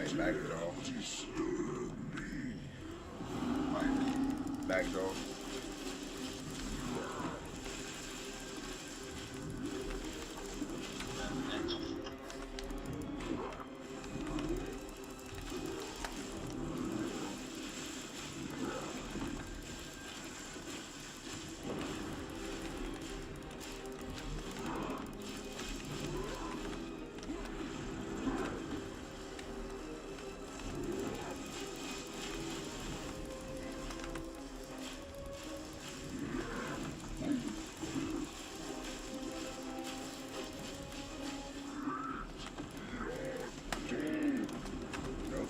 Alright, back draw. Back draw.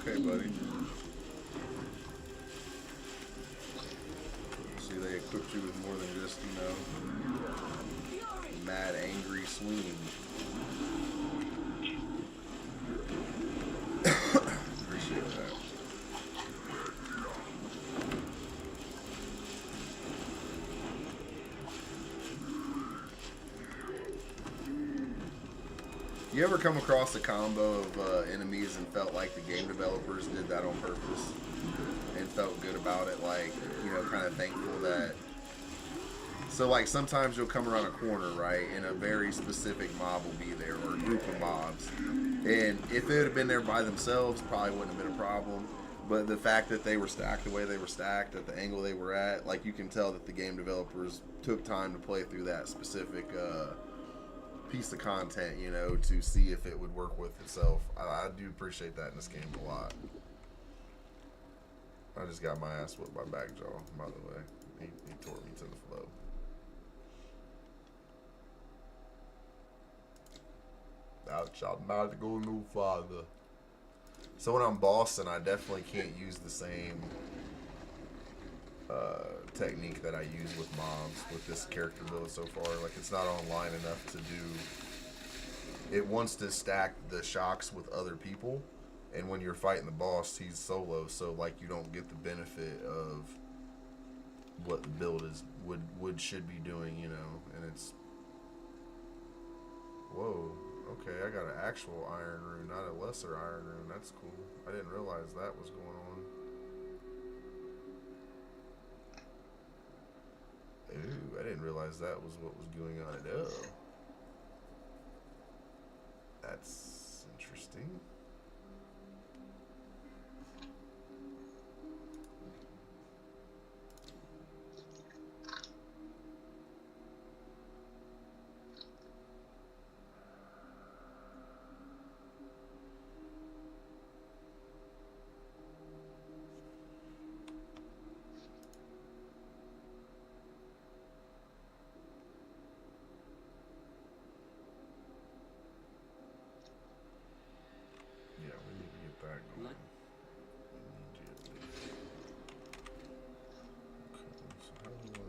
Okay, buddy. See, they equipped you with more than just, you know, mad, angry swing. Appreciate that. You ever come across a combo of enemies and felt like the game developers did that on purpose and felt good about it, like, you know, kind of thankful that... So, like, sometimes you'll come around a corner, right, and a very specific mob will be there, or a group of mobs. And if it had been there by themselves, probably wouldn't have been a problem. But the fact that they were stacked the way they were stacked, at the angle they were at, like, you can tell that the game developers took time to play through that specific... piece of content, you know, to see if it would work with itself. I do appreciate that in this game a lot. I just got my ass whipped by Backjaw, by the way. He tore me to the flow. Thou shalt not go no farther. So when I'm bossing, I definitely can't use the same technique that I use with mobs with this character build so far. Like, it's not online enough to do. It wants to stack the shocks with other people, and when you're fighting the boss, he's solo, so like you don't get the benefit of what the build is should be doing, you know. And it's, whoa, okay, I got an actual iron rune, not a lesser iron rune. That's cool. I didn't realize that was going on. Ooh, I didn't realize that was what was going on at all. That's interesting.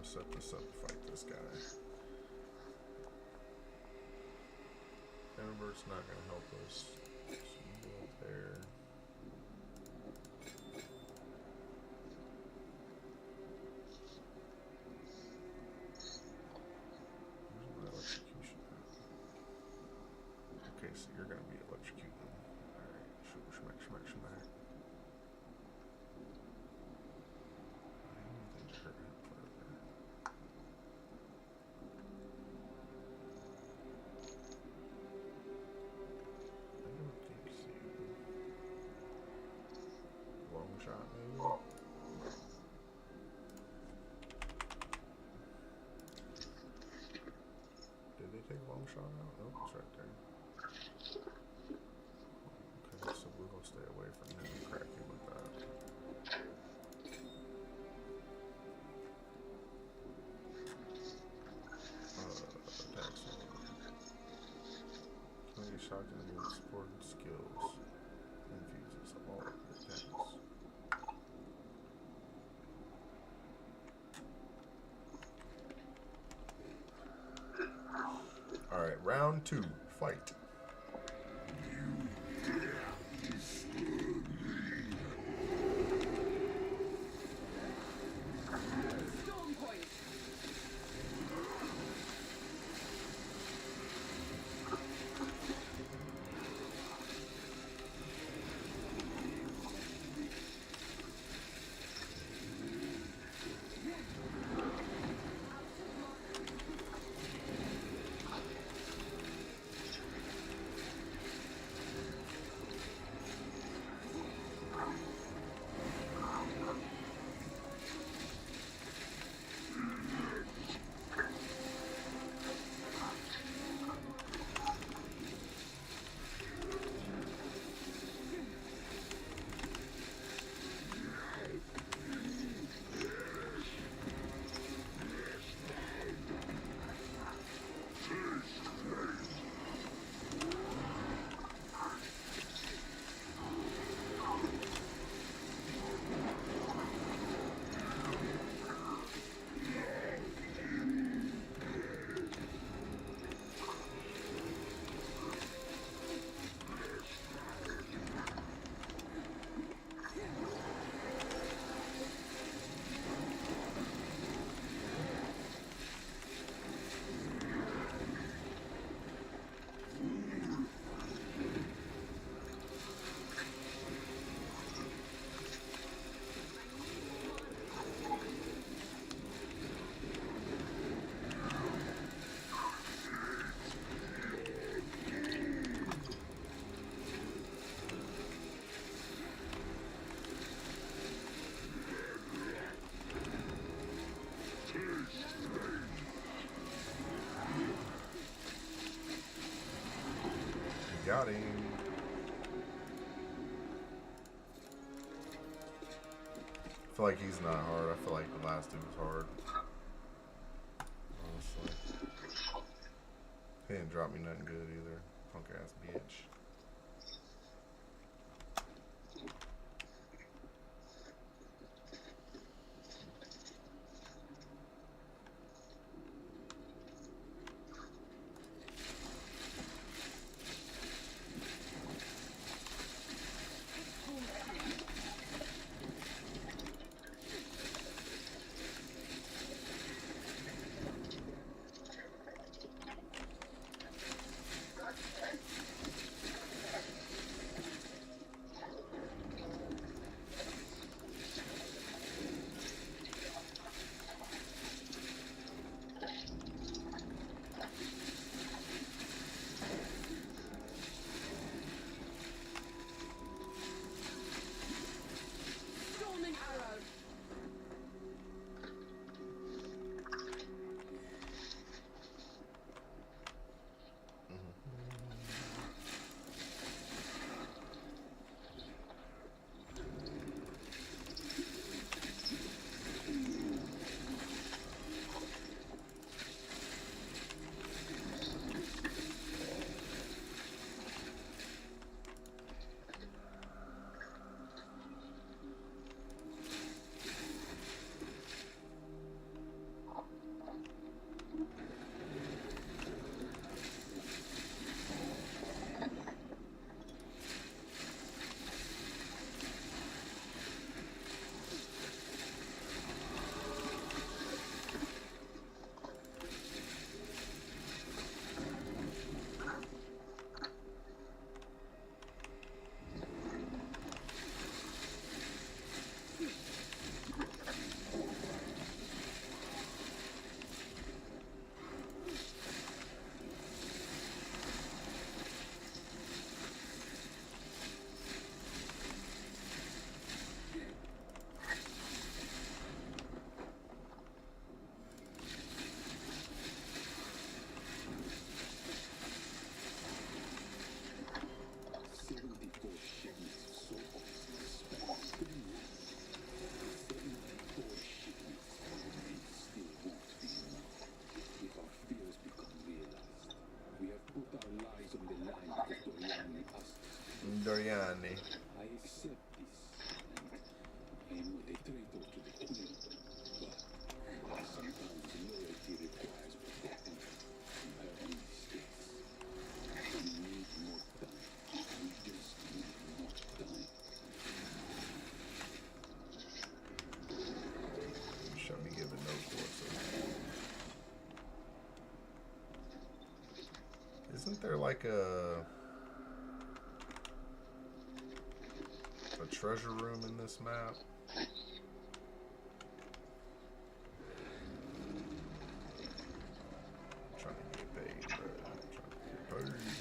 Set this up to fight this guy. Ember's not going to help us. So you go up there. Where's my electrocution? Okay, so you're going to be electrocuting. Alright, schmack, schmack, schmack. Shot, maybe. Did they take a long shot out? Nope, it's right there. Okay, so we're gonna stay away from him and crack him with that. Attacks him. Can I get shocked enemy with supported skills? Infuses all attacks. Alright, round 2, fight. Got him. I feel like he's not hard. I feel like the last dude was hard. Honestly. He didn't drop me nothing good either. Punk ass bitch. Doriani. I accept this, and I'm not a traitor to the Queen, but sometimes loyalty requires protecting her from her own mistakes. We need more time. We just need more time. Show me giving no course. Isn't there like a treasure room in this map? I'm trying to get paid, bro. I'm trying to get paid.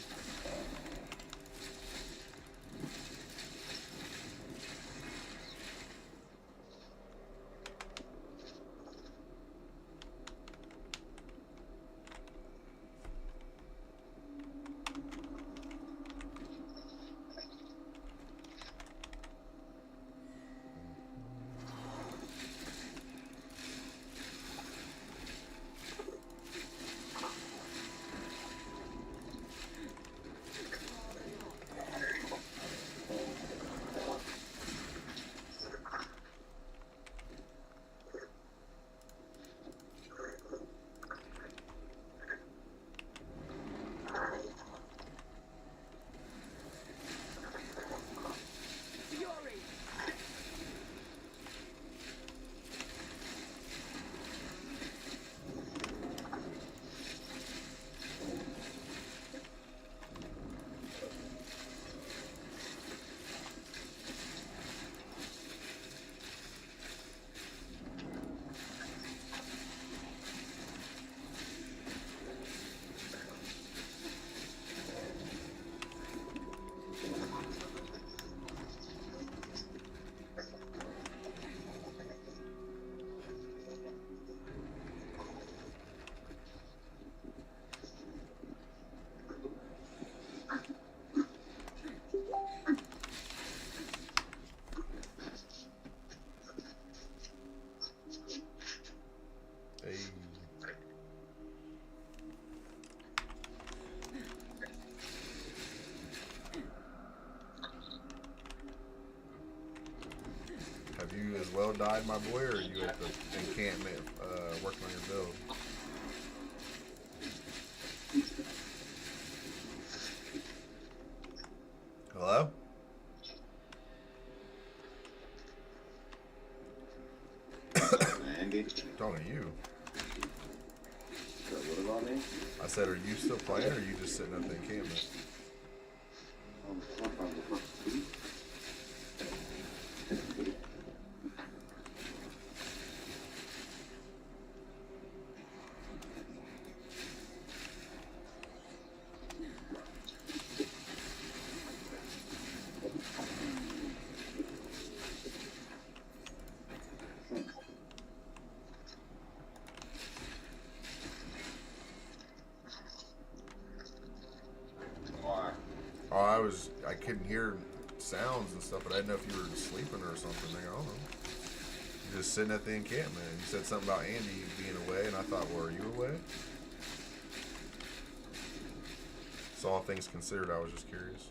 Hey. Have you as well died, my boy, or are you at the encampment working on your build? Hello? Andy, Talking to you. what about me? I said, are you still playing, or are you just sitting at the encampment? Why? Oh, I couldn't hear sounds and stuff, but I didn't know if you were sleeping or something. Like, I don't know. You're just sitting at the encampment. You said something about Andy being away, and I thought, well, are you away? So all things considered, I was just curious.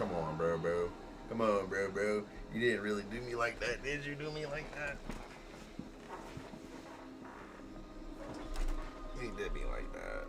Come on, bro. Come on, bro. You didn't really do me like that, did you? Do me like that? You did me like that.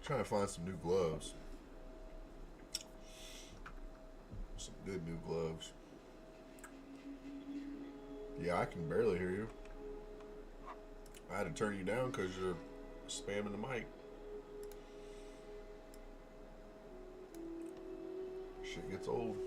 Trying to find some new gloves. Some good new gloves. Yeah, I can barely hear you. I had to turn you down because you're spamming the mic. Shit gets old.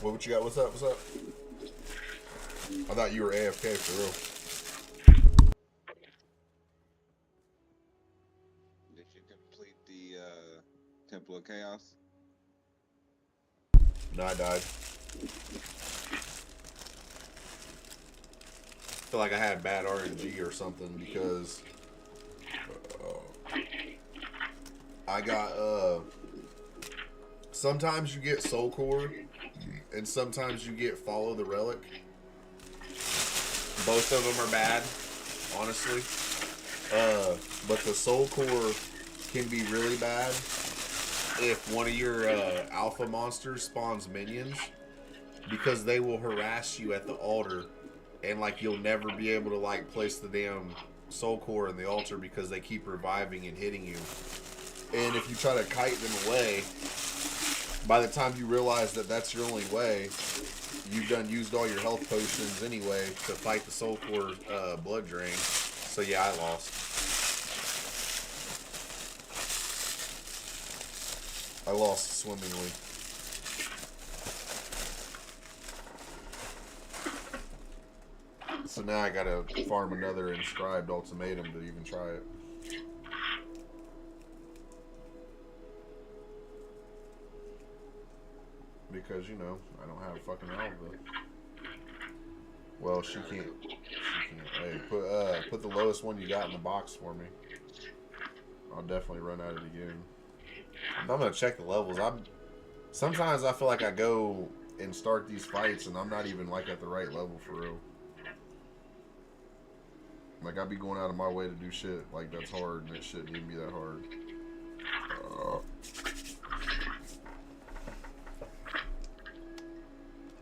What you got? What's up? What's up? I thought you were AFK for real. Did you complete the Temple of Chaos? No, I died. I feel like I had bad RNG or something because I got sometimes you get Soul Core and sometimes you get Follow the Relic. Both of them are bad, honestly. But the Soul Core can be really bad if one of your alpha monsters spawns minions, because they will harass you at the altar, and like you'll never be able to like place the damn Soul Core in the altar because they keep reviving and hitting you. And if you try to kite them away, by the time you realize that that's your only way, you've done used all your health potions anyway to fight the Soul Core blood drain. So yeah, I lost. I lost swimmingly. So now I gotta farm another inscribed ultimatum to even try it. Because, you know, I don't have fucking Alva. Well, she can't. Hey, put the lowest one you got in the box for me. I'll definitely run at it again. I'm gonna check the levels. Sometimes I feel like I go and start these fights and I'm not even like at the right level for real. Like I be going out of my way to do shit like that's hard and it shouldn't even be that hard.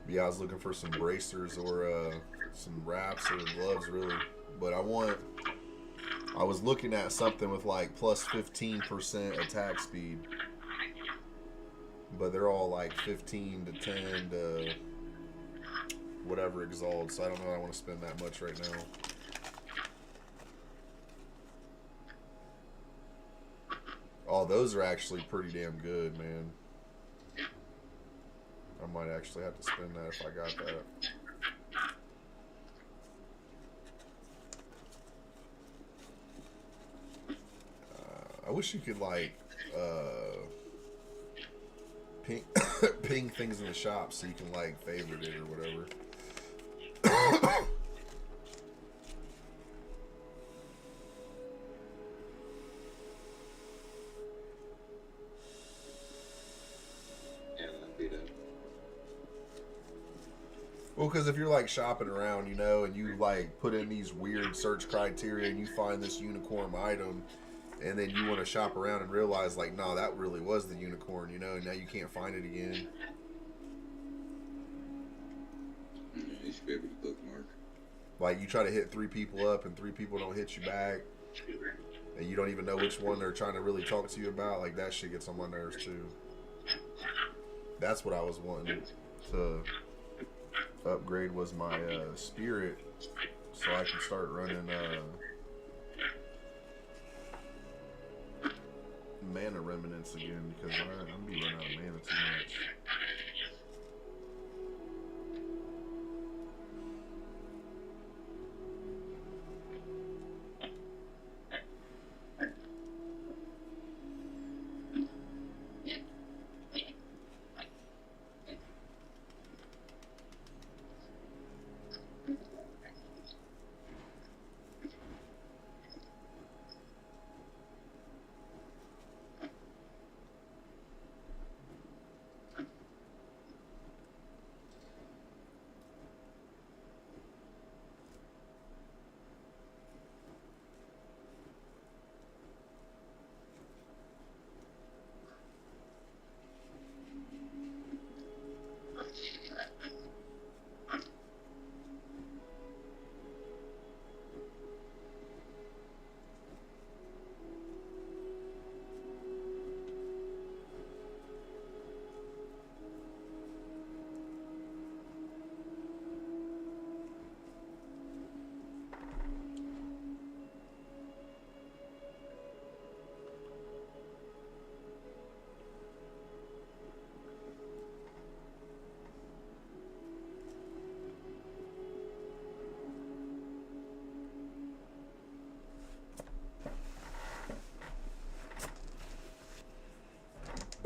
Yeah, I was looking for some bracers or some wraps or gloves really, but I was looking at something with like plus 15% attack speed, but they're all like 15 to 10 to whatever Exalted, so I don't know if I want to spend that much right now. Oh, those are actually pretty damn good, man. I might actually have to spend that if I got that. I wish you could like ping things in the shop so you can like favorite it or whatever. Well, because if you're like shopping around, you know, and you like put in these weird search criteria and you find this unicorn item, and then you want to shop around and realize like, nah, that really was the unicorn, you know, and now you can't find it again. You should be able to bookmark. Like you try to hit 3 people up and 3 people don't hit you back, and you don't even know which one they're trying to really talk to you about. Like that shit gets on my nerves too. That's what I was wanting to upgrade, was my spirit, so I can start running mana remnants again, because I'm gonna be running out of mana too much.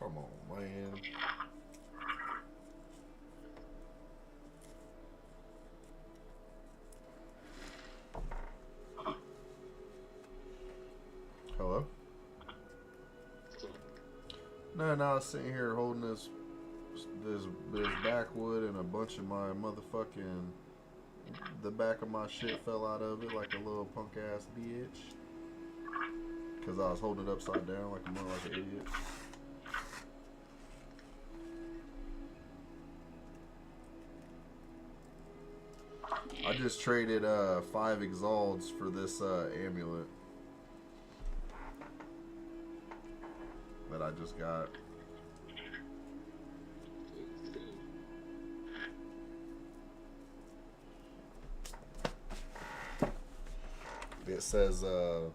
Come on, man. Hello? No, I was sitting here holding this backwood and a bunch of my motherfucking the back of my shit fell out of it like a little punk ass bitch. Cause I was holding it upside down like an idiot. I just traded 5 Exalts for this amulet that I just got. It says, oh,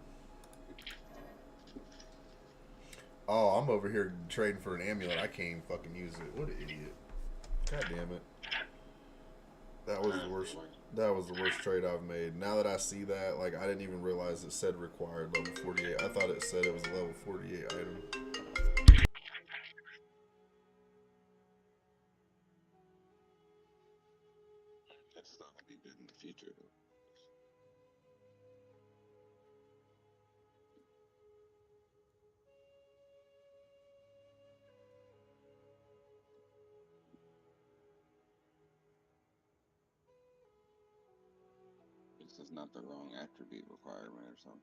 I'm over here trading for an amulet. I can't even fucking use it. What an idiot. God damn it. That was the worst. That was the worst trade I've made. Now that I see that, like, I didn't even realize it said required level 48. I thought it said it was a level 48 item. That's not gonna be good in the future, though. This is not the wrong attribute requirement or something.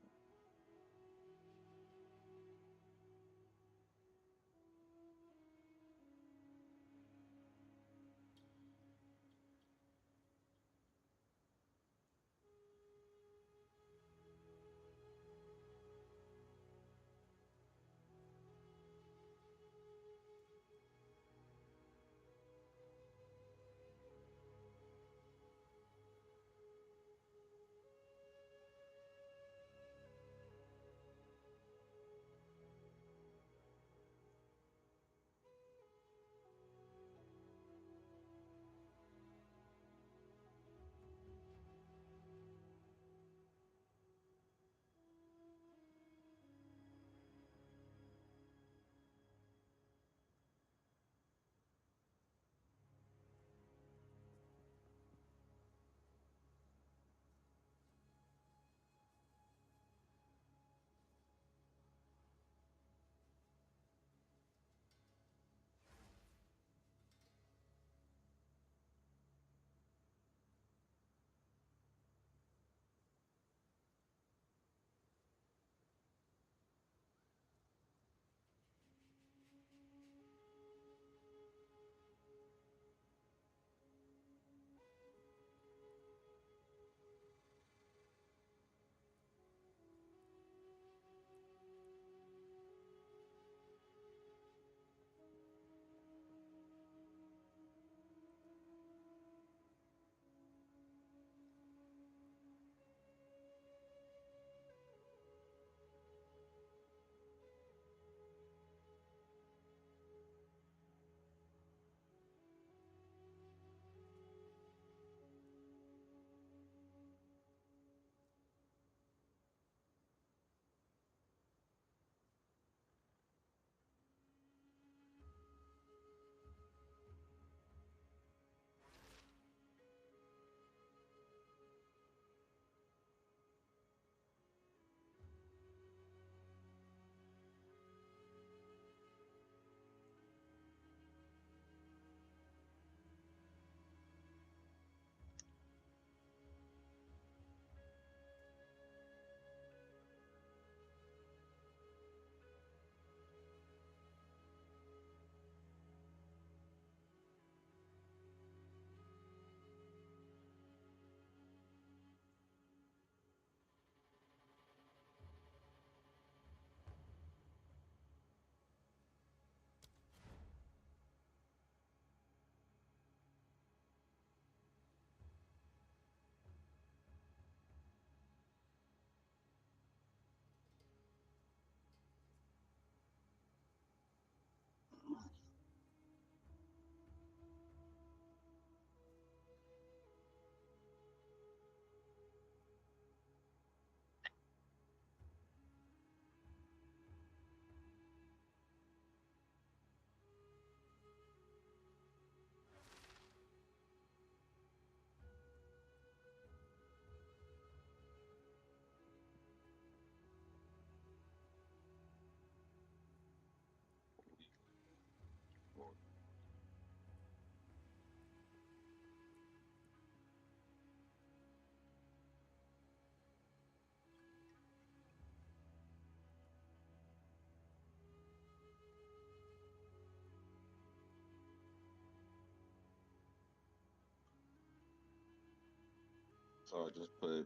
So I just put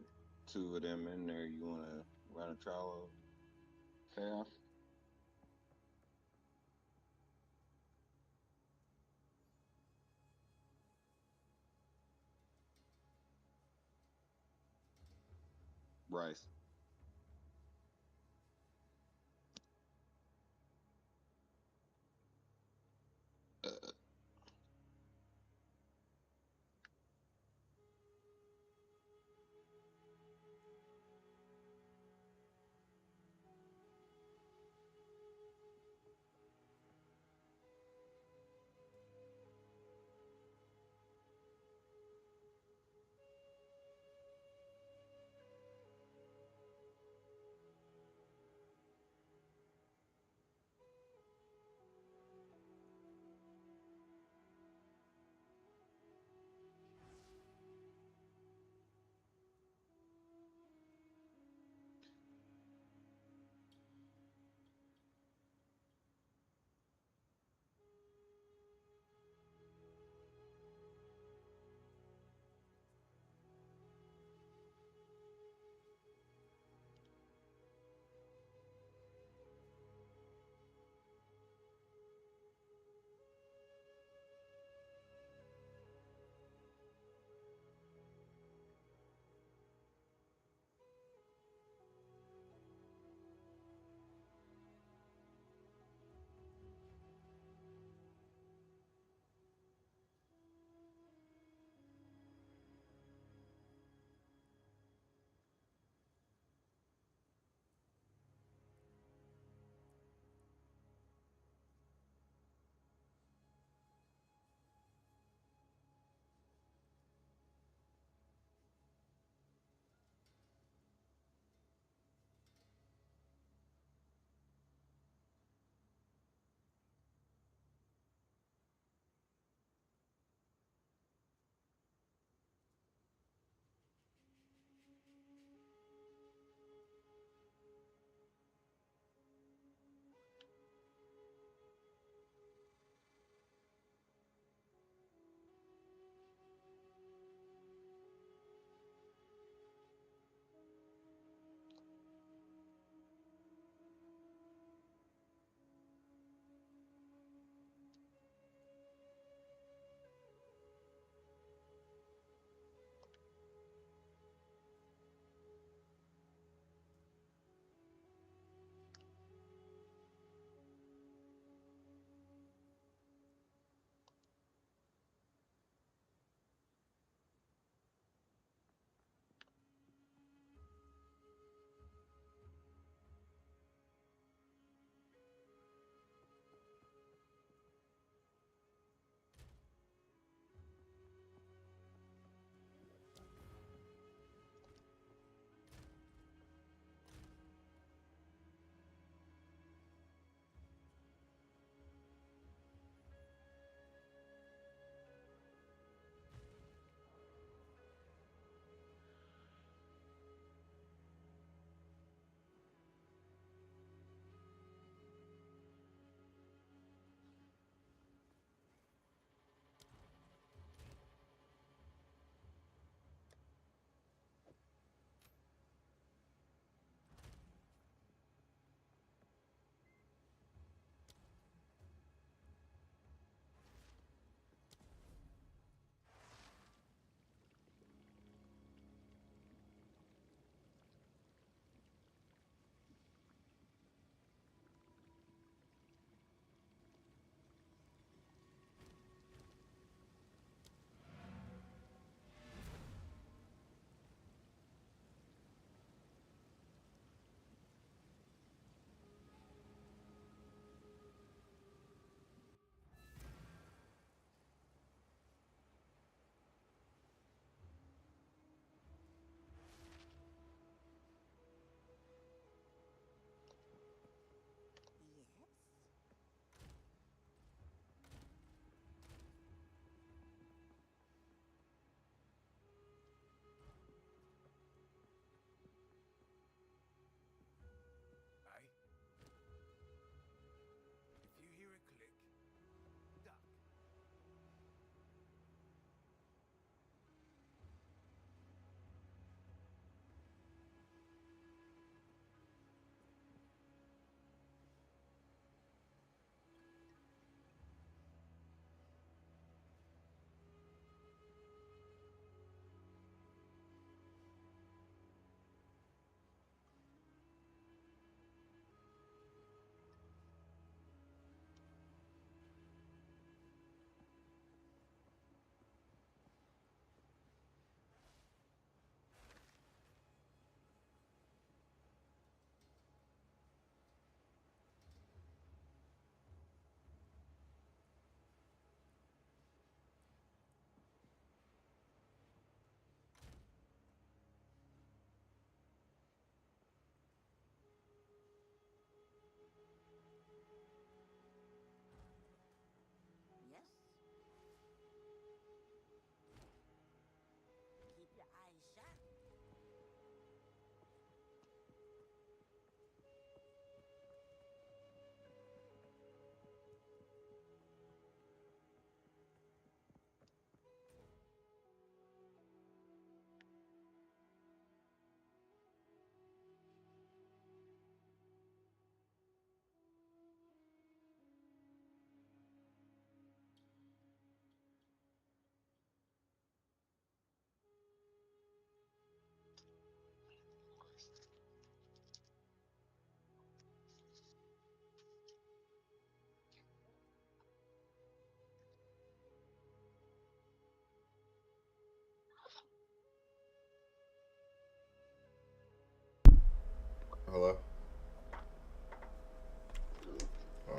two of them in there. You want to run a trial of chaos? Rice. Uh,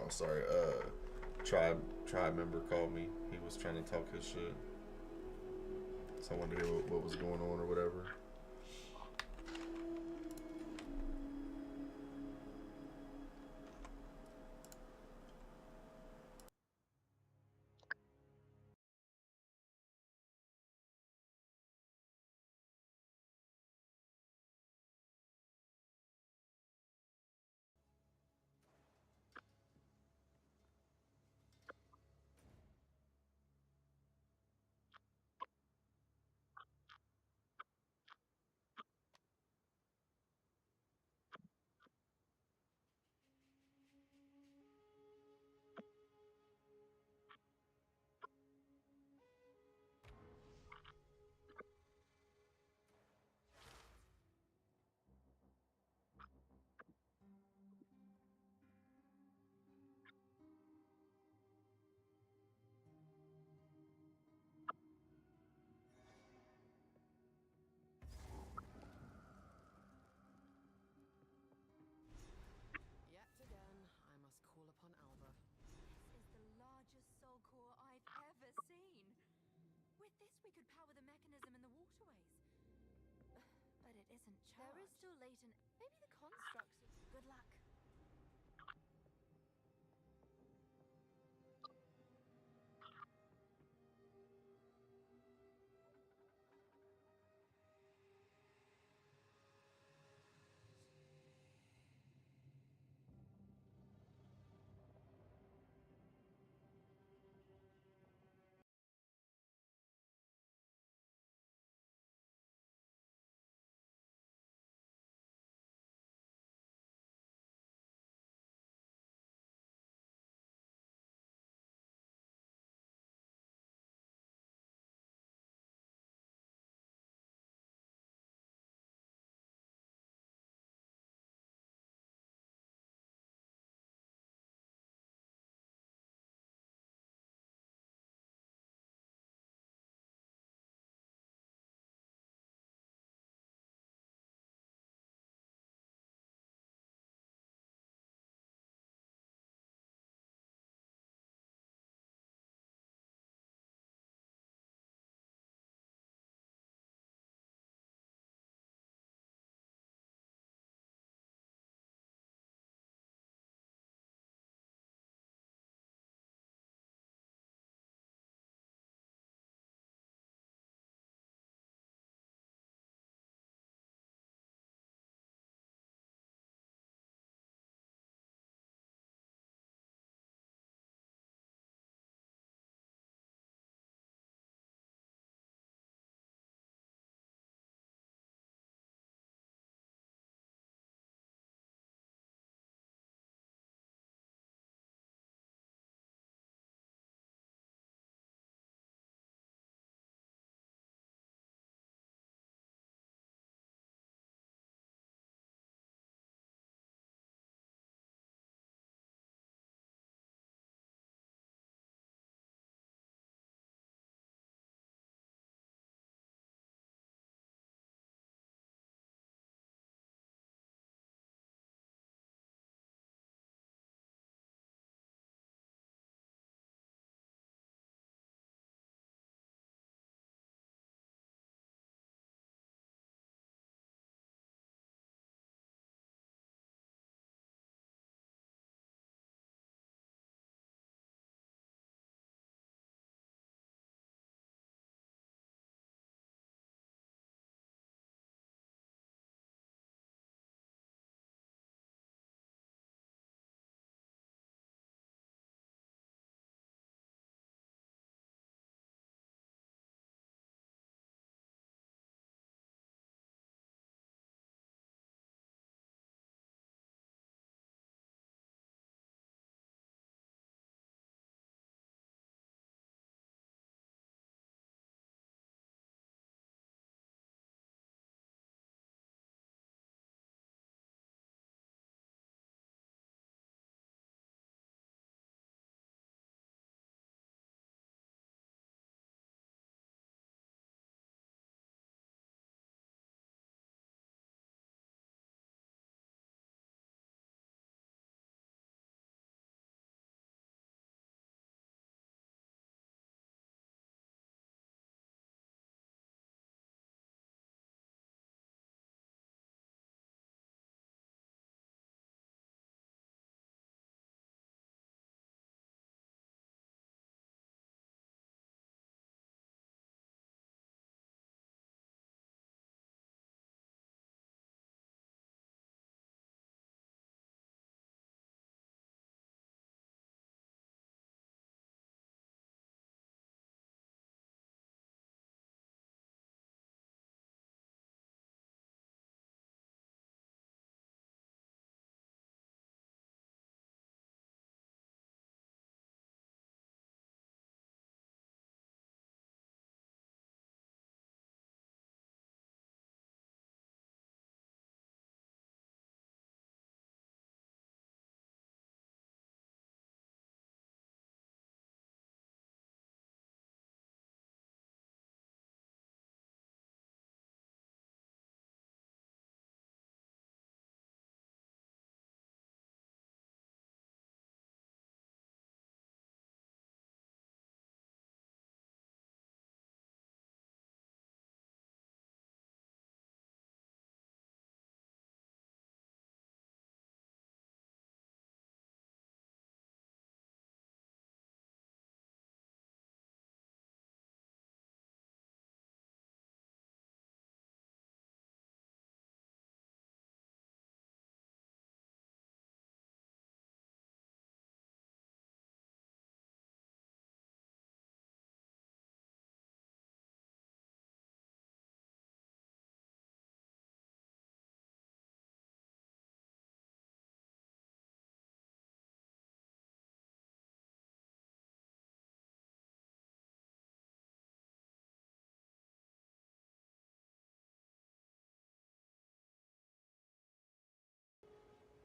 Oh, sorry. Tribe member called me. He was trying to talk his shit. So I wanted to hear what was going on or whatever. Yet again, I must call upon Alba. This is the largest soul core I've ever seen. With this, we could power the mechanism in the waterways. But it isn't charged. There is still latent. Maybe the constructs. Good luck.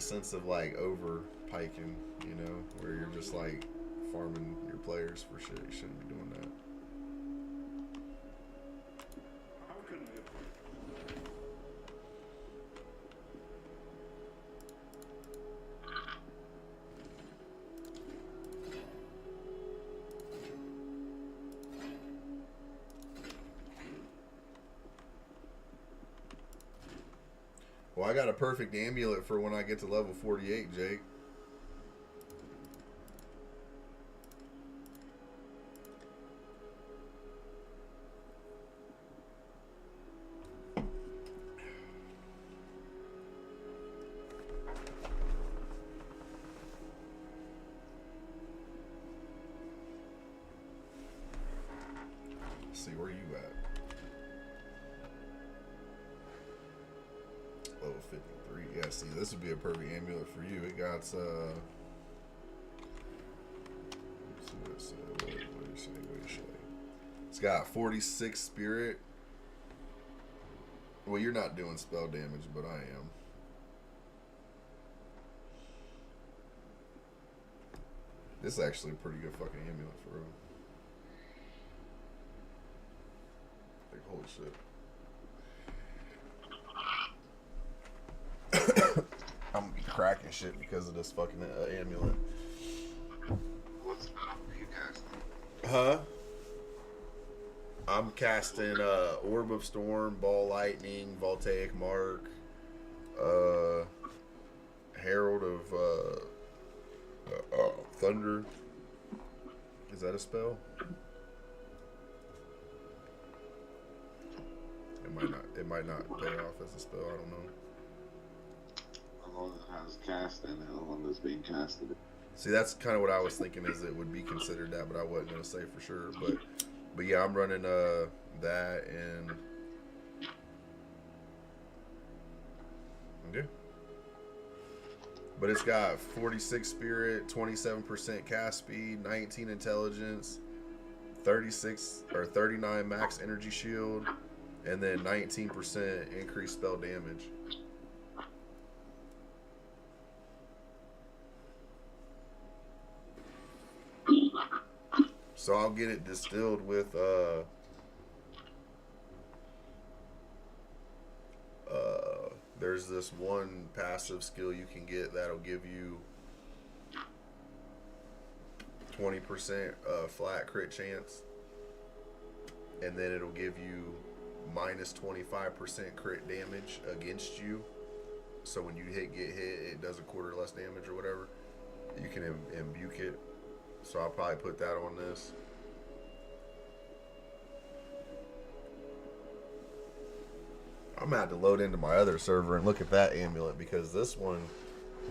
sense of like over piking, you know, where you're just like farming your players for shit. You shouldn't be doing that. How can I approach? Well, I got a perfect amulet for when I get to level 48, Jake. Let's see, where you at? Level 53. Yeah, see, this would be a perfect amulet for you. It got, let's see what it said. What do you say? What do you say? It's got 46 spirit. Well, you're not doing spell damage, but I am. This is actually a pretty good fucking amulet for real. Like, holy shit. I'm gonna be cracking shit because of this fucking amulet. What spell are you casting? Huh? I'm casting Orb of Storm, Ball Lightning, Voltaic Mark, Herald of Thunder. Is that a spell? It might not pay off as a spell. I don't know. As long as it has cast in it, as long as it's being casted. See, that's kind of what I was thinking, is it would be considered that, but I wasn't gonna say for sure. But yeah, I'm running that and yeah. But it's got 46 spirit, 27% cast speed, 19 intelligence, 36 or 39 max energy shield, and then 19% increased spell damage. So I'll get it distilled with there's this one passive skill you can get that'll give you 20% flat crit chance, and then it'll give you minus 25% crit damage against you. So when you get hit, it does a quarter less damage or whatever. You can imbuke it. So I'll probably put that on this. I'm gonna have to load into my other server and look at that amulet, because this one,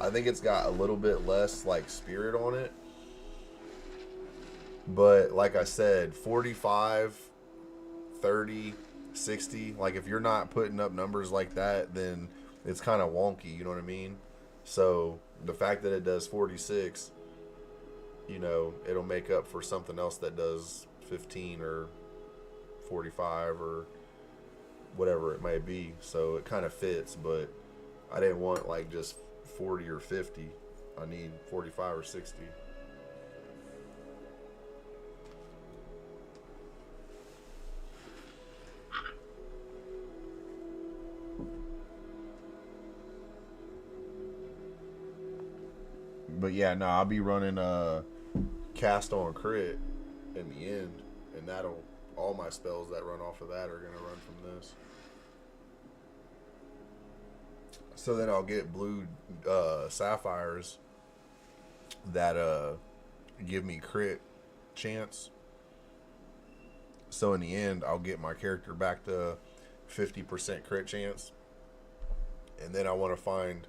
I think it's got a little bit less like spirit on it. But like I said, 45, 30, 60, like if you're not putting up numbers like that, then it's kind of wonky, you know what I mean? So the fact that it does 46, you know, it'll make up for something else that does 15 or 45 or whatever it may be. So it kind of fits, but I didn't want like just 40 or 50. I need 45 or 60. But yeah, no, I'll be running cast on crit in the end, and that'll, all my spells that run off of that are gonna run from this. So then I'll get blue sapphires that give me crit chance. So in the end, I'll get my character back to 50% crit chance, and then I want to find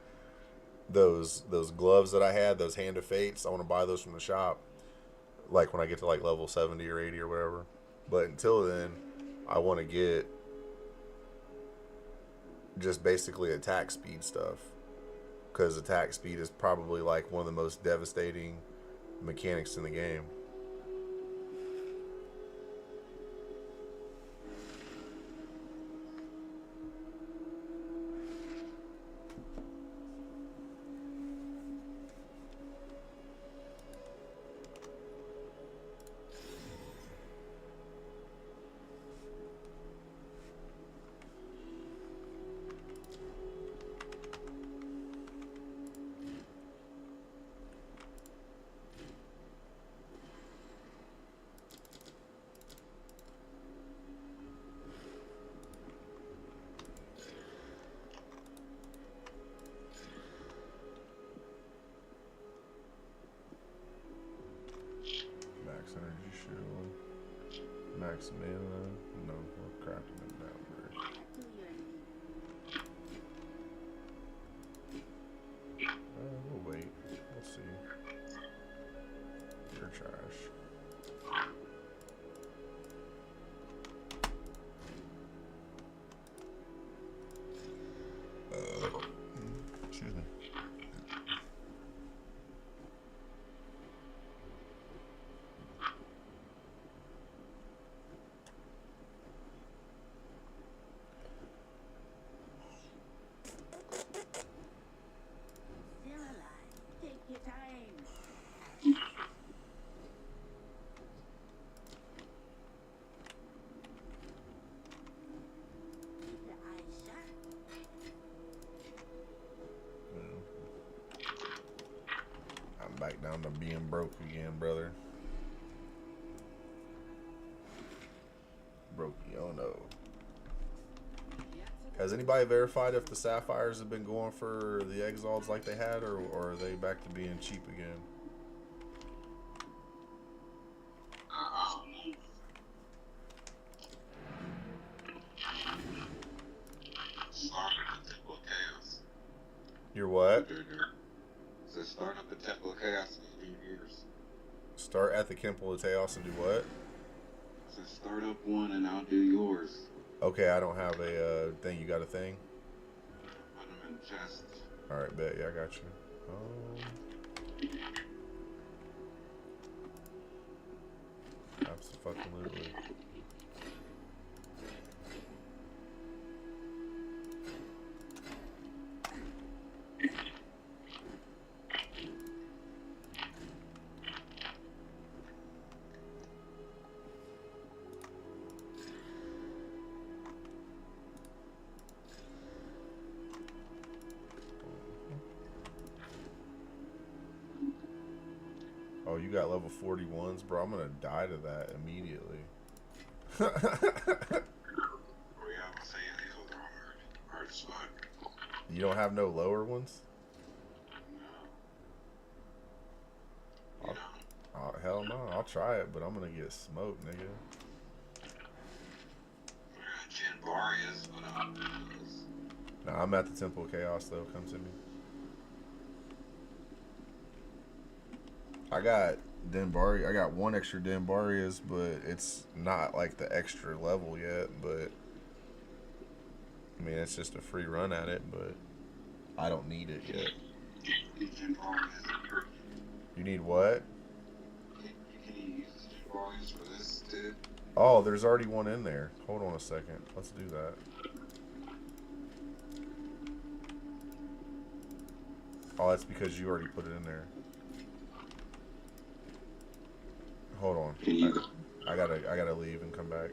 those gloves that I had, those Hand of Fates. I want to buy those from the shop, like when I get to like level 70 or 80 or whatever. But until then, I want to get just basically attack speed stuff, because attack speed is probably like one of the most devastating mechanics in the game. max mana. No, we're crafting them down first. Do your thing. We'll wait. We'll see. You're trash. Excuse me. Still alive. Take your time. Keep your eyes shut. I'm back down to being broke again, brother. Broke, oh no. Has anybody verified if the Sapphires have been going for the Exiles like they had, or are they back to being cheap again? Start up the Temple of Chaos. You're what? So start up the Temple of Chaos in 8 years. Start at the Temple of Chaos and do what? So start up one and I'll do yours. Okay, I don't have a thing. You got a thing? Put them in chests. Alright, bet. Yeah, I got you. Absolutely. Oh, you got level 41s, bro. I'm gonna die to that immediately. Oh yeah, I'm saying these are hard. Hard as fuck. You don't have no lower ones? No. You Oh, hell no. I'll try it, but I'm gonna get smoked, nigga. I got Jinbarius, but Nah, I'm at the Temple of Chaos, though. Come to me. I got Denbari. I got one extra Denbarius, but it's not like the extra level yet. But I mean, it's just a free run at it. But I don't need it yet. Jinbarius. You need what? Can you use Jinbarius for this too? Oh, there's already one in there. Hold on a second. Let's do that. Oh, that's because you already put it in there. Hold on. Can you? I gotta leave and come back.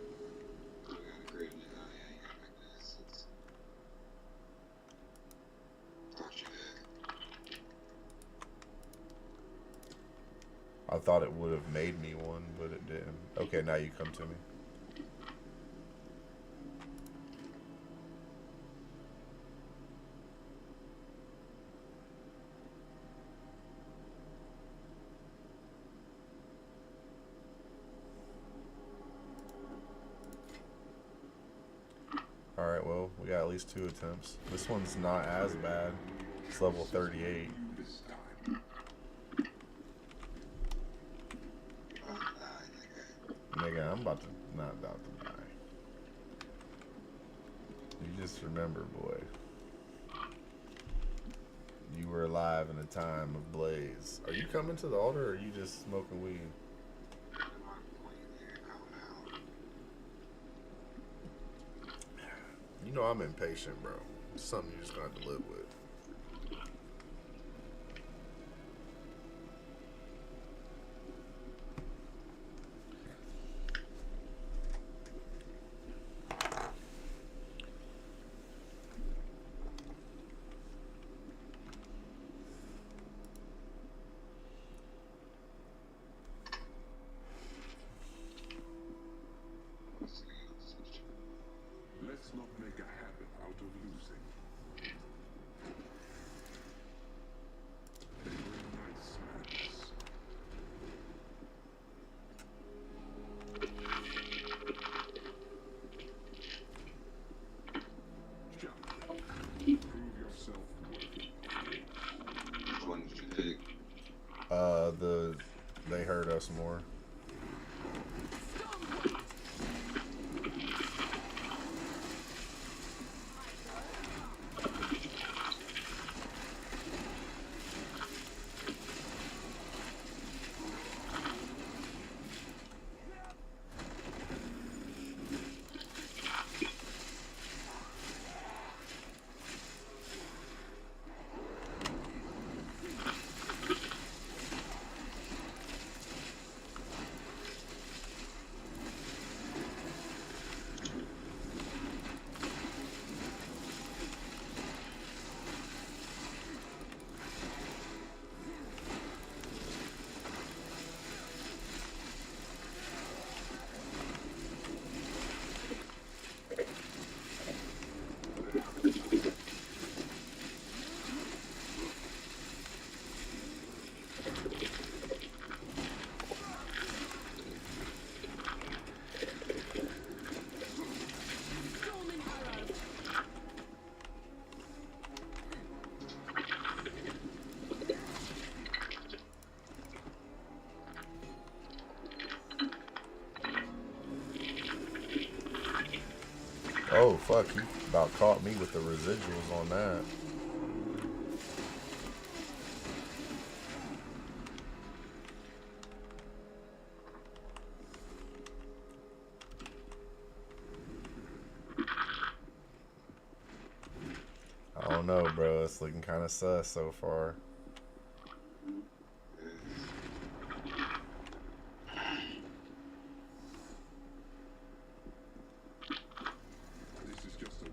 I thought it would have made me one, but it didn't. Okay, now you come to me. Alright, well, we got at least 2 attempts. This one's not as bad. It's level 38. This time. Nigga, I'm about to not about to die. You just remember, boy. You were alive in a time of blaze. Are you coming to the altar, or are you just smoking weed? You know I'm impatient, bro. It's something you just gonna have to live with. Let's not make a habit out of losing. They hurt us more. Oh fuck, he about caught me with the residuals on that. I don't know, bro. It's looking kind of sus so far. This is just a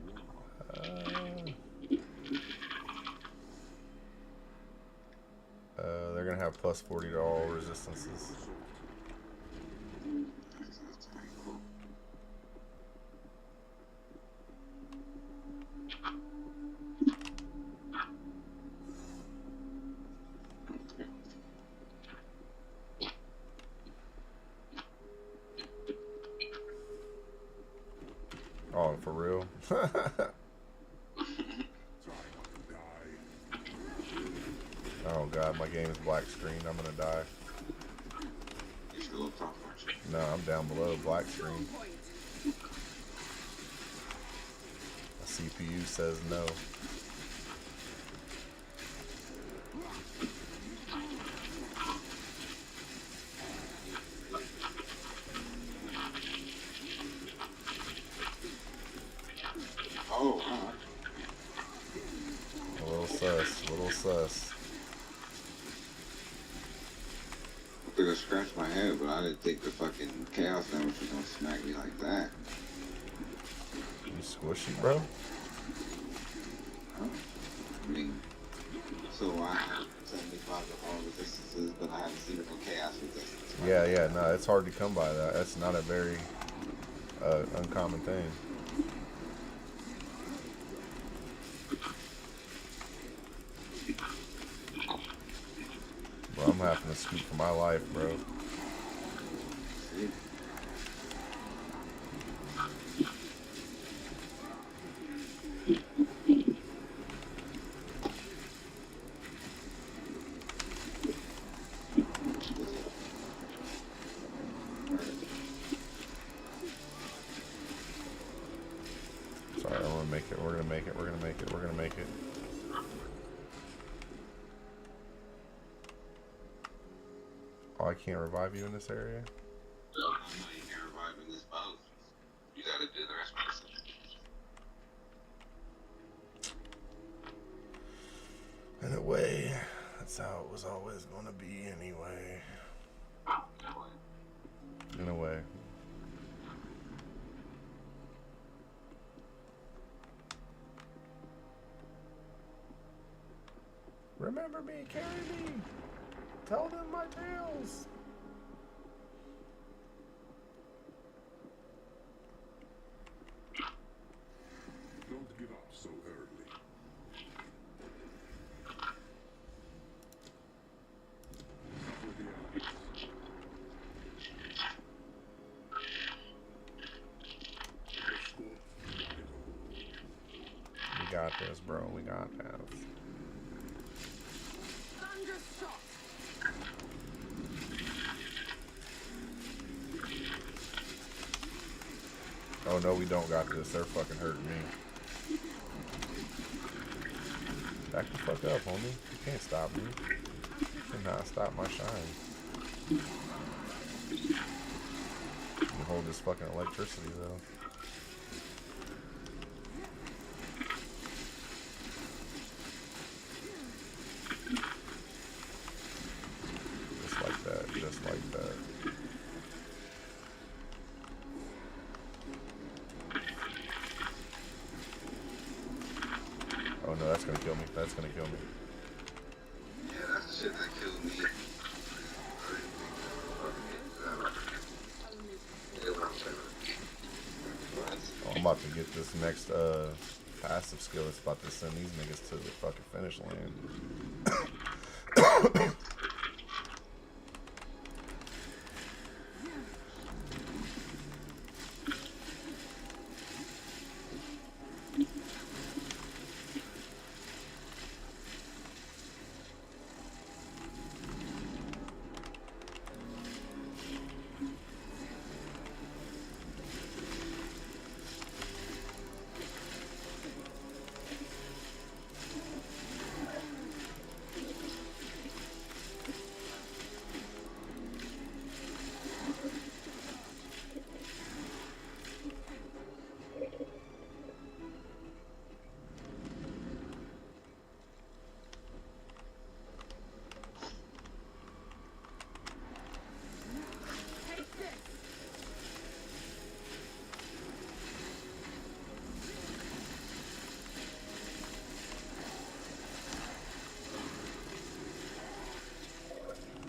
They're gonna have plus 40 to all resistances. Oh, for real? Oh god, my game is black screen. I'm gonna die. You still up top, aren't you? No, I'm down below black screen. My CPU says no. Oh, alright. A little sus, a little sus. I think I scratched my head, but I didn't think the fucking chaos damage was gonna smack me like that. You squishy, bro? Huh? I mean, so I have 75 to all resistances, but I haven't seen it for chaos resistance. Yeah, yeah, no, it's hard to come by that. That's not a very uncommon thing. Bro, I'm having to scoot for my life, bro. See? Sorry, I'm gonna make it. We're gonna make it. We're gonna make it. We're gonna make it. Oh, I can't revive you in this area? No, you can't revive in this boat. You gotta do the rest of it. In a way, that's how it was always gonna be anyway. In a way. Remember me, carry me. Tell them my tales. Don't give up so early. Suffer the elements. We got this, bro. We got this. Thunderstruck. Oh no, we don't got this. They're fucking hurting me. Back the fuck up, homie. You can't stop me. You cannot stop my shine. You can hold this fucking electricity though. Just like that. Just like that. Oh no, that's gonna kill me. That's gonna kill me. Yeah, that's the shit that killed me. Oh, I'm about to get this next passive skill. It's about to send these niggas to the fucking finish line.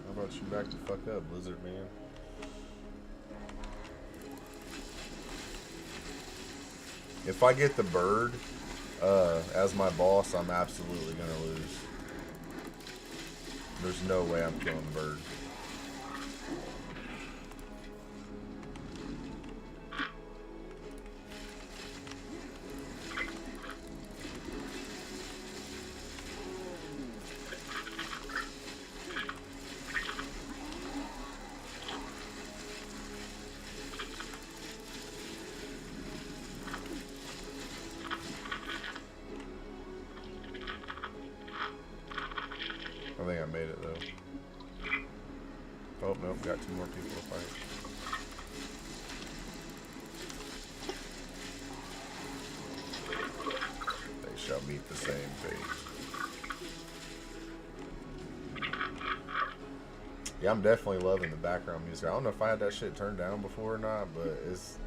How about you back the fuck up, Blizzard man? If I get the bird as my boss, I'm absolutely gonna lose. There's no way I'm killing the bird. I think I made it though. Oh nope, got two more people to fight. They shall meet the same fate. Yeah, I'm definitely loving the background music. I don't know if I had that shit turned down before or not, but it's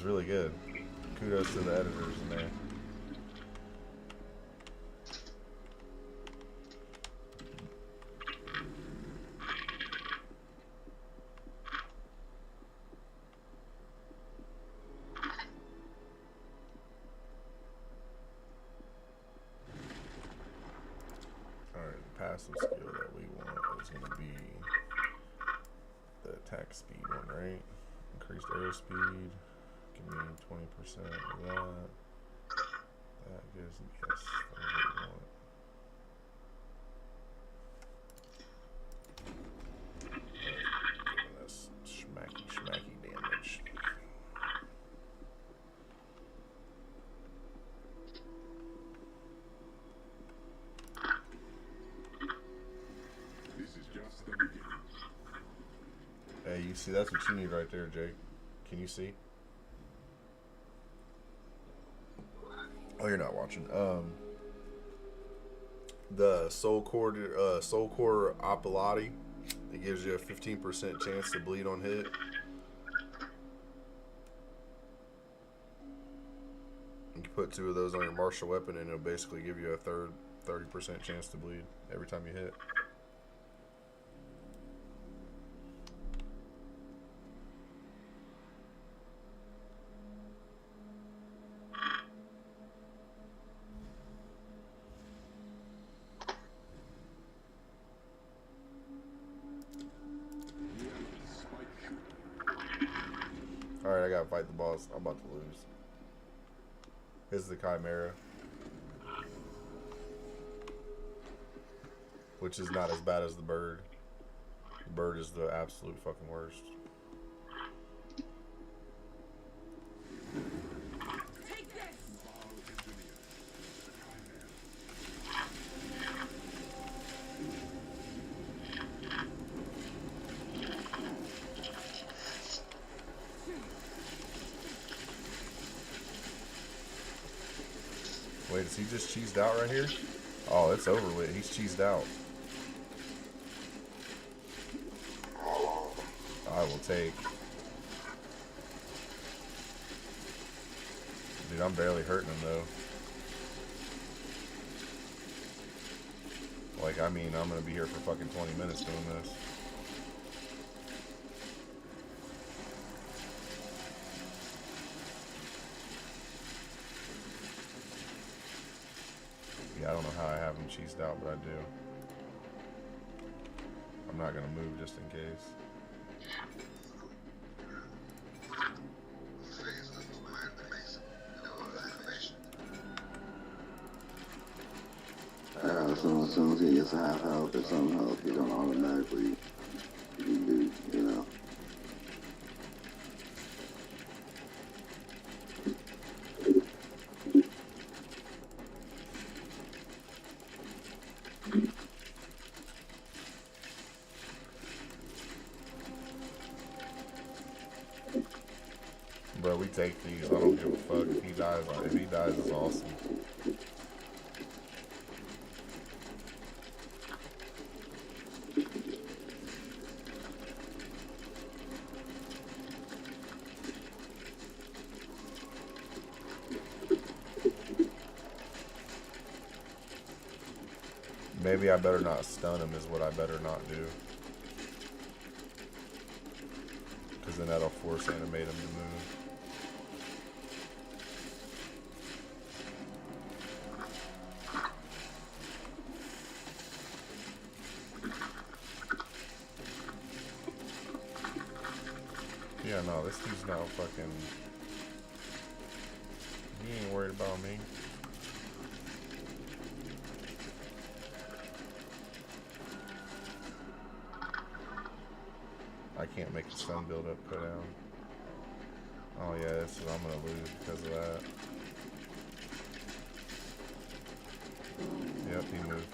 really good. Kudos to the editors in there. Alright, the passive skill that we want is going to be the attack speed one, right? Increased arrow speed. Give me 20% of that. That gives me, yes, that's what we want. Alright, that's schmacky damage. This is just the beginning. Hey, you see, that's what you need right there, Jake. Can you see? Oh, you're not watching. The Soul Core Opalati. It gives you a 15% chance to bleed on hit. You can put 2 of those on your martial weapon, and it'll basically give you a 30% chance to bleed every time you hit. Alright, I gotta fight the boss. I'm about to lose. This is the Chimera. Which is not as bad as the bird. The bird is the absolute fucking worst. Is he just cheesed out right here? Oh, it's over with. He's cheesed out. I will take. Dude, I'm barely hurting him though. Like, I mean, I'm gonna be here for fucking 20 minutes doing this. Yeah, I don't know how I have him cheesed out, but I do. I'm not gonna move just in case. So as soon as he gets a half health or some health, you don't automatically do, you know. Bro, we take these. I don't give a fuck if he dies. If he dies, it's awesome. Maybe I better not stun him is what I better not do. Because then that'll force animate him to move. Yeah, no, this dude's not fucking... He ain't worried about me. I can't make the stun build up go down. Oh yeah, this is, I'm gonna lose because of that. Yep, he moved.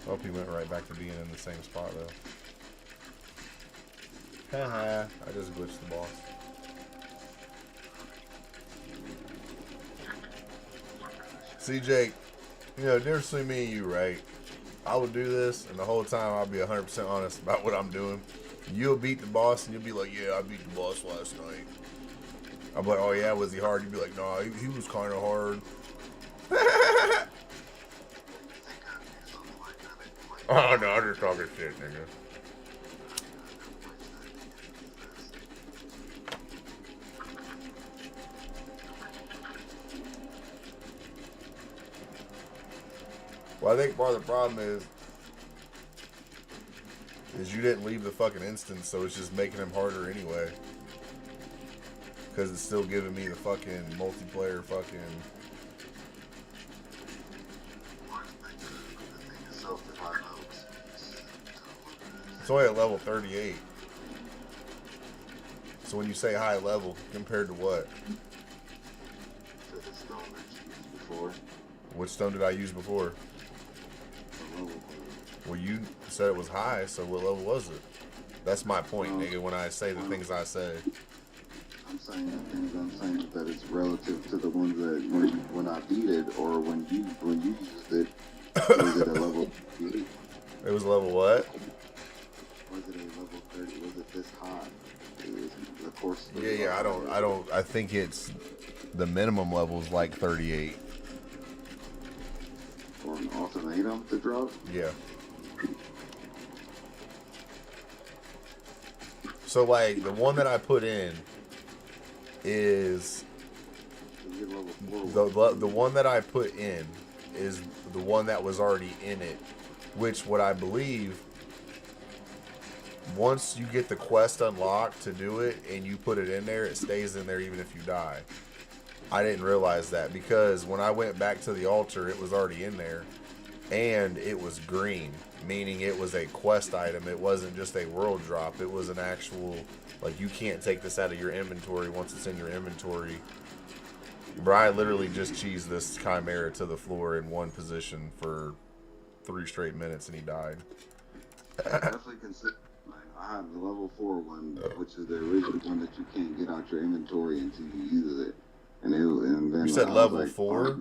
Oh, he went right back to being in the same spot though. Haha, I just glitched the boss. See, Jake, you know, the difference between me and you, right? I would do this, and the whole time I'll be 100% honest about what I'm doing. You'll beat the boss, and you'll be like, yeah, I beat the boss last night. I'm like, oh yeah, was he hard? You'd be like, no, he was kind of hard. Oh no, I'm just talking shit, nigga. Well, I think part of the problem is you didn't leave the fucking instance, so it's just making him harder anyway. Because it's still giving me the fucking multiplayer fucking... It's only at level 38. So when you say high level, compared to what? Which stone did I use before? Well, you said it was high, so what level was it? That's my point, nigga, when I say the things I say. I'm saying that it's relative to the ones that when I beat it or when you used it, was it a level 38? It was level what? Was it a level 30? Was it this high? It was, of course. Yeah, I think it's the minimum level is like 38. For an ultimatum to drop? Yeah. So like the one that I put in is the one that I put in is the one that was already in it, which what I believe once you get the quest unlocked to do it and you put it in there, it stays in there even if you die. I didn't realize that because when I went back to the altar, it was already in there and it was green, meaning it was a quest item. It wasn't just a world drop. It was an actual, like, you can't take this out of your inventory once it's in your inventory. Bro, I literally just cheesed this Chimera to the floor in one position for 3 straight minutes and he died. Like, I have the level 4 one, which is the original one that you can't get out your inventory until you use it. And You then said I was level like, 4?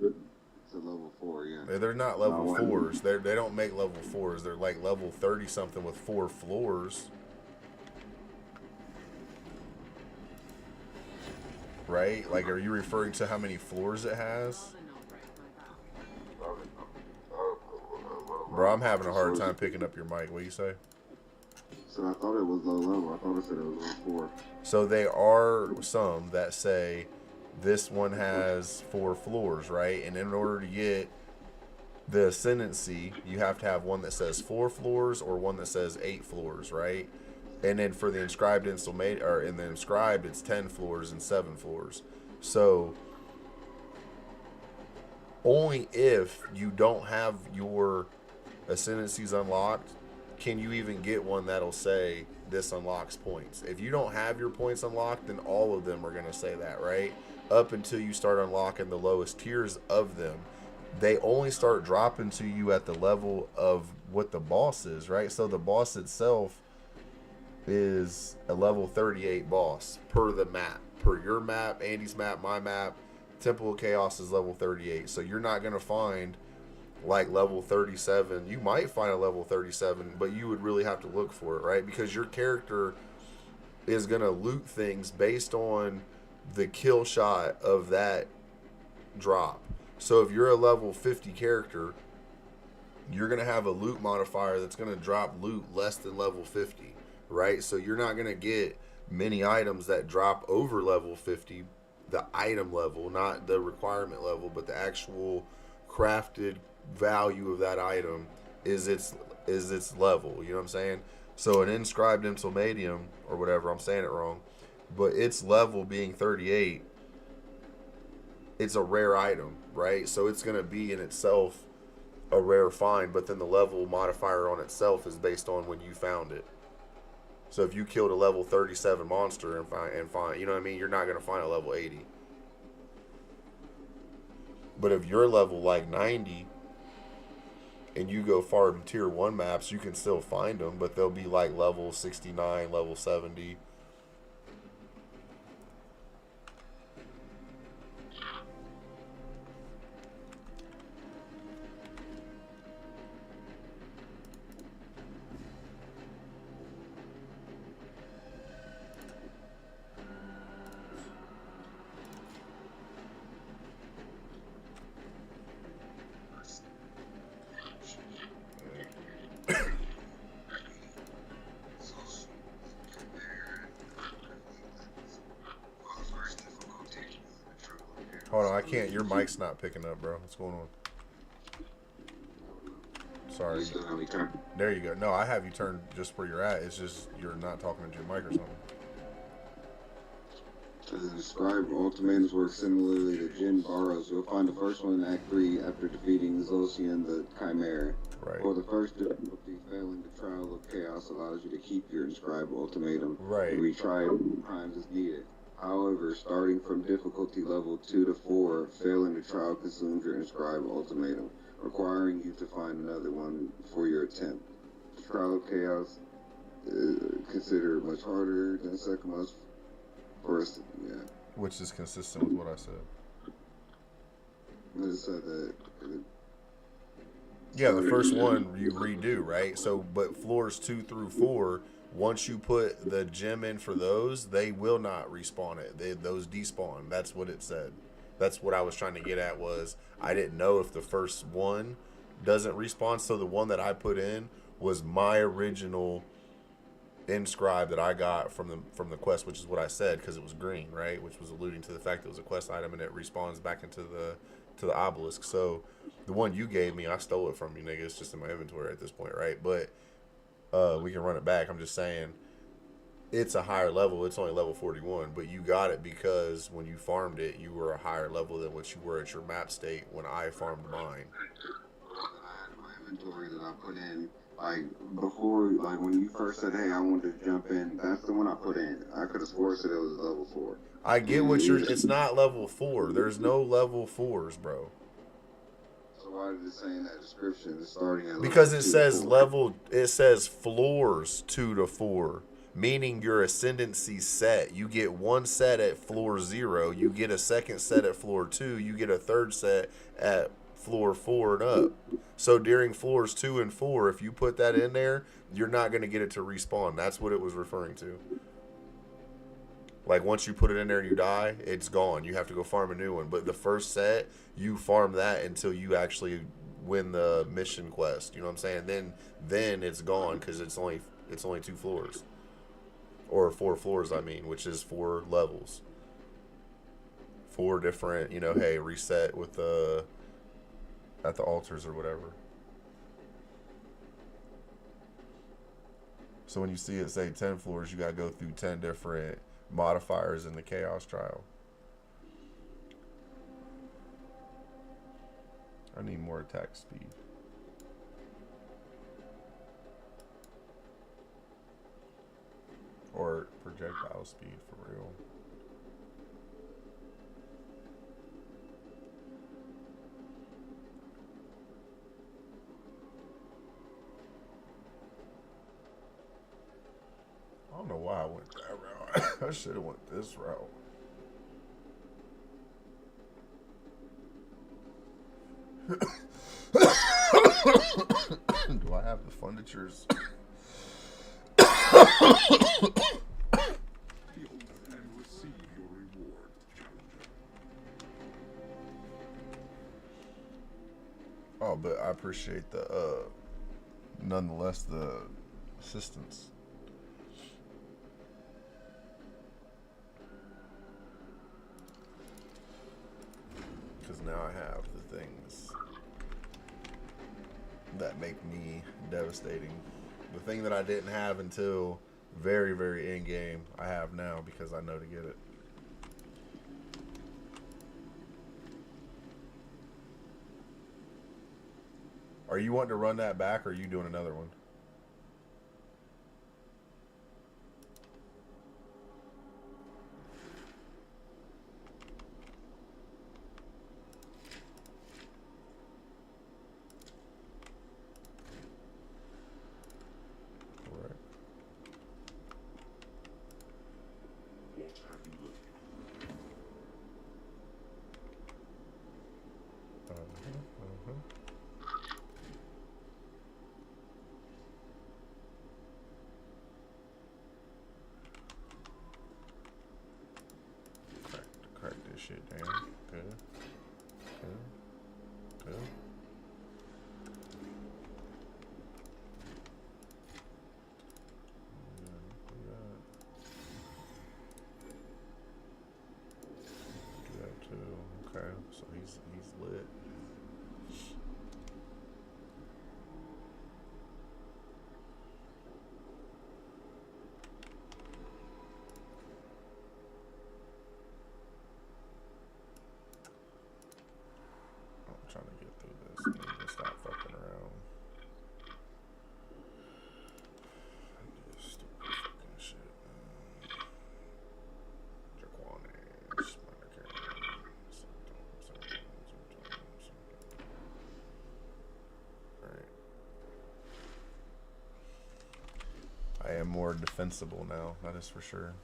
it's a level 4, yeah. They're not So I level went, 4s. They don't make level 4s. They're like level 30 something with 4 floors. Right? Like, are you referring to how many floors it has? Bro, I'm having a hard time picking up your mic. What do you say? so I thought it was low level. I thought it said it was level 4. So there are some that say this one has 4 floors, right? And in order to get the ascendancy, you have to have one that says 4 floors or one that says 8 floors, right? And then for the inscribed installation, or in the inscribed, it's 10 floors and 7 floors. So only if you don't have your ascendancies unlocked can you even get one that'll say this unlocks points. If you don't have your points unlocked, then all of them are going to say that, right? Up until you start unlocking the lowest tiers of them. They only start dropping to you at the level of what the boss is, right? So the boss itself is a level 38 boss per the map. Per your map, Andy's map, my map, Temple of Chaos is level 38. So you're not going to find like level 37. You might find a level 37, but you would really have to look for it, right? Because your character is going to loot things based on the kill shot of that drop. So if you're a level 50 character, you're going to have a loot modifier that's going to drop loot less than level 50, right? So you're not going to get many items that drop over level 50, the item level, not the requirement level, but the actual crafted value of that item is its level. You know what I'm saying? So an inscribed insulmadium or whatever, I'm saying it wrong, but its level being 38, it's a rare item, right? So it's going to be in itself a rare find, but then the level modifier on itself is based on when you found it. So if you killed a level 37 monster and find, you know what I mean, you're not going to find a level 80. But if you're level like 90 and you go farm tier 1 maps, you can still find them, but they'll be like level 69, level 70. Hold on, I can't. Your mic's not picking up, bro. What's going on? Sorry. There you go. No, I have you turned just where you're at. It's just you're not talking into your mic or something. As described, ultimatums work similarly to Jin Barrows. You'll find the first one in Act 3 after defeating Zosian the Chimera. Right. For the first difficulty, failing the trial of chaos allows you to keep your inscribed ultimatum Right. and retry it times as needed. However, starting from difficulty level 2 to 4, failing the trial consumes your inscribed ultimatum, requiring you to find another one for your attempt. The trial of chaos is considered much harder than the second most. First, yeah. Which is consistent with what I said. I just said that. Yeah, the first one you redo, right? So, but floors 2 through 4, once you put the gem in for those, they will not respawn it. Those despawn. That's what it said. That's what I was trying to get at was I didn't know if the first one doesn't respawn. So the one that I put in was my original inscribe that I got from the quest, which is what I said because it was green, right? Which was alluding to the fact that it was a quest item and it respawns back into the obelisk. So the one you gave me, I stole it from you, nigga. It's just in my inventory at this point, right? But we can run it back. I'm just saying it's a higher level. It's only level 41, but you got it because when you farmed it, you were a higher level than what you were at your map state when I farmed mine. I had my inventory that I put in, like, before, like, when you first said, hey, I wanted to jump in, that's the one I put in. I could have swore it was level 4. I get what it's not level 4. There's no level 4s, bro. So So why did it say in that description it's starting at level Because it 2 to says 4? it says floors 2 to 4, meaning your ascendancy set. You get one set at floor 0, you get a second set at floor 2, you get a third set at floor 4 and up. So during floors 2 and 4, if you put that in there, you're not going to get it to respawn. That's what it was referring to. Like once you put it in there and you die, it's gone. You have to go farm a new one. But the first set, you farm that until you actually win the mission quest. You know what I'm saying? Then it's gone because it's only 2 floors, or 4 floors. I mean, which is 4 levels, 4 different. You know, hey, reset with the at the altars or whatever. So when you see it say 10 floors, you gotta go through 10 different modifiers in the chaos trial. I need more attack speed. Or projectile speed for real. I don't know why I went that route. I should have went this route. Do I have the furnitures? And receive your reward, challenger. Oh, but I appreciate the nonetheless the assistance. Because now I have the things that make me devastating. The thing that I didn't have until very, very end game, I have now because I know to get it. Are you wanting to run that back, or are you doing another one? Correct. What have you learned? Crack this shit down. Good. Good. Good. Do that too. Okay, so he's lit. I'm trying to get through this. I need to stop fucking around. This stupid fucking shit. Draquanish, Alright. I am more defensible now, that is for sure.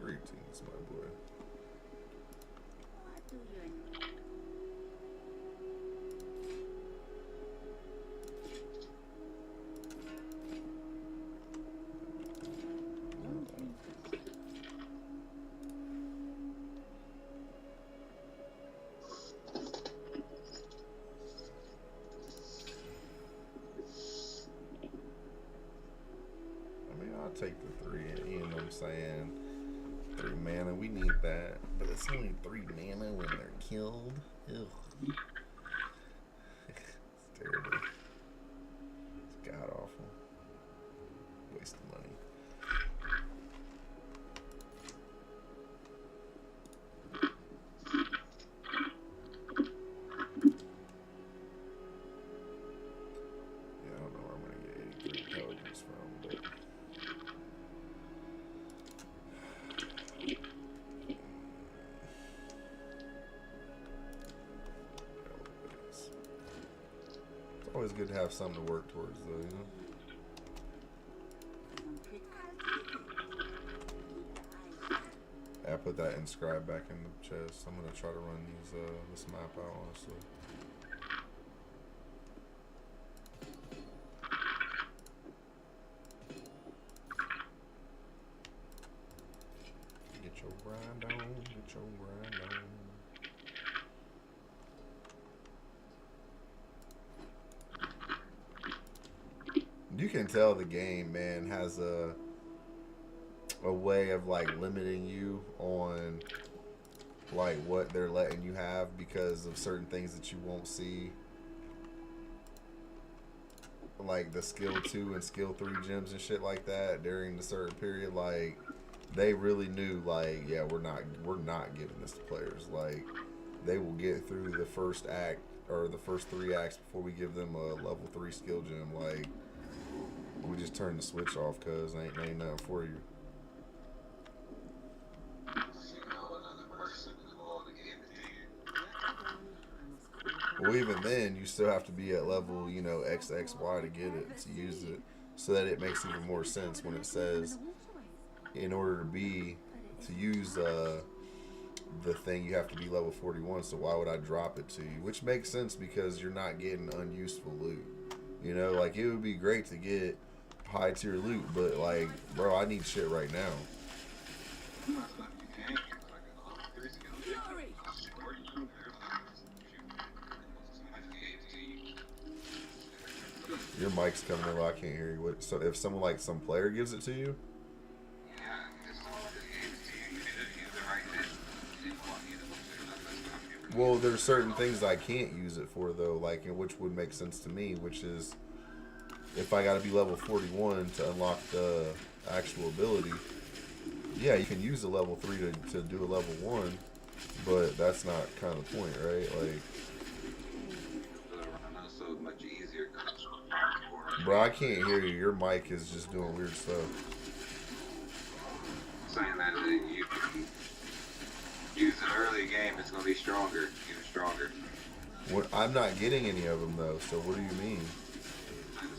Greetings, my boy. What do you need? I mean, I'll take the 3, you know what I'm saying? 3 mana, we need that. But it's only 3 mana when they're killed. Ugh. It's terrible. It's god awful. Waste of money. good to have something to work towards, though, you know? I put that inscribe back in the chest. I'm gonna try to run this map out, honestly. Get your grind on, get your grind on. You can tell the game, man, has a way of like limiting you on like what they're letting you have because of certain things that you won't see, like the skill 2 and skill 3 gems and shit like that during the certain period. Like they really knew, like, yeah, we're not giving this to players. Like they will get through the first act or the first 3 acts before we give them a level 3 skill gem. Like we just turn the switch off because ain't nothing for you. Well, even then, you still have to be at level, you know, XXY to get it, to use it, so that it makes even more sense when it says, in order to use the thing, you have to be level 41, so why would I drop it to you? Which makes sense because you're not getting unuseful loot. You know, like, it would be great to get high tier loot, but, like, bro, I need shit right now. Your mic's coming in low. I can't hear you. What? So if someone like some player gives it to you? Well, there's certain things I can't use it for though, like, which would make sense to me, which is if I got to be level 41 to unlock the actual ability. Yeah, you can use the level 3 to do a level 1, but that's not kind of the point, right? Like. Bro, I can't hear you. Your mic is just doing weird stuff. Saying that you can use an early game, it's going to be stronger, even stronger. What, I'm not getting any of them though. So what do you mean?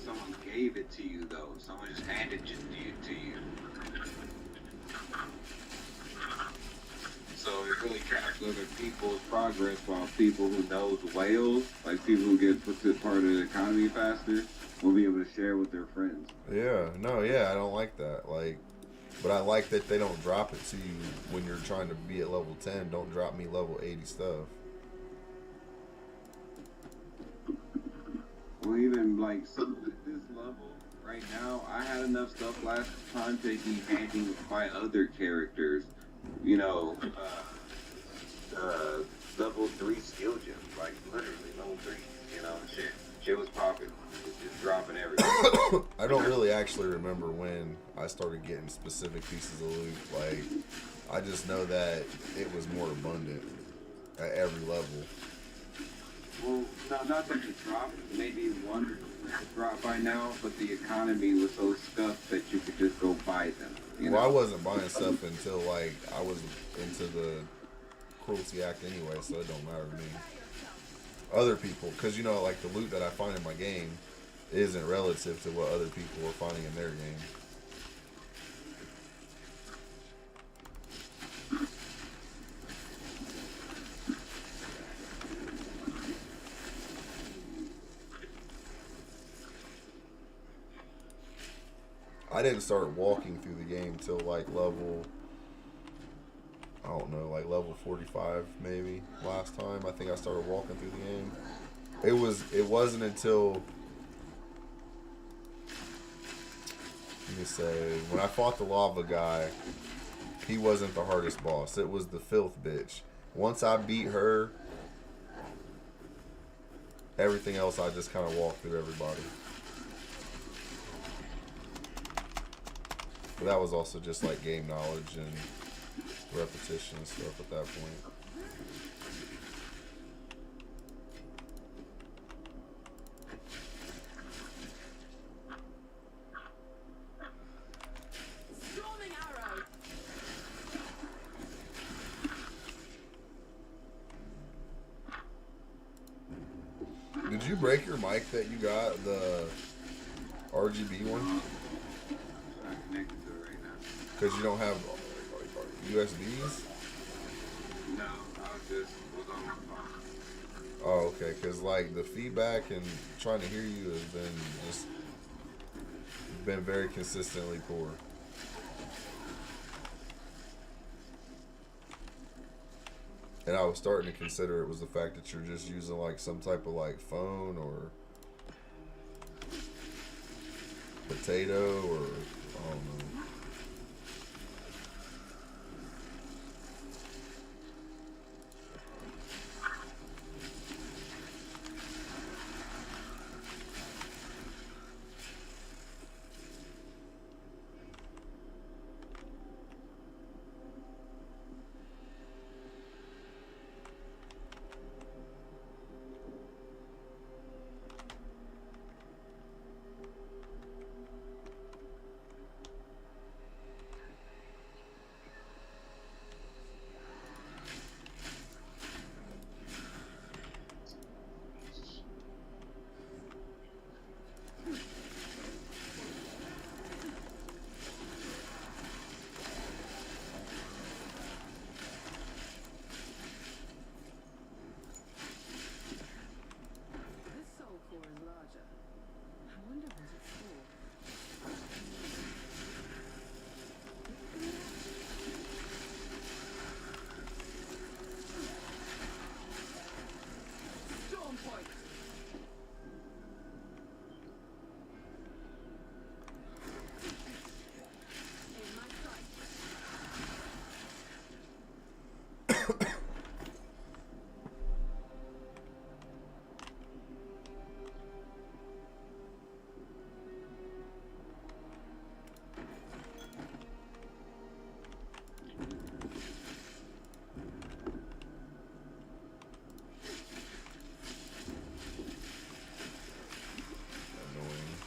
Someone gave it to you though. Someone just handed it to you. So it really tracks other people's progress, while people who knows whales, like people who get put to part of the economy faster, will be able to share with their friends. Yeah, no, yeah, I don't like that. Like, but I like that they don't drop it to you when you're trying to be at level 10. Don't drop me level 80 stuff. Well, even like some at this level right now, I had enough stuff last time to be handing by other characters. You know, level 3 skill gems, like literally level 3. You know, shit was popping. It's just dropping everything. I don't really actually remember when I started getting specific pieces of loot. Like, I just know that it was more abundant at every level. Well, no, not that it dropped. Maybe one dropped by now, but the economy was so stuffed that you could just go buy them. You know? I wasn't buying stuff until, like, I was into the Cruelty Act anyway, so it don't matter to me. Other people, because, you know, like, the loot that I find in my game isn't relative to what other people are finding in their game. I didn't start walking through the game till like level, I don't know, like level 45 maybe last time. I think I started walking through the game. It wasn't until, let me say, when I fought the lava guy, he wasn't the hardest boss. It was the filth bitch. Once I beat her, everything else I just kind of walked through everybody. But that was also just like game knowledge and repetition and stuff at that point. Storming arrow. Did you break your mic that you got, the RGB one? I'm not connected to it right now. Because you don't have USBs? No, I just was on my phone. Oh, okay. Because, like, the feedback and trying to hear you has been very consistently poor. And I was starting to consider it was the fact that you're just using, like, some type of, like, phone or potato or, I don't know. This soul core is larger. I wonder what it's for. Storm point. In my sight. Annoying.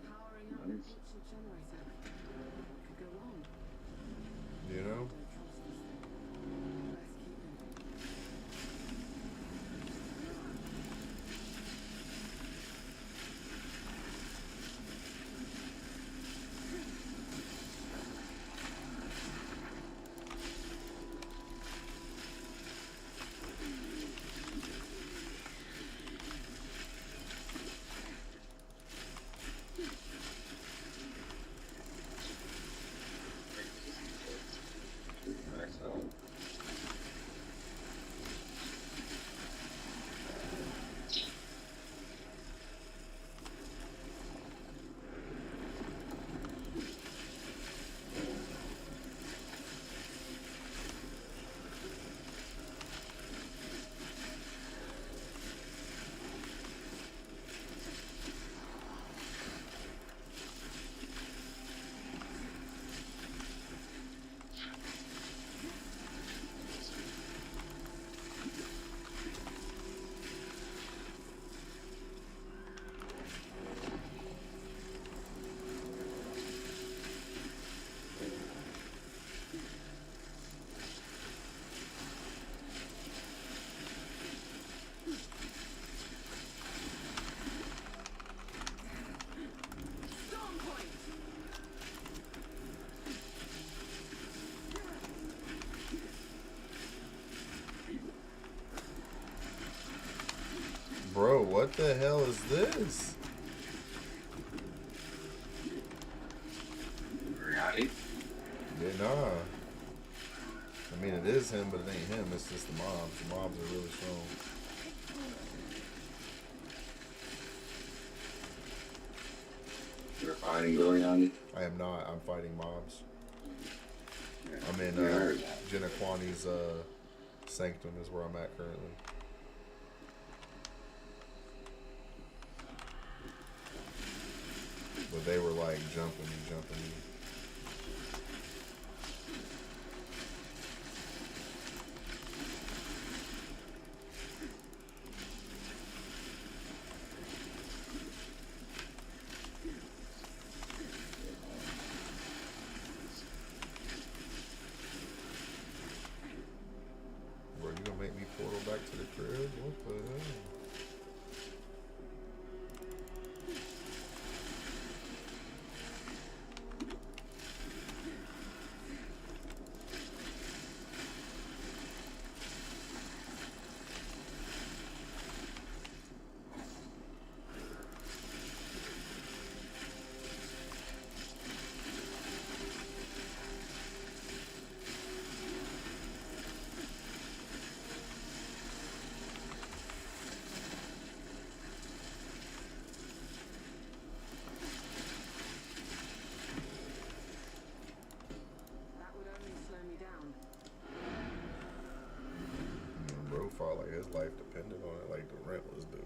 Powering up the ancient generator. What could go wrong? You know? Don't trust this thing. Best keep moving. Excellent. Storm point. Bro, what the hell is this? Reality? Yeah, nah. I mean, it is him, but it ain't him. It's just the mobs. The mobs are really strong. You're fighting Gloriani? I am not. I'm fighting mobs. Yeah. I'm in Yeah, I heard that. Jenna Kwani's Sanctum is where I'm at currently. But they were like jumping me, jumping me. Bro, you gonna make me portal back to the crib? What the hell? That would only slow me down. Bro felt like his life depended on it, like the rent was due.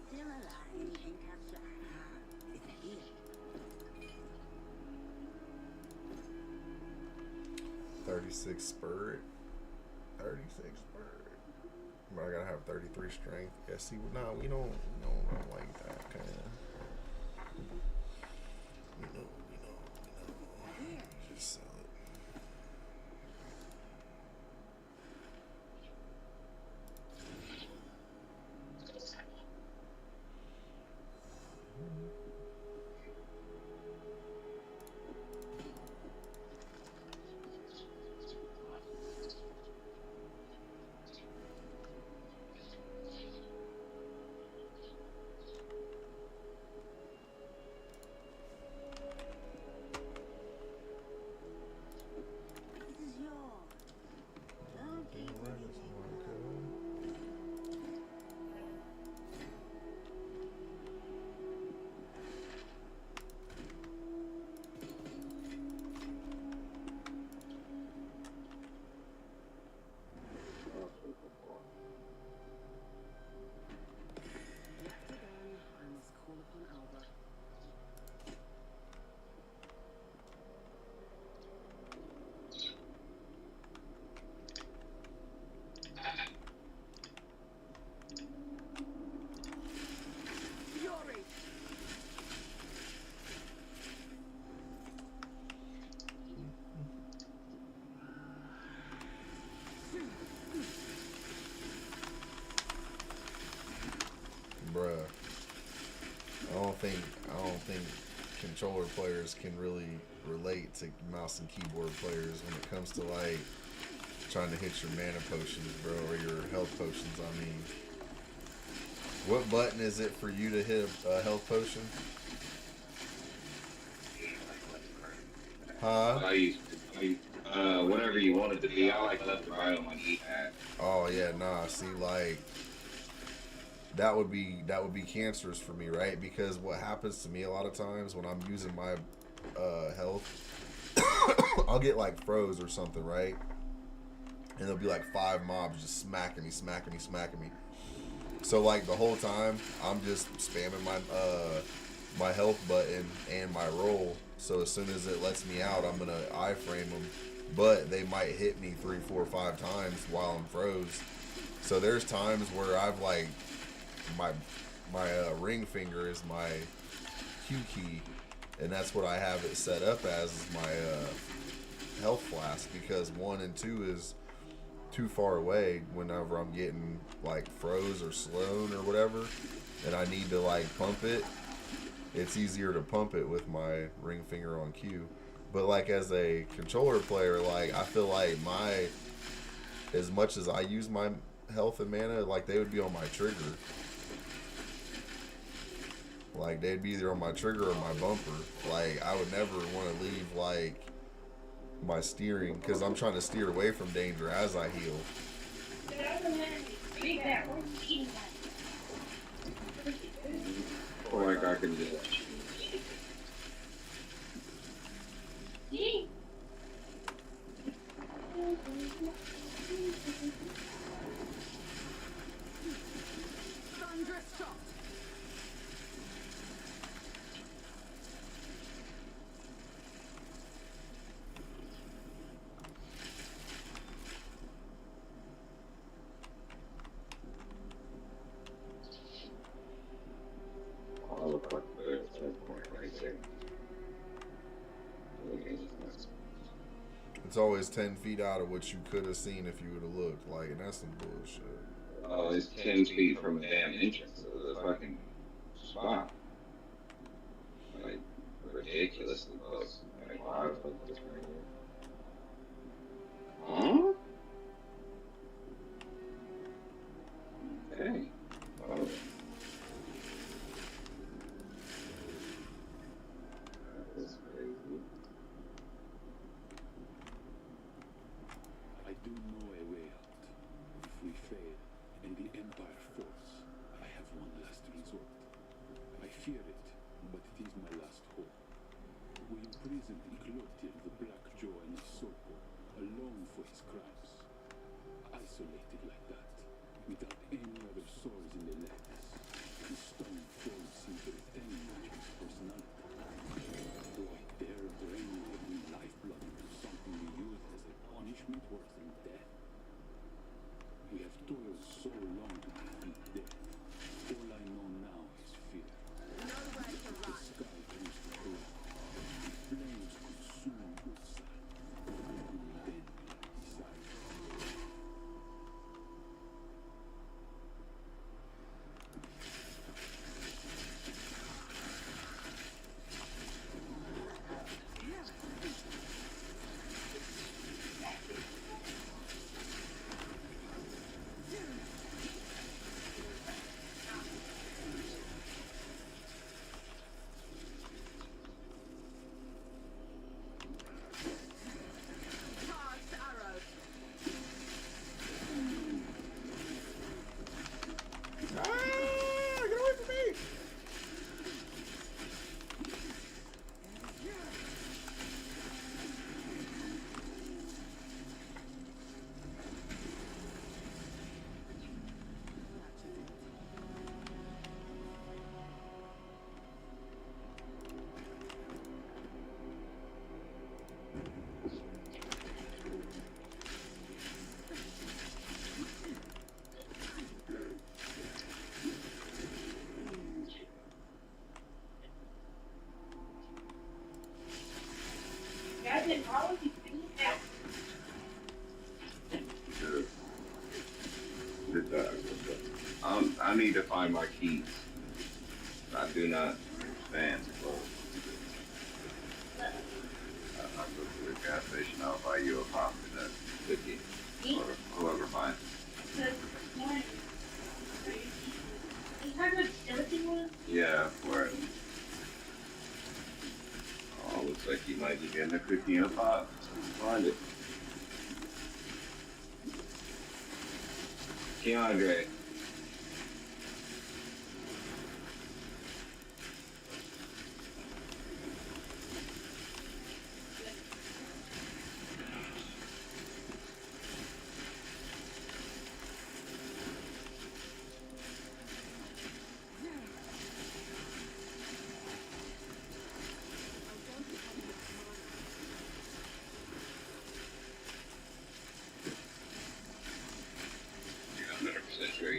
Still alive and capture. It's here. 36 spirit. 36 spirit. But I gotta have 33 strength. Yeah, see, nah, we don't like that kind of. We know. Just sell it. This is yours. Don't keep Yet again, I must call upon Alba. Fury. Bruh. I don't think controller players can really relate to mouse and keyboard players when it comes to like trying to hit your mana potions, bro, or your health potions. I mean, what button is it for you to hit a health potion? Huh? Whatever you want it to be. I like left or right on my D-pad. Oh yeah, nah. See, like that would be cancerous for me, right? Because what happens to me a lot of times when I'm using my health, I'll get like froze or something, right? And there'll be like 5 mobs just smacking me. So like the whole time I'm just spamming my health button and my roll. So as soon as it lets me out, I'm gonna iframe them. But they might hit me 3, 4, 5 times while I'm froze. So there's times where I've like my ring finger is my Q key, and that's what I have it set up as is my health flask, because 1 and 2 is too far away whenever I'm getting like froze or slowed or whatever, and I need to like pump it. It's easier to pump it with my ring finger on Q. But like as a controller player, like I feel like as much as I use my health and mana, like they would be on my trigger. Like they'd be either on my trigger or my bumper. Like I would never want to leave like my steering because I'm trying to steer away from danger as I heal. Like I can do it. Thunderstruck. I look like the third point right there. It's always 10 feet out of what you could have seen if you would have looked. Like, and that's some bullshit. Oh, it's 10 feet from a damn entrance of the fucking spot. Like, ridiculously close. Like, why the fuck is this right here? Huh? Okay. Oh. That is crazy. I do know a way out. If we fail, and the Empire falls, I have one last resort. I fear it, but it is my last hope. We imprisoned Iclotil, the Black Jaw, in a circle, alone for his crimes. Isolated like that, without any other swords in the legs. The stone form seemed to retain much of his personality. Do I dare drain every lifeblood into something we use as a punishment worse than death? We have toiled so long to defeat death. All I know now is fear. The sky turns to blood. The flames consume Utsa. And then decide. Charged arrow. Ah! Get away from me! Good job. I need to find my keys. I do not understand. I'll go to the gas station. I'll buy you a pop for that 50. Whoever finds it. Yeah, where? Oh, looks like you might be getting a cookie and a pop. Find it. Keandre. You're 100% sure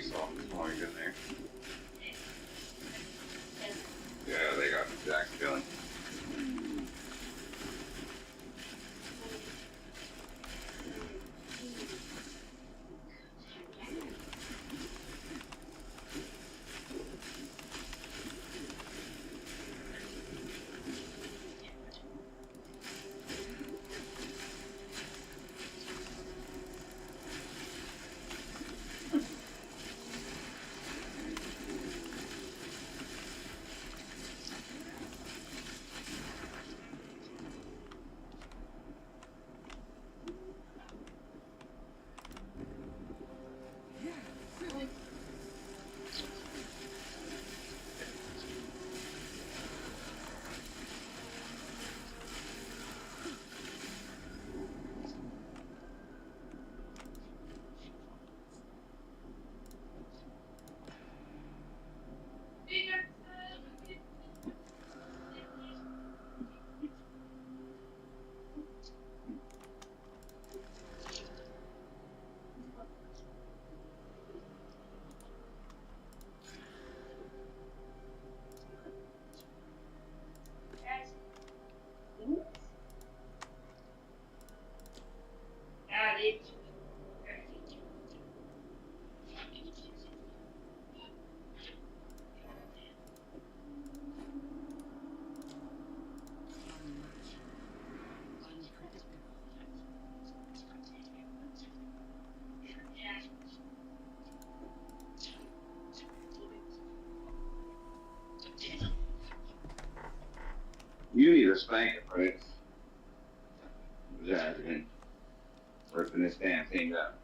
spanking, Fritz. Exactly. Ripping this damn thing up.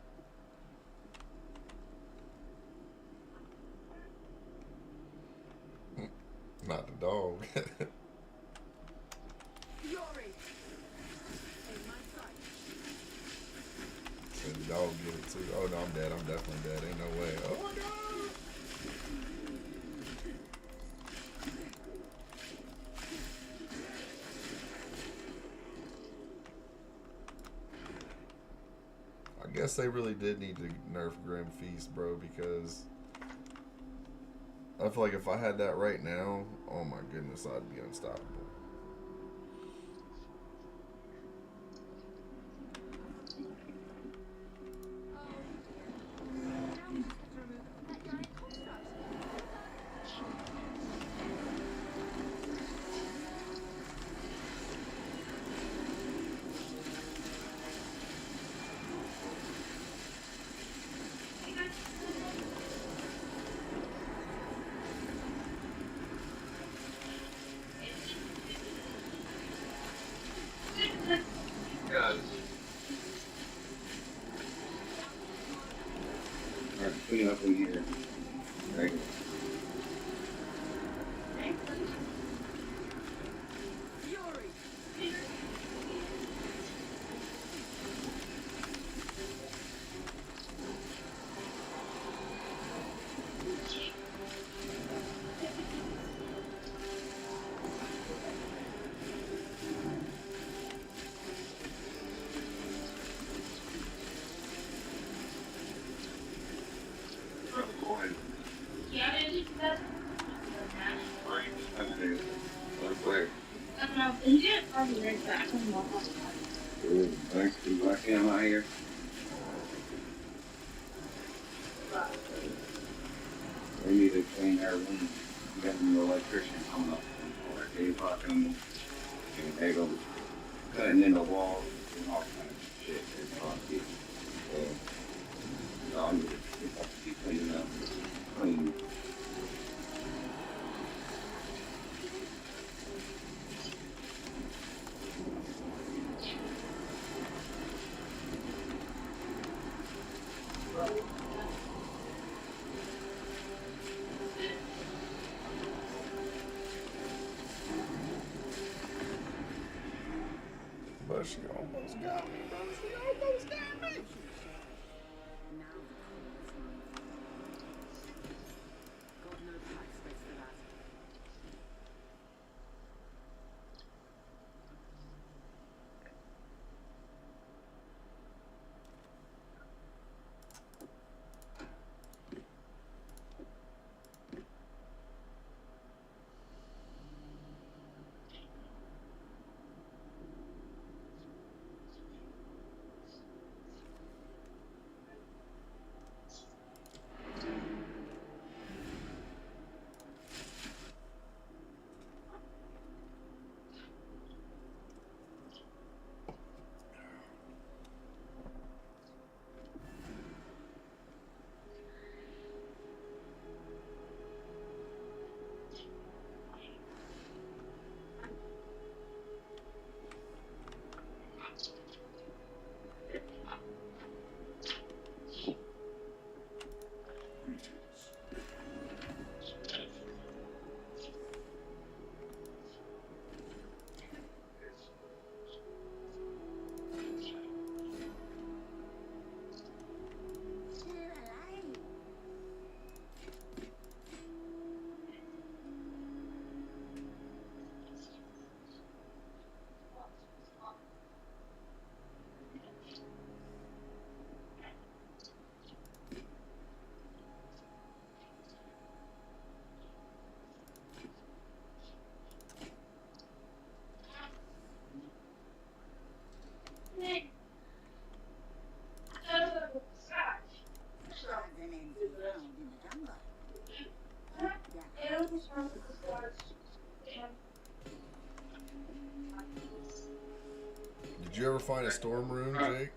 Not the dog. Fury! In my sight. And the dog get it too. Oh no, I'm dead. I'm definitely dead. Ain't no way. Oh my god. I guess they really did need to nerf Grim Feast, bro, because I feel like if I had that right now, oh my goodness, I'd be unstoppable. Oh dear. Now we just have to remove it from that giant construct. God. Alright, clean up in here. Right. Fury! Thanks for back in out here. We need to clean our room. We got a new electrician coming up. Or they fucking they go cutting in the walls and all kind of shit. It's funky. So I need to keep cleaning up. Clean. But she almost got me, bro. She almost got me. Now the call is mine. Got no pack space for that. Did you ever find a storm rune, Jake?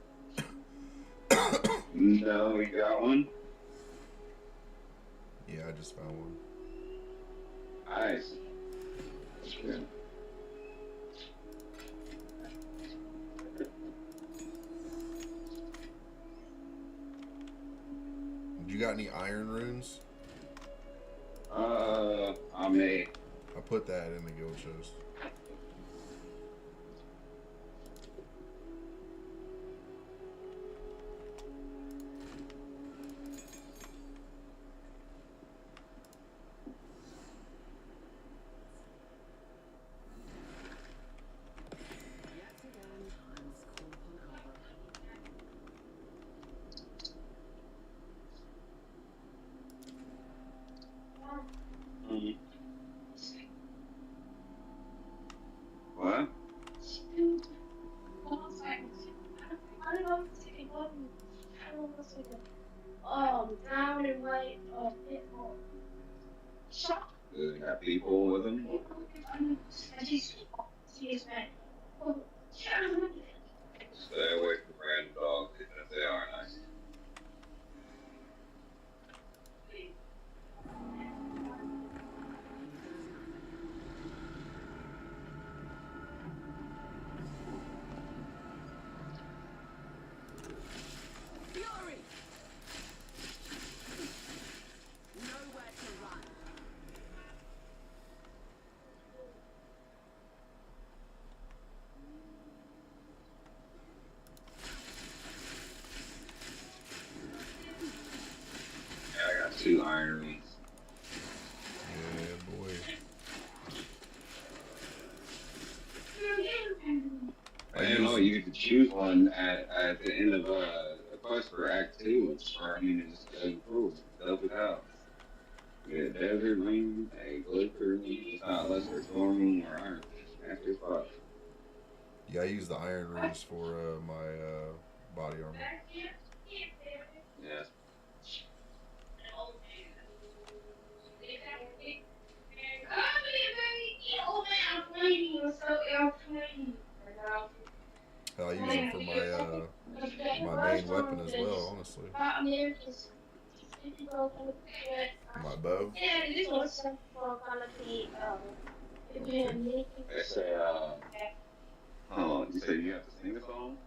No, we got one. Yeah, I just found one. Nice. That's good. You got any iron runes? I may. I put that in the guild chest. Yet again, I must call upon Alba. What? They got people with them. Stay away from random dogs, even if they are nice. Fury! Nowhere to run. Yeah, I got 2 iron rings. Yeah, boy. I didn't know you get to choose one at the end of a quest for Act 2. Or, I mean, it just improves. Dope it out. You get a desert ring, a glitter ring, it's not lesser storm ring or iron. After fuck. Yeah, I use the iron runes for my body armor. Yeah. I use them for my main weapon as well, honestly. My bow. Okay. They say, hold on, you say you have to sing a song?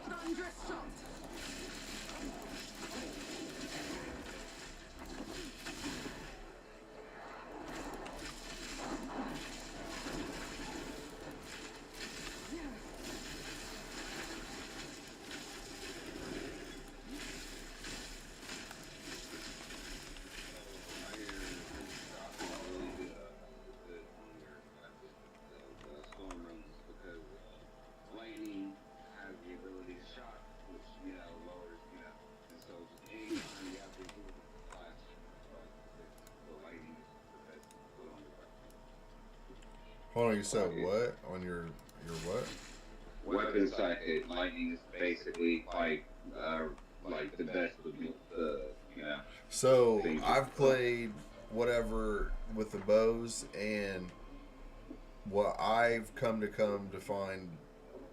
Thunderous shot! Hold on, you said what on your what? Weapon sighted lightning is basically like the best of the So things. I've played whatever with the bows, and what I've come to find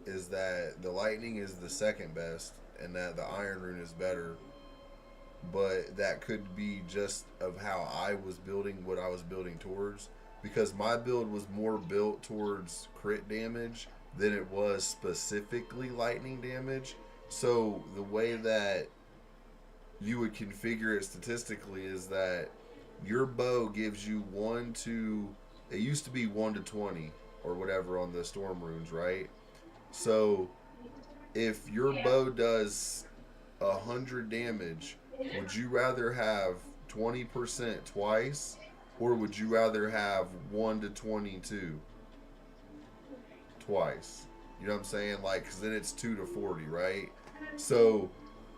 is that the lightning is the second best, and that the iron rune is better. But that could be just of how I was building what I was building towards, because my build was more built towards crit damage than it was specifically lightning damage. So the way that you would configure it statistically is that your bow gives you 1 to, it used to be 1 to 20 or whatever on the storm runes, right? So if your bow does 100 damage, would you rather have 20% twice, or would you rather have 1 to 22 twice? You know what I'm saying? Like, because then it's 2 to 40, right? So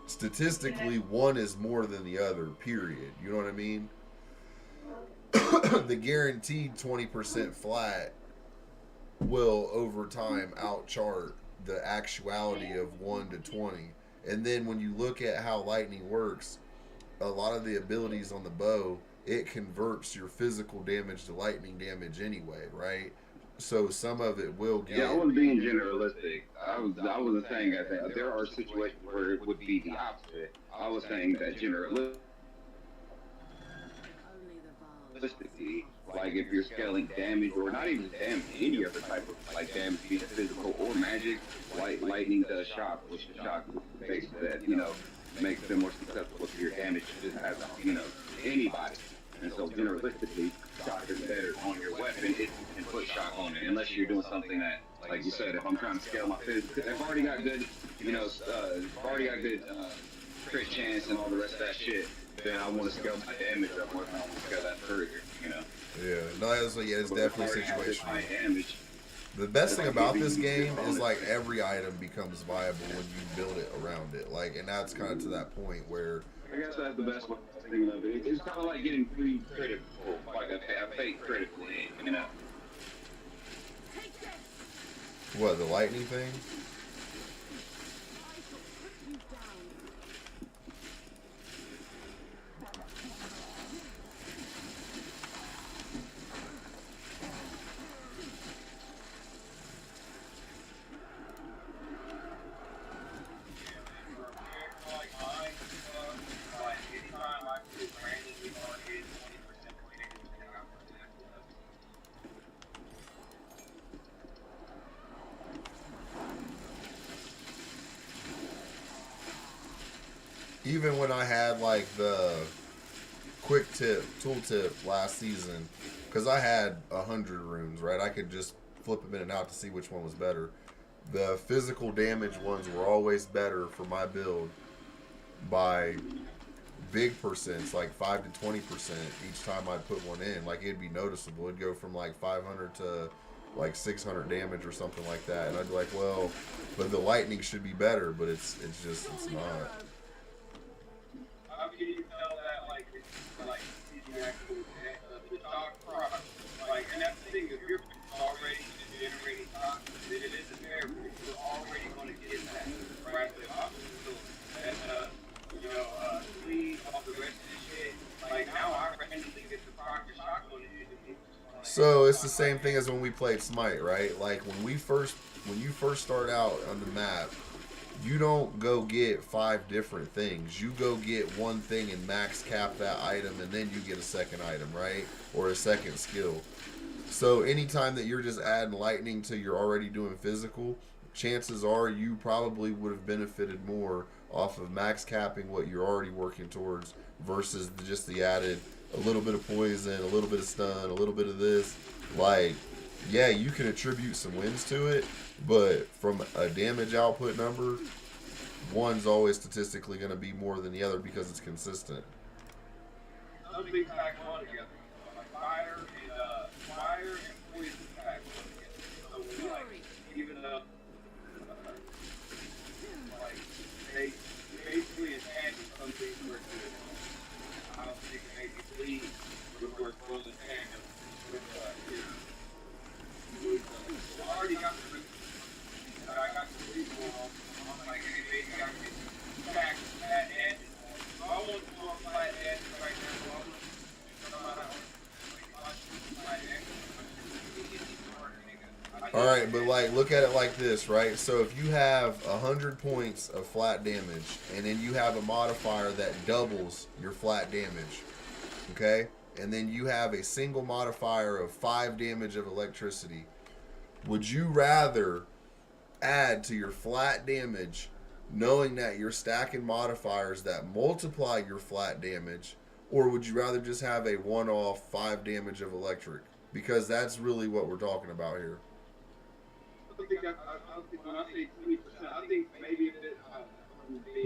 statistically, one is more than the other, period. You know what I mean? The guaranteed 20% flat will over time outchart the actuality of 1 to 20. And then when you look at how lightning works, a lot of the abilities on the bow, it converts your physical damage to lightning damage anyway, right? So some of it will Yeah, I get. was being generalistic. I wasn't saying that there are situations where it would be the opposite. I was saying that generalistically, Only the Vals like if you're scaling damage or not even damage, any other type of like damage, be it physical or magic, lightning does shock, which the shock basically that makes them more susceptible to your damage just as anybody. And so generalistically, shock is better on your weapon if you can put shock on it, unless you're doing something that, like you said, if I'm trying to scale my physical, if I've already got good, crit chance and all the rest of that shit, then I want to scale my damage up more than I want to scale that further. Yeah, no, it's But if I definitely already have this situational. high damage, The best then thing I'm about giving this you your game is bonus. like every item becomes viable when you build it around it. Like, and that's kind of to that point where I guess that's the best way of thinking of it. It's kind of like getting free critical, like a fake critical hit. what the lightning thing. Even when I had like the quick tip tooltip last season, because I had 100 runes, right? I could just flip them in and out to see which one was better. The physical damage ones were always better for my build by big percents, like 5 to 20% each time I'd put one in. Like it'd be noticeable. It'd go from like 500 to like 600 damage or something like that, and I'd be like, well, but the lightning should be better, but it's not. How can you tell that like the actual the talk product? Like, and that's the thing, if you're already generating talk, then it isn't fair because you're already going to get that right the opposite. So and clean off the rest of the shit. Like now I randomly get the proper shock on it. So it's the same thing as when we played Smite, right? Like when you first start out on the map, you don't go get 5 different things. You go get one thing and max cap that item, and then you get a second item, right? Or a second skill. So anytime that you're just adding lightning to you're already doing physical, chances are you probably would have benefited more off of max capping what you're already working towards versus just the added a little bit of poison, a little bit of stun, a little bit of this. Like, yeah, you can attribute some wins to it, but from a damage output number, one's always statistically going to be more than the other because it's consistent. Some things pack well together. Like fire and poison pack well together. So we even like they basically enhance some things work good. I don't think it makes it bleed with work well in tandem with I already got the I got the people on like hey maybe I can pack that edge. I want to go on flat edge right now. So I want All right, but like, look at it like this, right? So if you have 100 points of flat damage, and then you have a modifier that doubles your flat damage, okay? And then you have a single modifier of 5 damage of electricity. Would you rather add to your flat damage, knowing that you're stacking modifiers that multiply your flat damage, or would you rather just have a one-off 5 damage of electric? Because that's really what we're talking about here. I don't think when I say 20%, I think maybe if it.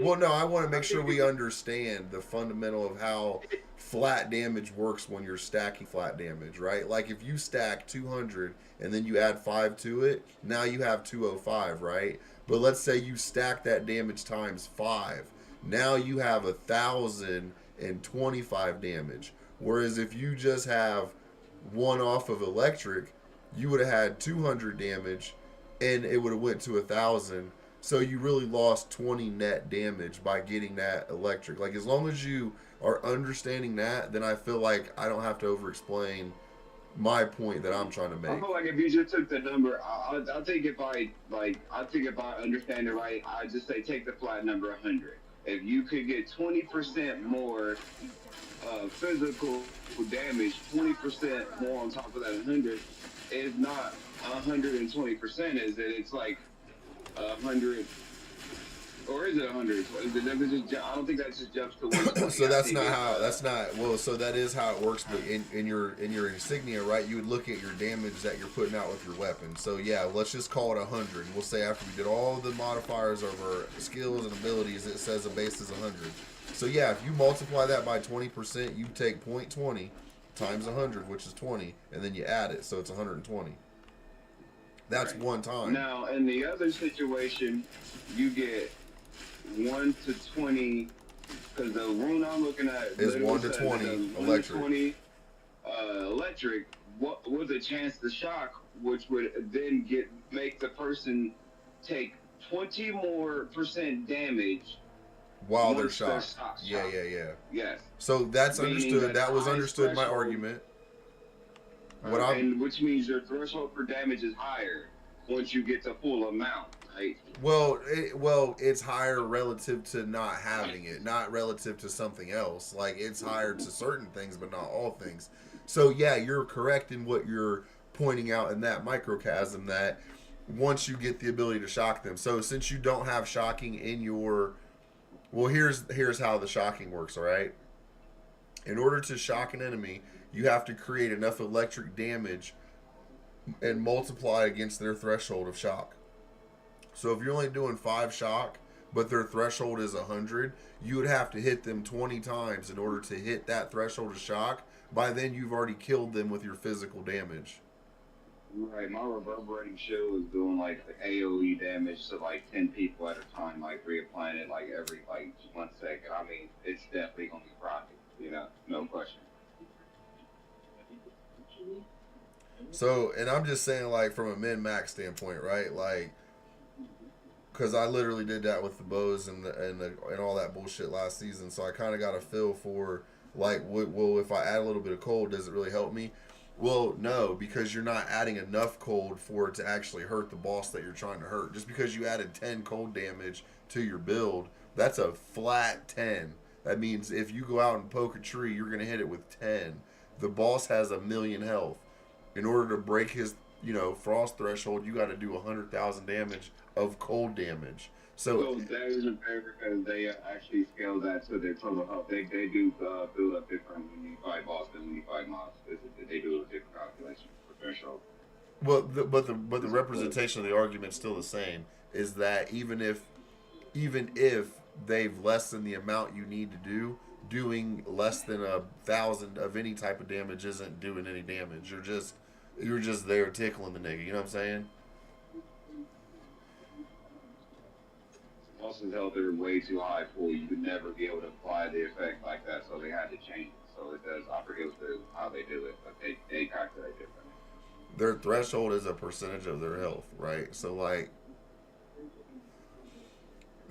Well, no, I want to make sure we understand the fundamental of how flat damage works when you're stacking flat damage, right? Like if you stack 200 and then you add 5 to it, now you have 205, right? But let's say you stack that damage times 5. Now you have 1,025 damage. Whereas if you just have one off of electric, you would have had 200 damage, and it would have went to 1,000. So you really lost 20 net damage by getting that electric. Like, as long as you are understanding that, then I feel like I don't have to over explain my point that I'm trying to I make. feel like if you just took the number, I think if I think if I understand it right, I just say take the flat number 100. If you could get 20% more physical damage, 20% more on top of that 100, is not 120%. Is it? It's like 100, or is it 100? I don't think that just jumps to So 120. I that's think not it's how. That's not well. So that is how it works. But in your insignia, right? You would look at your damage that you're putting out with your weapon. So yeah, let's just call it 100. We'll say after we did all the modifiers of our skills and abilities, it says the base is 100. So yeah, if you multiply that by 20%, you take 0.20 times 100, which is 20, and then you add it, so it's 120. That's right. one time. Now, in the other situation, you get 1 to 20, because the rune I'm looking at Is literally 1 to says 20 1 to electric. 20 electric. What was a chance to shock, which would then make the person take 20 more percent damage While they're once they're shocked. Yeah, shocked. yeah, yeah. Yes, So that's meaning understood. That was highest understood my threshold, argument. What I'm and which means your threshold for damage is higher once you get the full amount, right? well, it's higher relative to not having it, not relative to something else. Like, it's higher to certain things, but not all things. So yeah, you're correct in what you're pointing out in that microcosm, that once you get the ability to shock them. So since you don't have shocking in your, well, here's how the shocking works. All right, in order to shock an enemy, you have to create enough electric damage and multiply against their threshold of shock. So if you're only doing 5 shock, but their threshold is 100, you would have to hit them 20 times in order to hit that threshold of shock. By then, you've already killed them with your physical damage. Right, my reverberating shield is doing like the AOE damage to like 10 people at a time, like reapplying it like every like 1 second. I mean, it's definitely gonna be profit, no question. So, and I'm just saying, like, from a min-max standpoint, right? Like, because I literally did that with the bows and all that bullshit last season. So I kind of got a feel for, like, well, if I add a little bit of cold, does it really help me? Well, no, because you're not adding enough cold for it to actually hurt the boss that you're trying to hurt. Just because you added 10 cold damage to your build, that's a flat 10. That means if you go out and poke a tree, you're going to hit it with 10. The boss has 1,000,000 health. In order to break his, frost threshold, you got to do 100,000 damage of cold damage. So that isn't fair because they actually scale that to their total health. They do build up different when you fight boss than when you fight mobs. They do a different calculation for threshold. Well, but the representation of the argument's still the same. Is that even if they've lessened the amount you need to do, doing less than 1,000 of any type of damage isn't doing any damage. You're just there tickling the nigga. You know what I'm saying? Boss's health are way too high for you. You could never be able to apply the effect like that, so they had to change it. So it does. I forget how they do it, but they calculate differently. Their threshold is a percentage of their health, right? So like,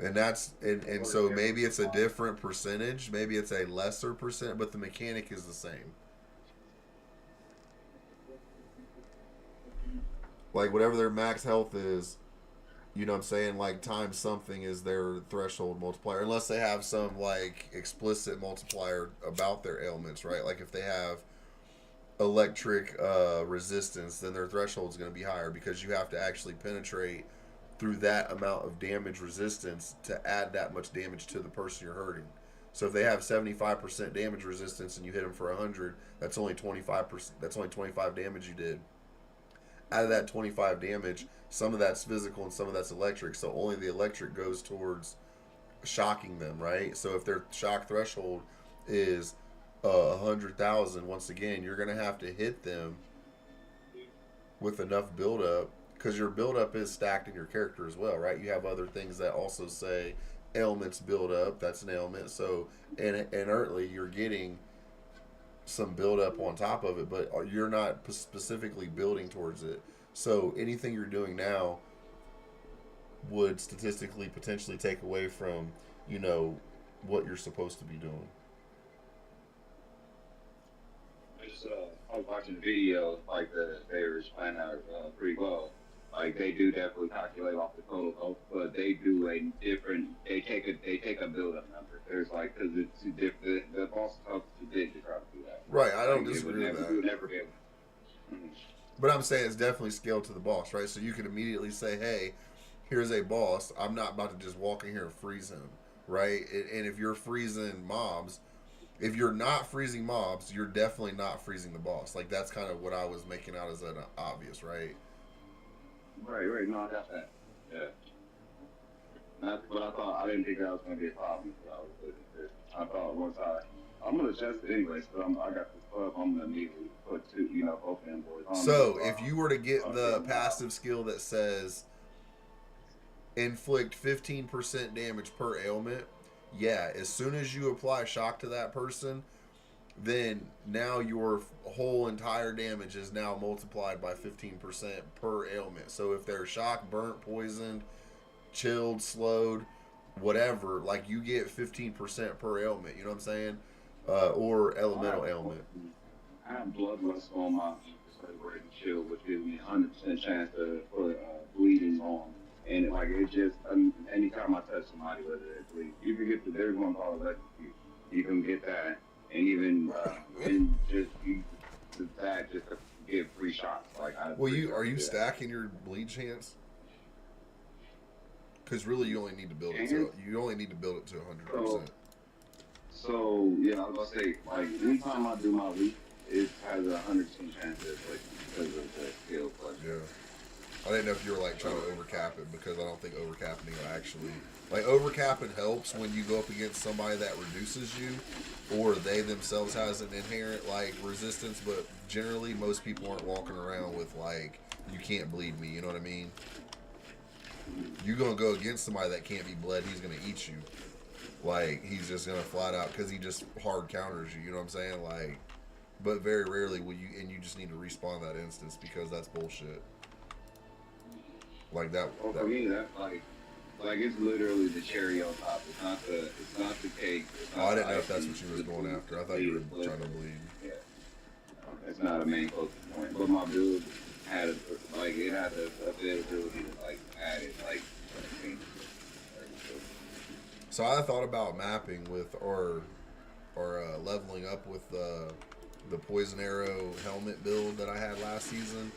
and so maybe it's a different percentage, maybe it's a lesser percent, but the mechanic is the same. Like, whatever their max health is, you know what I'm saying, like, times something is their threshold multiplier, unless they have some like explicit multiplier about their ailments, right? Like if they have electric resistance, then their threshold is going to be higher because you have to actually penetrate through that amount of damage resistance to add that much damage to the person you're hurting. So if they have 75% damage resistance and you hit them for 100, that's only 25%. That's only 25 damage you did. Out of that 25 damage, some of that's physical and some of that's electric. So only the electric goes towards shocking them, right? So if their shock threshold is 100,000, once again, you're gonna have to hit them with enough buildup, because your buildup is stacked in your character as well, right? You have other things that also say ailments build up. That's an ailment. So inertly, you're getting some build up on top of it, but you're not specifically building towards it. So anything you're doing now would statistically potentially take away from, you know, what you're supposed to be doing. I was watching the video, like they were planning out pretty well. Like they do definitely calculate off the total health, but they do a different. They take a build up number. There's like because it's too different. The boss health is too big to try to do that. Right, I don't Like, disagree with You that. would never be able. Mhm. But I'm saying it's definitely scaled to the boss, right? So you could immediately say, hey, here's a boss. I'm not about to just walk in here and freeze him, right? And if you're freezing mobs, if you're not freezing mobs, you're definitely not freezing the boss. Like, that's kind of what I was making out as an obvious, right? Right. No, I got that. Yeah. But I didn't think that was going to be a problem. So I thought once I'm going to adjust it anyways, but I got this club. I'm going to immediately put both of them boys on. So if you were to get the passive skill that says inflict 15% damage per ailment, yeah, as soon as you apply shock to that person, then now your whole entire damage is now multiplied by 15% per ailment. So if they're shocked, burnt, poisoned, chilled, slowed, whatever, like you get 15% per ailment, you know what I'm saying? Or elemental ailment. I have bloodlust on my celebrating shield, which gives me a 100% chance to put bleeding on. And like it just anytime I touch somebody, whether they bleed, you can get there's one called electrocute. You can get that, and even and just use that just to give free shots. Like well, are you stacking your bleed chance? Because really, you only need to build it to 100%. So yeah, I was gonna say like anytime I do my leap, it has a 100% chance of like because of the skill plus. Yeah. I didn't know if you were like trying to overcap it, because I don't think overcapping will actually, like, overcapping helps when you go up against somebody that reduces you, or they themselves has an inherent like resistance. But generally, most people aren't walking around with like, you can't bleed me. You know what I mean? You're gonna go against somebody that can't be bled. He's gonna eat you. Like, he's just gonna flat out, because he just hard counters you. You know what I'm saying? Like, but very rarely will you, and you just need to respawn that instance, because that's bullshit. Like that. Well, for me, that's like it's literally the cherry on top. It's not the cake. Oh, I didn't know if that's what you was going after. I thought you were trying to bleed. Yeah. It's not a main focus point. But my build had it had the availability to like add it like. So I thought about mapping with or leveling up with the poison arrow helmet build that I had last season,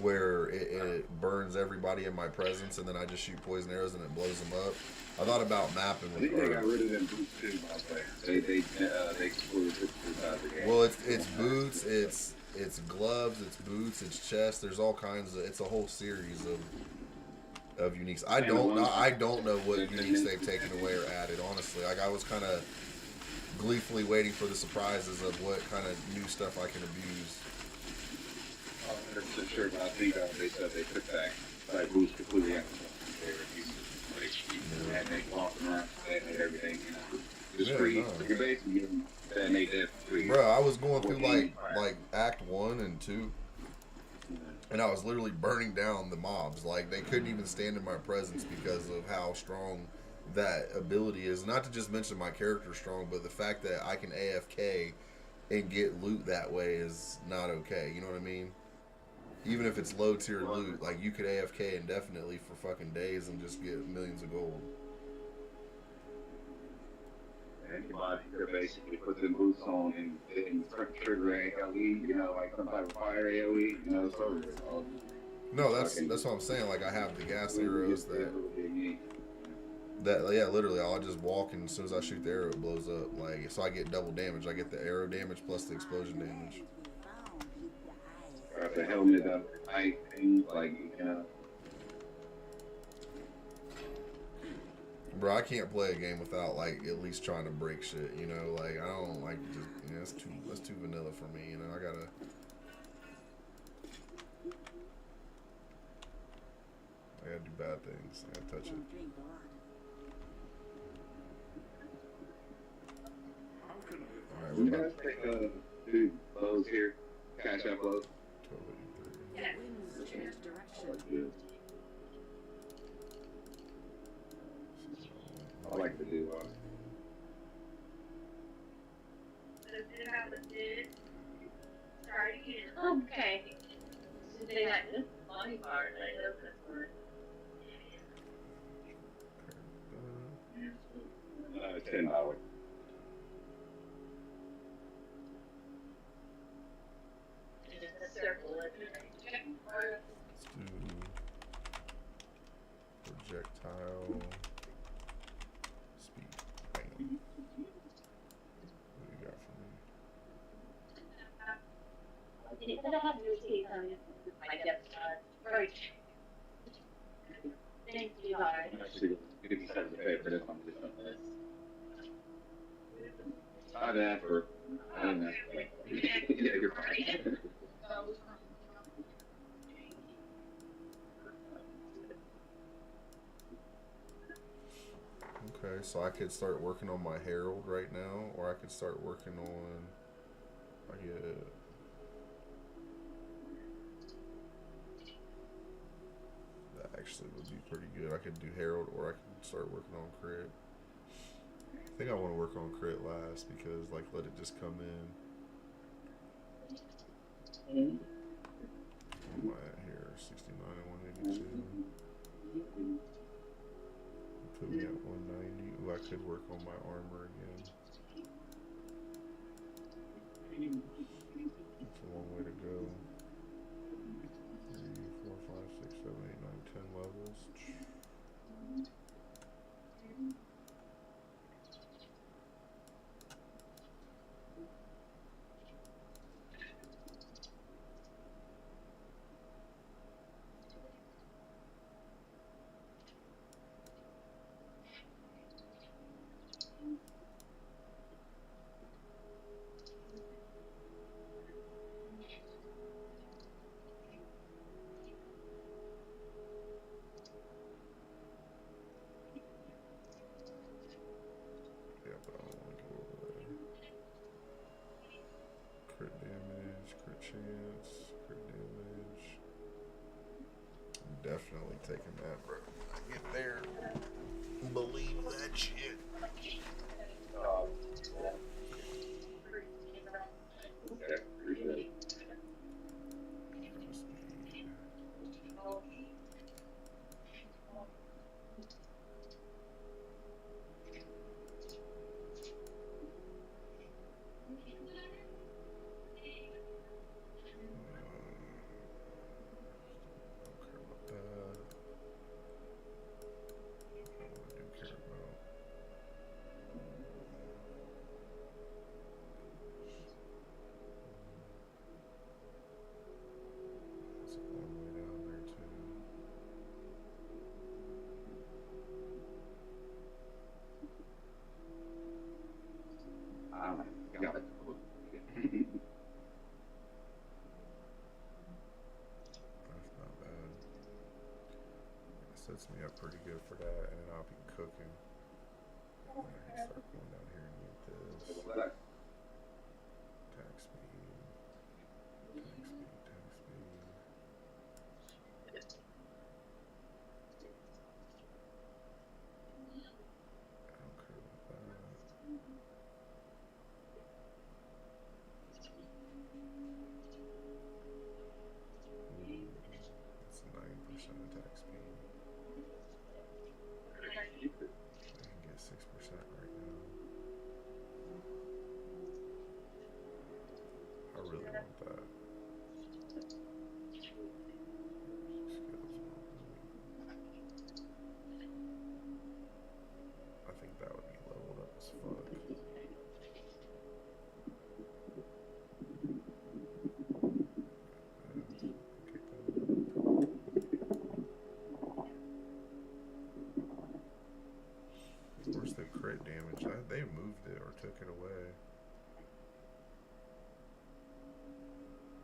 where it burns everybody in my presence, and then I just shoot poison arrows and it blows them up. I thought about mapping with. I think they got rid of them boots too. By the way, they completely took the boots out of the game. Well, it's boots, it's gloves, it's boots, it's chest. There's all kinds of. It's a whole series of uniques. I don't know what uniques they've taken away or added. Honestly, like I was kind of gleefully waiting for the surprises of what kind of new stuff I can abuse. I'm 100% sure, but I think they said they took back like boots completely out. They were and they walked around and everything, you know. It's free. No. You're basically getting that made that free. Bro, I was going through like Act 1 and 2, and I was literally burning down the mobs. Like, they couldn't even stand in my presence because of how strong that ability is. Not to just mention my character's strong, but the fact that I can AFK and get loot that way is not okay. You know what I mean? Even if it's low tier loot, like you could AFK indefinitely for fucking days and just get millions of gold. Anybody could basically put the boots on and trigger AOE, you know, like some type of fire AOE, you know, so no, that's what I'm saying. Like, I have the gas arrows that yeah, literally I'll just walk, and as soon as I shoot the arrow, it blows up. Like, so I get double damage. I get the arrow damage plus the explosion damage. The helmet up tight and like, you know. Bro, I can't play a game without like at least trying to break shit, you know. Like, I don't like just, you know, that's too vanilla for me, you know. I gotta do bad things. I gotta touch it. Alright, You guys think Dude, Lowe's here. Cash App Lowe's. Totally agree. The winds change direction. I like to do Okay. So they got this money part. I know this word. $10. Just a circle, isn't it? Let's do projectile speed. Bam. What do you got for me? It said I have new teeth on my depth chart. Right. Thank you, Hard. Actually, give me something to pay for this one. I'd ask for. I didn't ask for it. Yeah, you're fine. Okay, so I could start working on my Herald right now, or I could start working on. I get. That actually would be pretty good. I could do Herald, or I could start working on crit. I think I want to work on crit last because, like, let it just come in. What am I at here? 69 and 182. Put me at 190. Ooh, I could work on my armor again. That's a long way to go. 3, 4, 5, 6, 7, 8, 9, 10 levels. Yeah, but I don't want to go over there. Crit damage, crit chance, crit damage. I'm definitely taking that, bro. When I get there, believe that shit. Okay, appreciate it. Got it. That's not bad. It sets me up pretty good for that, and then I'll be cooking. I can start going down here and get this. Attack speed. Attack speed, attack speed. I don't care about that. Ooh, that's 9% attack speed. I can get 6% right now. I really want that. I think that would be leveled up as fuck. Where's the crit damage? They moved it or took it away.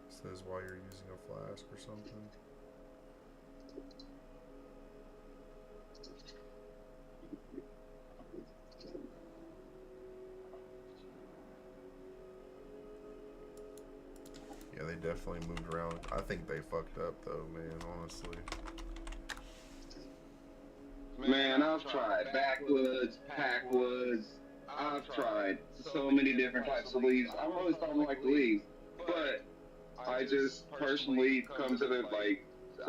It says while you're using a flask or something. Yeah, they definitely moved around. I think they fucked up though, man. Honestly. Man, I've tried backwoods, packwoods. I've tried so many different types of leaves. I'm really starting to like the leaves, but I just personally come to the like.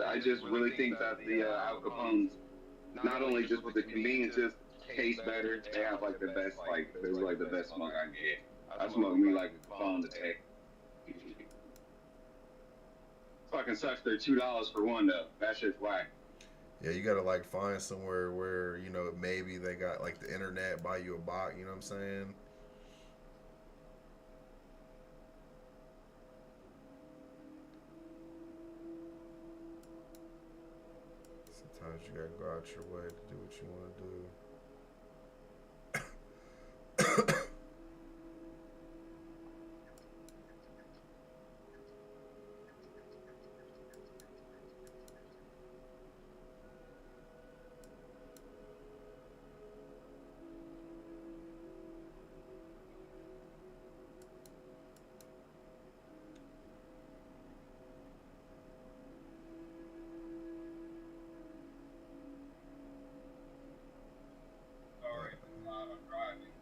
I just really think that the Al Capones, not only just with the conveniences, taste better. They have like the best, like this is like the best smoke I can get. I smoke me like a Capone today. Fucking sucks. They're $2 for one though. That shit's whack. Yeah, you gotta like find somewhere where maybe they got like the internet buy you a box. You know what I'm saying? Sometimes you gotta go out your way to do what you want to do. Sorry, I'm driving.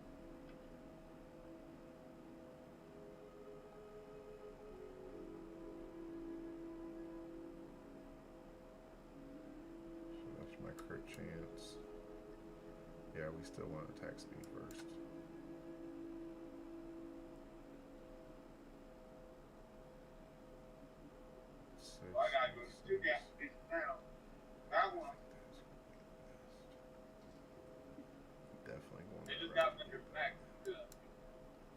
So that's my crit chance. Yeah, we still want attack speed first. Six, Well, I gotta go to six. two gas stations now. That one, Definitely going they that just route. got better back to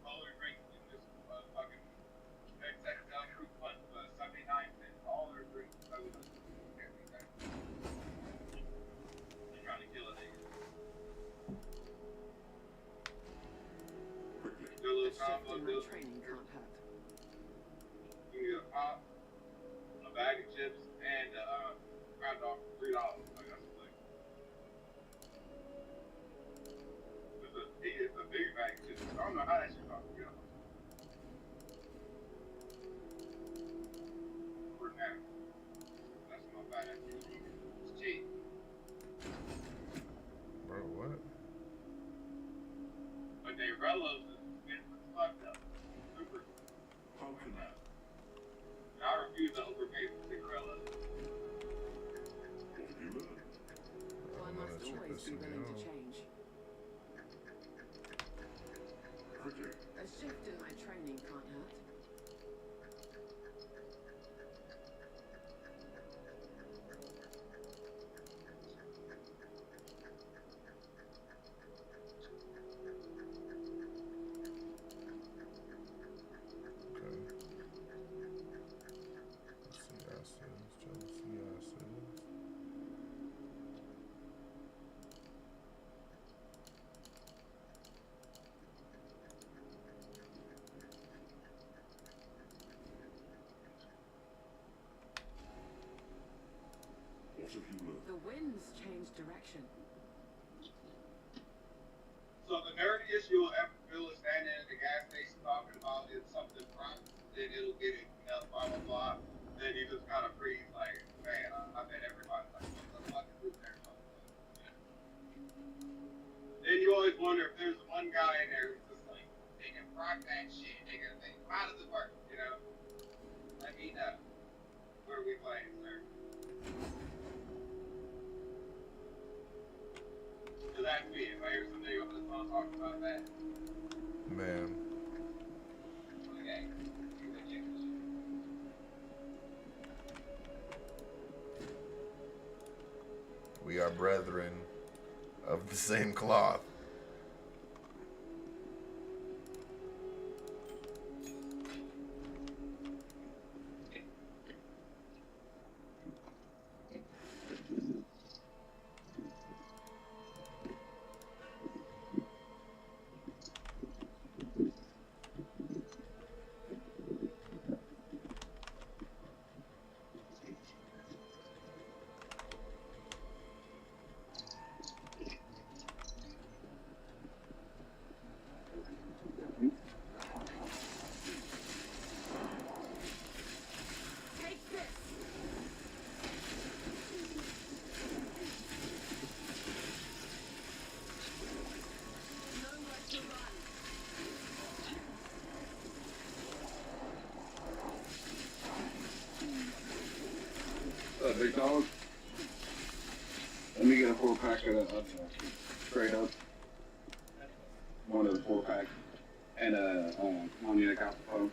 roller drinks in this fucking XXL fruit punch, 79 cents. All their drinks, everything. They're trying to kill a nigga. Do a A little shift combo, in do my training can't hurt. give you a pop, a bag of chips, and hot dog for $3. I got some like. It's a big bag of chips. I don't know how that shit costs $3. For now. That's not bad. It's cheap. Bro, what? But they Rellos is expensive as fuck though. Super. How can I? I refuse to overpay for cigarillas. What have you learned? One know must that you're always be pissing me willing to off. change. Cricket. A shift in my training can't hurt. Okay. Jealousy acids, jealousy acids. What have you learned? The wind's changed direction. So the nerdiest you'll ever feel is standing at the gas station talking about is something front, then it'll get it up, blah blah blah. Then you just kind of freeze like, man, I bet everybody's like, what the fuck is this there? Then you always wonder if there's one guy in there who's just like, they can rock that shit, nigga. Like, how does it work? You know? Let me know. Where are we playing, sir? So that's me. If I hear somebody on the phone talking about that, Man, okay. we are brethren of the same cloth. Big dog. Let me get a 4-pack of the straight up. One of the 4-pack. And cognac alcohol.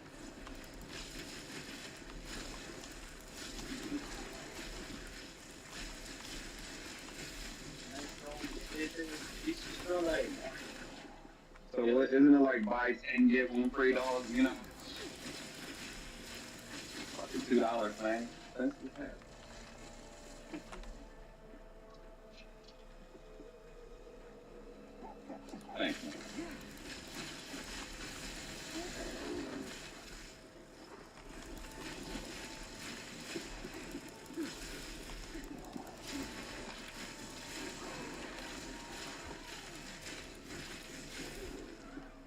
So what, isn't it like buy 10 get 1 free, dog? You know, fucking $2, man. That's the half. Thanks, man.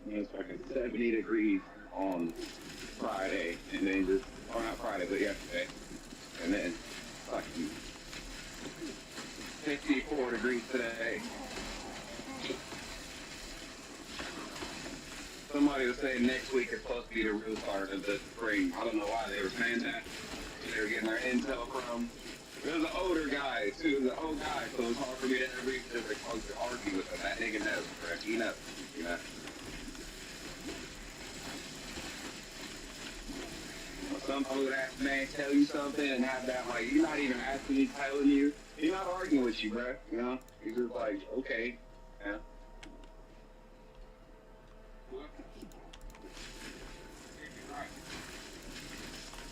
It's fucking 70 degrees on Friday, and then just, or not Friday, but yesterday, and then fucking 54 degrees today. Somebody was saying next week is supposed to be the real start of the spring. I don't know why they were saying that. They were getting their intel from. It was an older guy, too. It was an old guy, so it was hard for me to argue with him. That nigga knows, bro. He knows. You know? Some old ass man tell you something and have that, like, he's not even asking you, telling you. He's not arguing with you, bro. You know? He's just like, okay. Yeah.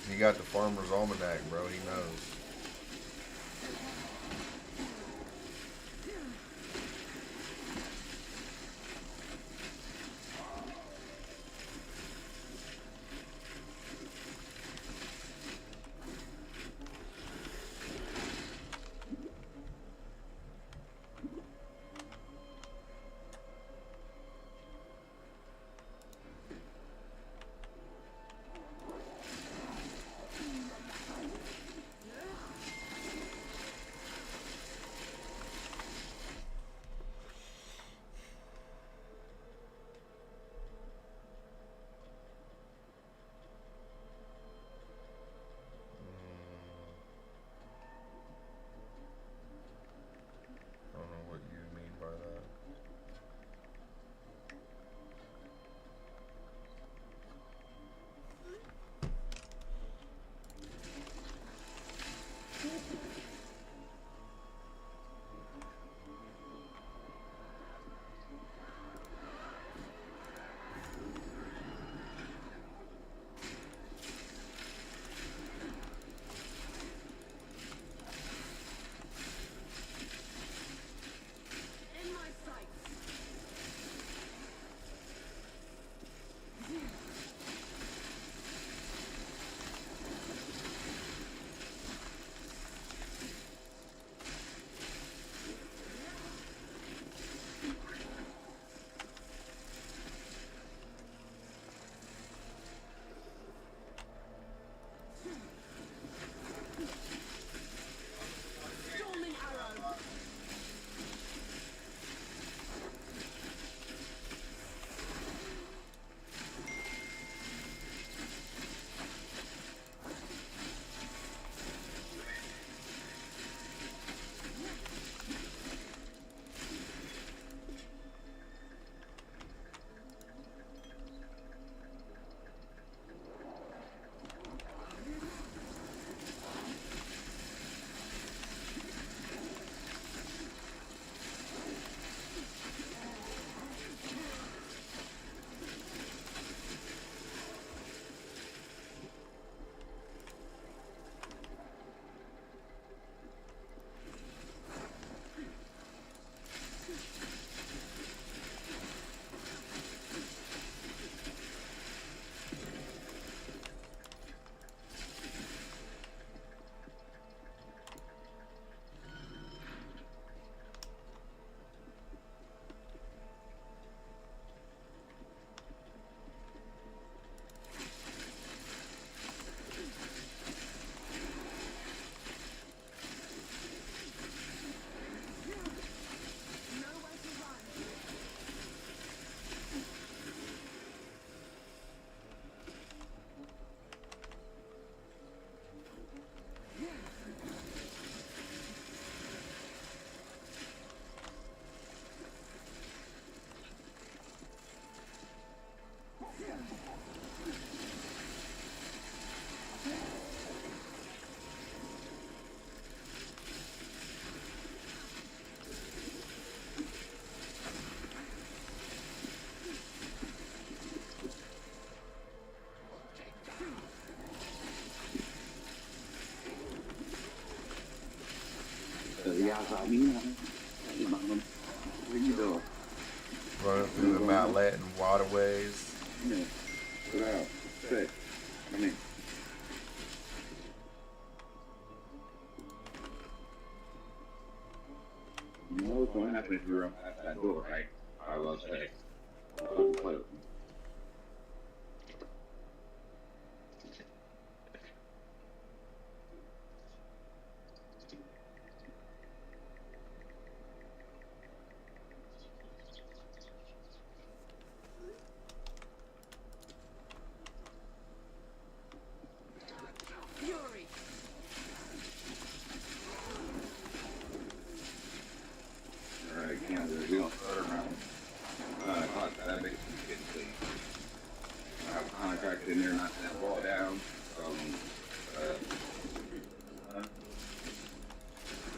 He got the Farmer's Almanac, bro. He knows. be outside. You know, hey, mama, what you doing? Running through the Mount Latin waterways. Yeah. Sit out. Sit. Come in. You know what's going to happen if you run past that door, right? I will say. Don't play with me. Fury. Alright, Canada, we don't start around. That makes me get clean. I have a contract in there knocking that wall down.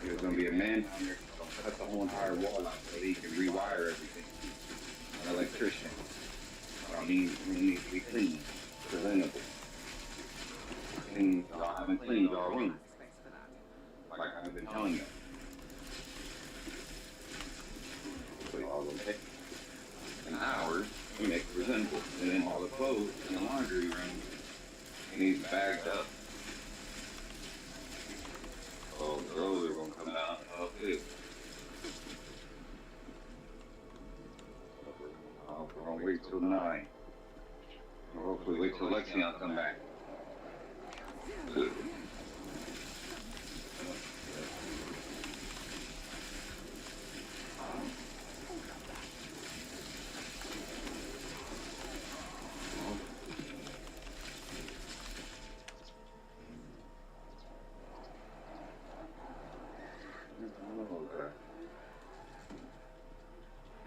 There's gonna be a man down there who's gonna cut the whole entire wall out so he can rewire everything. An electrician. I mean, we need to be clean, presentable. And y'all haven't cleaned y'all room. Like I've been telling you. So all will take an hour to make it presentable. And then all the clothes in the laundry room needs bagged up. So the girls are gonna come out and help too. We're gonna wait till 9. Or hopefully wait till Lexion come back. Good.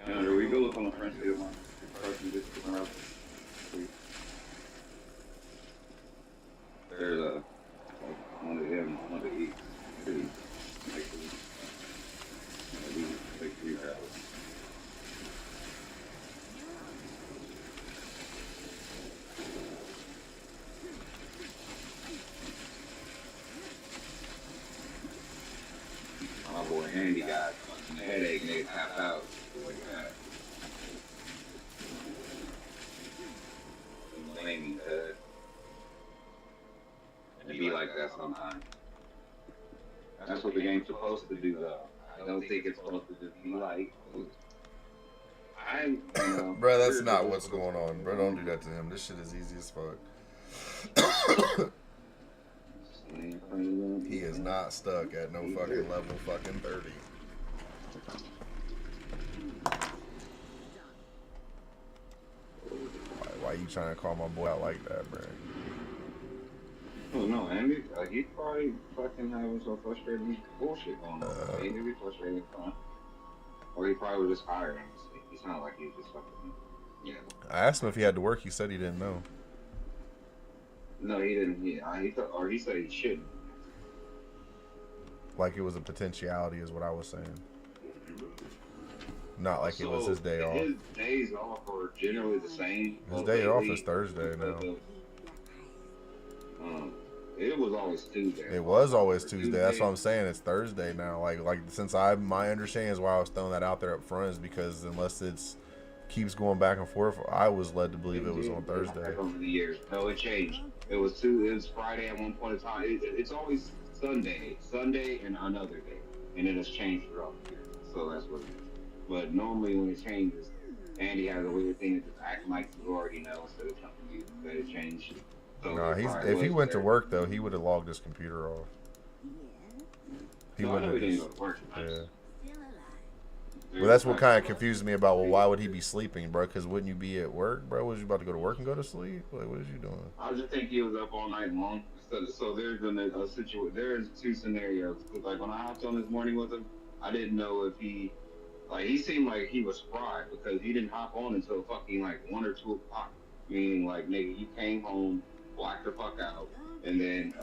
Now, do we go look on the front side of mine? There's a one of them, one of the eat. Like 3 rabbits. My boy Andy got a headache and they tapped out. Like that. Blaming Ted. And be like that sometimes. That's what the game's supposed to do, though. I don't think it's supposed to just be like. Bro, that's not what's going on. Bro, don't do that to him. This shit is easy as fuck. He is not stuck at no fucking level fucking 30. Why you trying to call my boy out like that, bro? Oh no, Andy, he's probably fucking having some frustrating bullshit going on. He may be frustrated, or he probably was just hiring. It's not like he was just fucking. Yeah. I asked him if he had to work. He said he didn't know. No, he didn't. Yeah, he said he shouldn't. Like it was a potentiality, is what I was saying. Not like it was his day off. His days off are generally the same. His day off is Thursday now. It was always Tuesday. It was always Tuesday. That's what I'm saying. It's Thursday now. Like since my understanding is why I was throwing that out there up front is because unless it's keeps going back and forth, I was led to believe it was on Thursday. Over the years, no, it changed. It was Friday at one point in time. It's always Sunday and another day, and it has changed throughout the year. So that's what it is. But normally when it changes, Andy has a weird thing of just acting like you already know instead of telling you that it changed. So no, if he went to work though, he would have logged his computer off. He wouldn't have. Didn't go to work. Yeah. Well, that's what kind of confused me about. Well, why would he be sleeping, bro? Because wouldn't you be at work, bro? Was you about to go to work and go to sleep? Like, what is you doing? I just think he was up all night long. So there's a situation. There's 2 scenarios. Like when I hopped on this morning with him, I didn't know if he seemed like he was fried because he didn't hop on until fucking like 1 or 2 o'clock. Meaning like nigga, you came home, blacked the fuck out, and then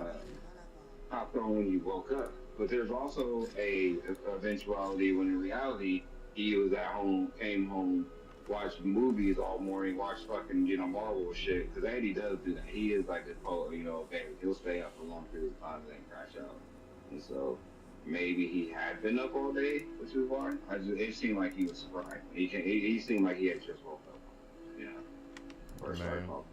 hopped on when you woke up. But there's also a eventuality when in reality he was at home, came home, watched movies all morning, watched fucking Marvel shit. Because Andy does do that. He is like this whole baby. He'll stay up for long periods of time and then crash out. And so maybe he had been up all day, which is why. It seemed like he was surprised. He seemed like he had just woke up, you know, or started Man. talking.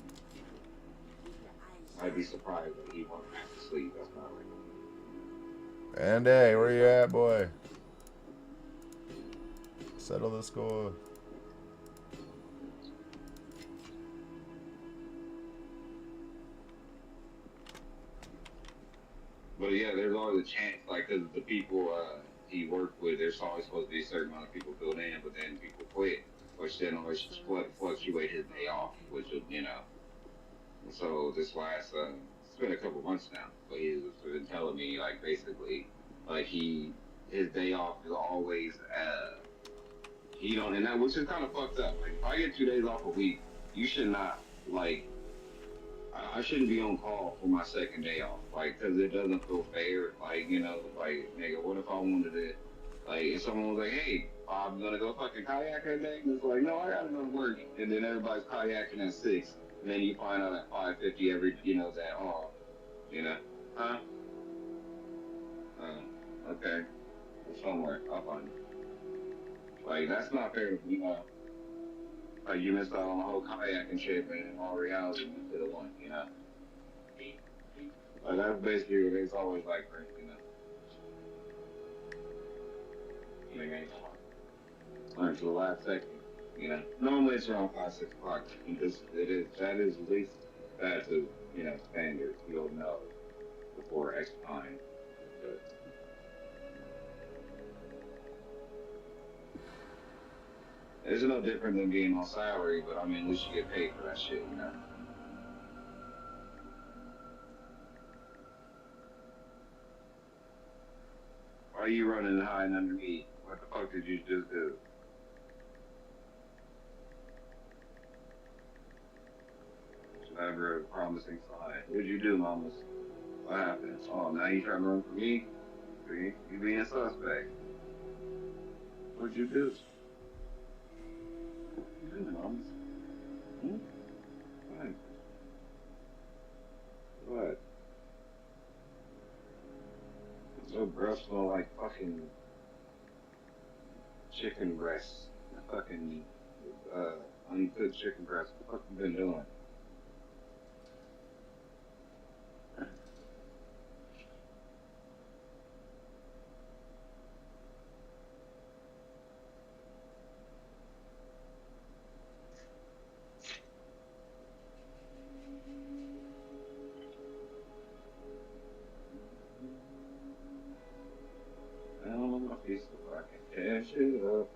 I'd be surprised that he went back to sleep. That's not right. Andy, where you at, boy? Settle the score. But yeah, there's always a chance, like, because the people he worked with, there's always supposed to be a certain amount of people filled in, but then people quit, which then always fluctuate his day off, which would, you know. So this last, it's been a couple months now, but he's been telling me, like, basically, like, his day off is always, he don't, and that, which is kind of fucked up. Like, if I get 2 days off a week, you should not, like, I shouldn't be on call for my second day off, like, because it doesn't feel fair. Like, you know, like, nigga, what if I wanted to, like, if someone was like, hey, I'm gonna go fucking kayak that day, and it's like, no, I gotta go to work, and then everybody's kayaking at 6, and then you find out at 5:50 every, you know, that, oh, you know, huh? Okay, somewhere, I'll find it. Like, that's not fair, you know. Like, you missed out on the whole kayaking trip, and in all reality, you could have won, you know. Like, that's basically what it's always like, for, you know. Until the last second, you know. Normally it's around 5, 6 o'clock. That is at least that's a, you know, standard. You'll know before X time. But it's no different than being on salary, but I mean, at least you get paid for that shit, you know. Why are you running high and under me? What the fuck did you just do? It's never a promising sign. What'd you do, mamas? What happened? Oh, now you trying to run for me? See? You being suspect. What'd you do? What you doing, mamas? Hmm? What? What? Your breath smell like fucking chicken breasts. Fucking, uncooked chicken breasts. What the fuck you been doing? I don't know my piece of I can cash it up.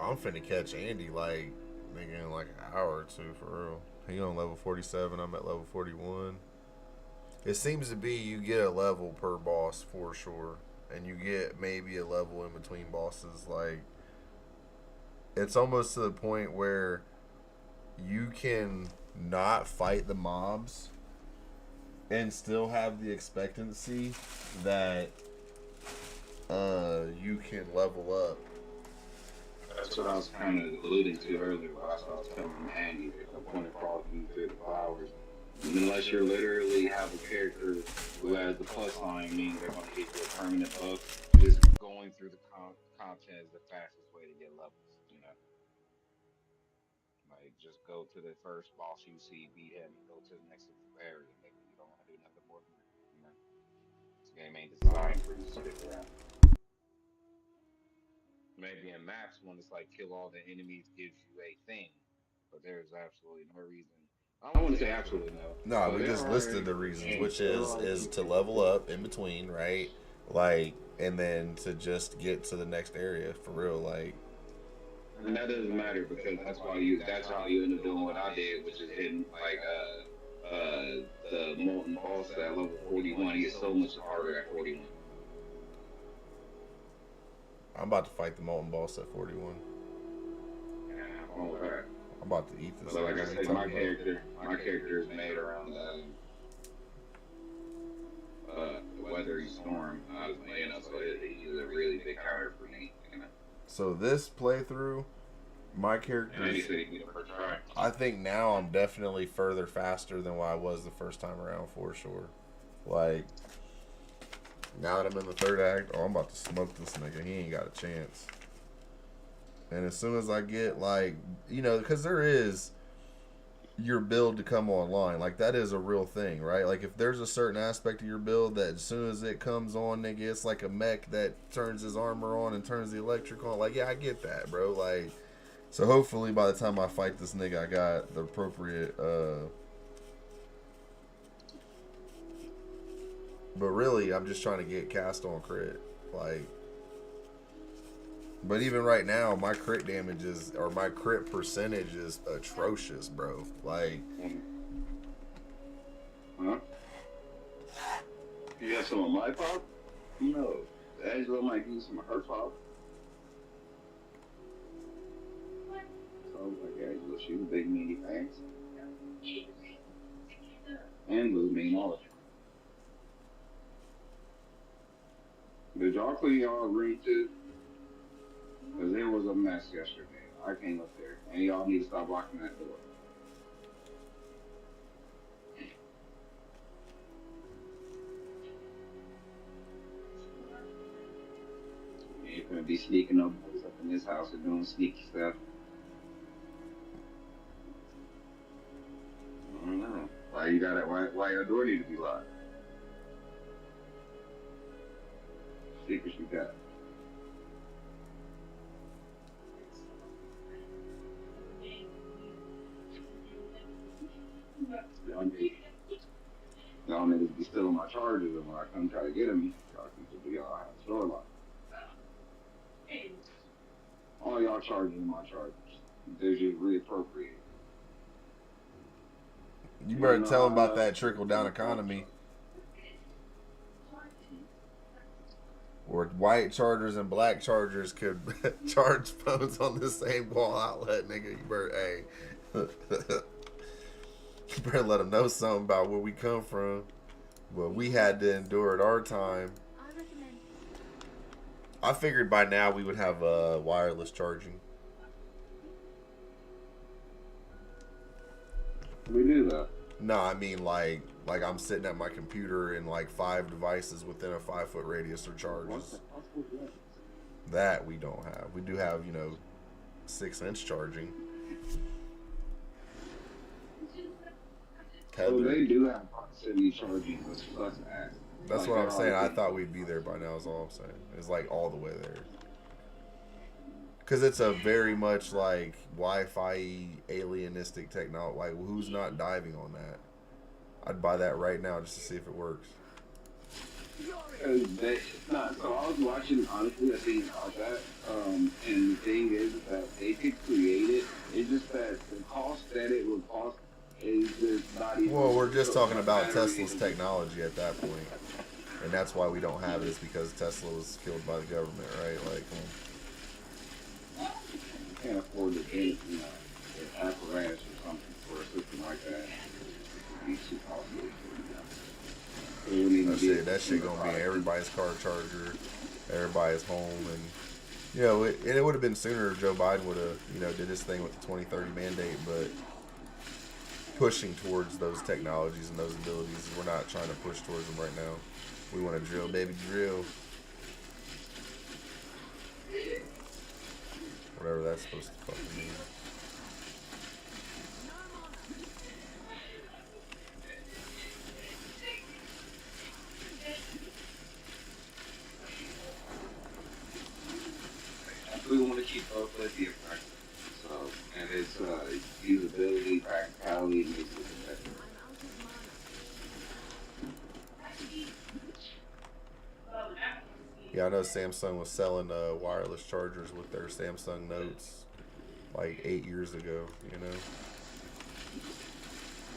I'm finna catch Andy like nigga in like an hour or two for real. He on level 47. I'm at level 41. It seems to be you get a level per boss for sure, and you get maybe a level in between bosses. Like it's almost to the point where you can not fight the mobs and still have the expectancy that you can level up. That's what I was kind of alluding to earlier. When I was telling Andy that the point of crossing through the flowers, unless you literally have a character who has the plus sign, meaning they're going to get you a permanent buff, just going through the content is the fastest way to get levels. You know, like just go to the first boss you see, beat him, and go to the next area. Maybe you don't want to do nothing more than that. You know, this game ain't designed for you to stick around. Maybe in maps when it's like kill all the enemies gives you a thing, but there's absolutely no reason. I don't want to say absolutely no. No, But we there just are listed the reasons, and which there are is to level up in between, right? Like, and then to just get to the next area for real, like. and that doesn't matter because that's how you end up doing what I did, which is hitting like the molten boss at level 41. He is so much harder at 41. I'm about to fight the molten boss at 41. Yeah, I'm all right. I'm about to eat this. But like I said, my character is made around the weathery storm. You know, so he's a really big counter for me. You know. So this playthrough, my character, I think now I'm definitely further faster than what I was the first time around for sure. Like now that I'm in the third act, oh, I'm about to smoke this nigga. He ain't got a chance. And as soon as I get like, you know, because there is your build to come online, like that is a real thing, right? Like if there's a certain aspect of your build that as soon as it comes on, nigga, it's like a mech that turns his armor on and turns the electric on. Like, yeah, I get that, bro. Like, so hopefully by the time I fight this nigga, I got the appropriate but really I'm just trying to get cast on crit. Like, but even right now, my crit damage is, or my crit percentage is atrocious, bro. Like, huh? You got some of my pop? No. Angela might use some of her pop. So I was like, Angela, she was big meaty thanks. And was mean all of them. Did y'all clean y'all room too? Because there was a mess yesterday. I came up there. And y'all need to stop locking that door. You ain't gonna be sneaking up in this house and doing sneaky stuff. I don't know. Why you got it? Why your door need to be locked? Secrets you got. Y'all niggas be stealing my chargers, and when I come try to get them, y'all have a store lock. All y'all chargers are my chargers. They're just reappropriated. you better tell them about that trickle down economy. Where white chargers and black chargers could charge phones on the same wall outlet, nigga. You better, hey. You better let them know something about where we come from. What we had to endure at our time. I figured by now we would have wireless charging. We do that. No, I mean like I'm sitting at my computer and like 5 devices within a 5-foot radius are charges. That we don't have. We do have, 6-inch charging. So they do have proximity charging, which sucks ass. That's like, what I'm saying. I thought we'd be there by now is all I'm saying. It's like all the way there. Because it's a very much like Wi-Fi alienistic technology. Like, who's not diving on that? I'd buy that right now just to see if it works. It's not. So I was watching, honestly, a thing about that. And the thing is that they could create it. It's just that the cost that it would cost is just not even Well, we're worth just it. talking The about battery Tesla's is technology at that point, and that's why we don't have it. Is because Tesla was killed by the government, right? Like, you can't afford to get, you know, an apparatus or something for a system like that. It'd be too costly. It wouldn't even be a that shit consumer gonna be product. everybody's car charger, everybody's home, and you know, and it would have been sooner if Joe Biden would have, you know, did his thing with the 2030 mandate, but pushing towards those technologies and those abilities, we're not trying to push towards them right now. We want to drill, baby, drill. Whatever that's supposed to fucking mean. We want to keep both lithium practice. So, and its usability, practicality makes it effective. Yeah, I know Samsung was selling wireless chargers with their Samsung Notes like 8 years ago. You know,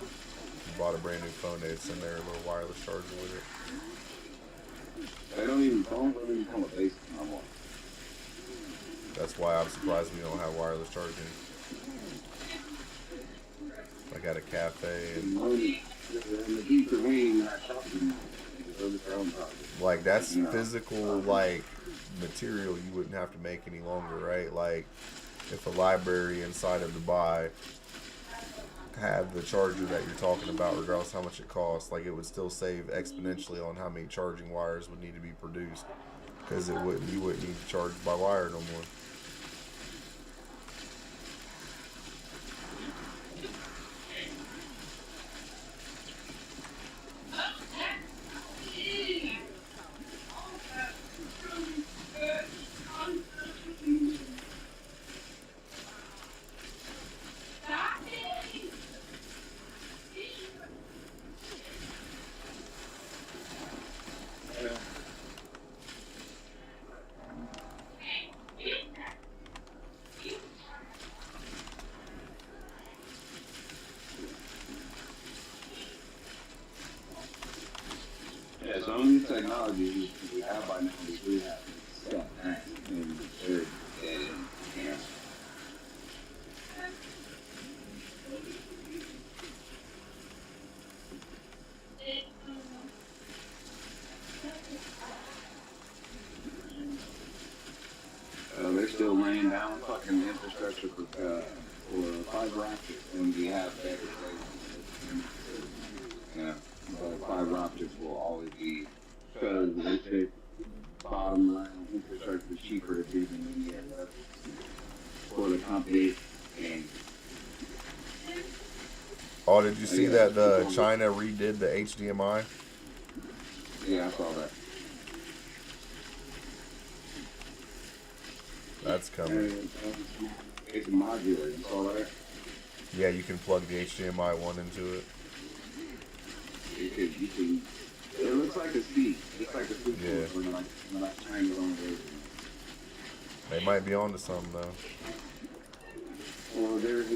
you bought a brand new phone, they'd send their little wireless charger with it. They don't even come with basic no more. That's why I'm surprised we don't have wireless charging. Like at a cafe and like that's physical like material you wouldn't have to make any longer, right? Like if a library inside of Dubai had the charger that you're talking about, regardless how much it costs, like it would still save exponentially on how many charging wires would need to be produced, because you wouldn't need to charge by wire no more. Yeah, some of these technologies we have by now, we do have stuff, right? And they're dead in, you know. They're still laying down fucking infrastructure for fiber optics, and we have better ways. Yeah, but fiber optics will always be, because they say bottom line infrastructure is cheaper to do than any other for the company. And Oh, did you see that China redid the HDMI? yeah, I saw that. That's coming. And, it's modular. You saw that? Yeah, you can plug the HDMI 1 into it. You can. It looks like a seat. It's like a seat. Yeah. When I turn it on. They might be onto something though. Well, there's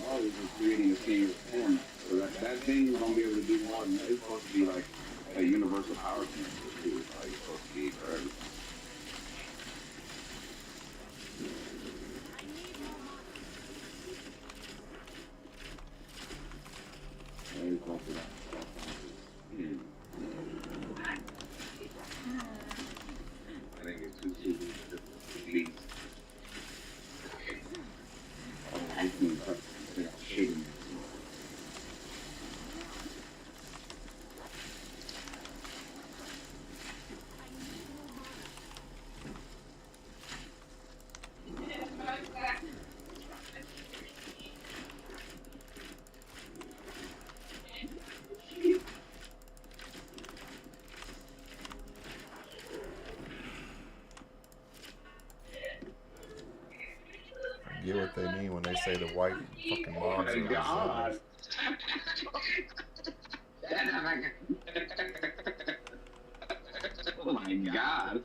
always creating a single format. So that thing is gonna be able to do more than that. It's supposed to be like a universal power connector too. It's like supposed to be for everything. I think it's too cheap. Get what they mean when they say the white fucking mobs are God. the my god.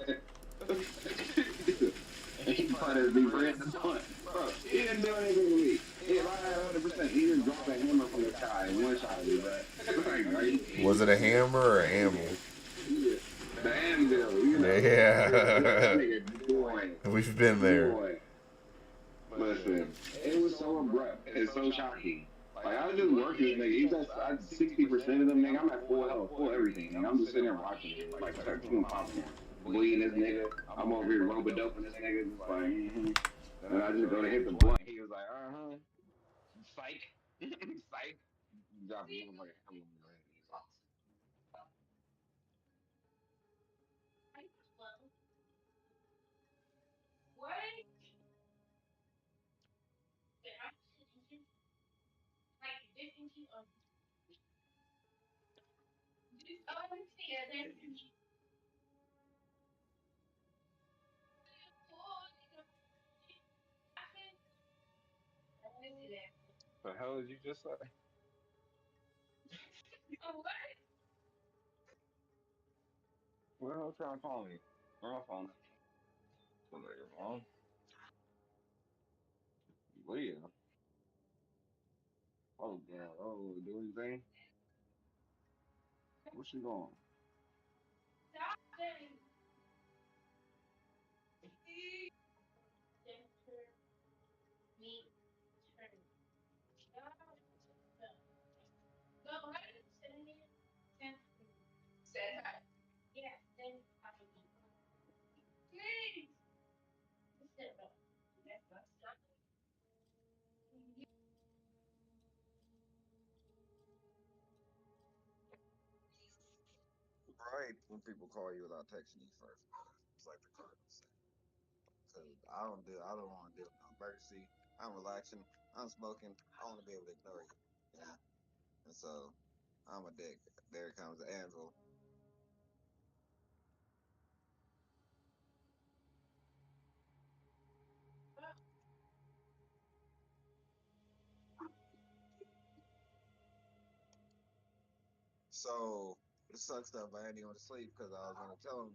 He putted me right in the butt. Bro, he didn't do anything to me. If I had 100%, he just dropped a hammer from the sky and one shot me, bro. Like, are you kidding Was it a me? hammer or an animal? Yeah. The anvil, you know. Yeah. That nigga, boy. We've been there. Boy. Listen, it was so abrupt. It's so shocking. Like, I was just working this nigga. He's at 60% of them, nigga. I'm at full health, full everything, nigga. I'm just sitting there watching it, like chewing popcorn. Bleeding this nigga. I'm over here robo-doping this nigga. Just like, And I just go to hit the blunt. He was like, psych. Psych. Drop him. I'm like, I'm gonna go ahead and use it. The hell did you just say? What the hell trying to call me? Where my phone? Was that your mom? Leah. Oh god. Oh, do anything? Where's she going? Right when people call you without texting you first. It's like the Cardinals say. Because I don't want to deal with no emergency. I'm relaxing. I'm smoking. I want to be able to ignore you. Yeah. And so I'm a dick. There comes the anvil. So it sucks that Vandy went to sleep because I was gonna tell him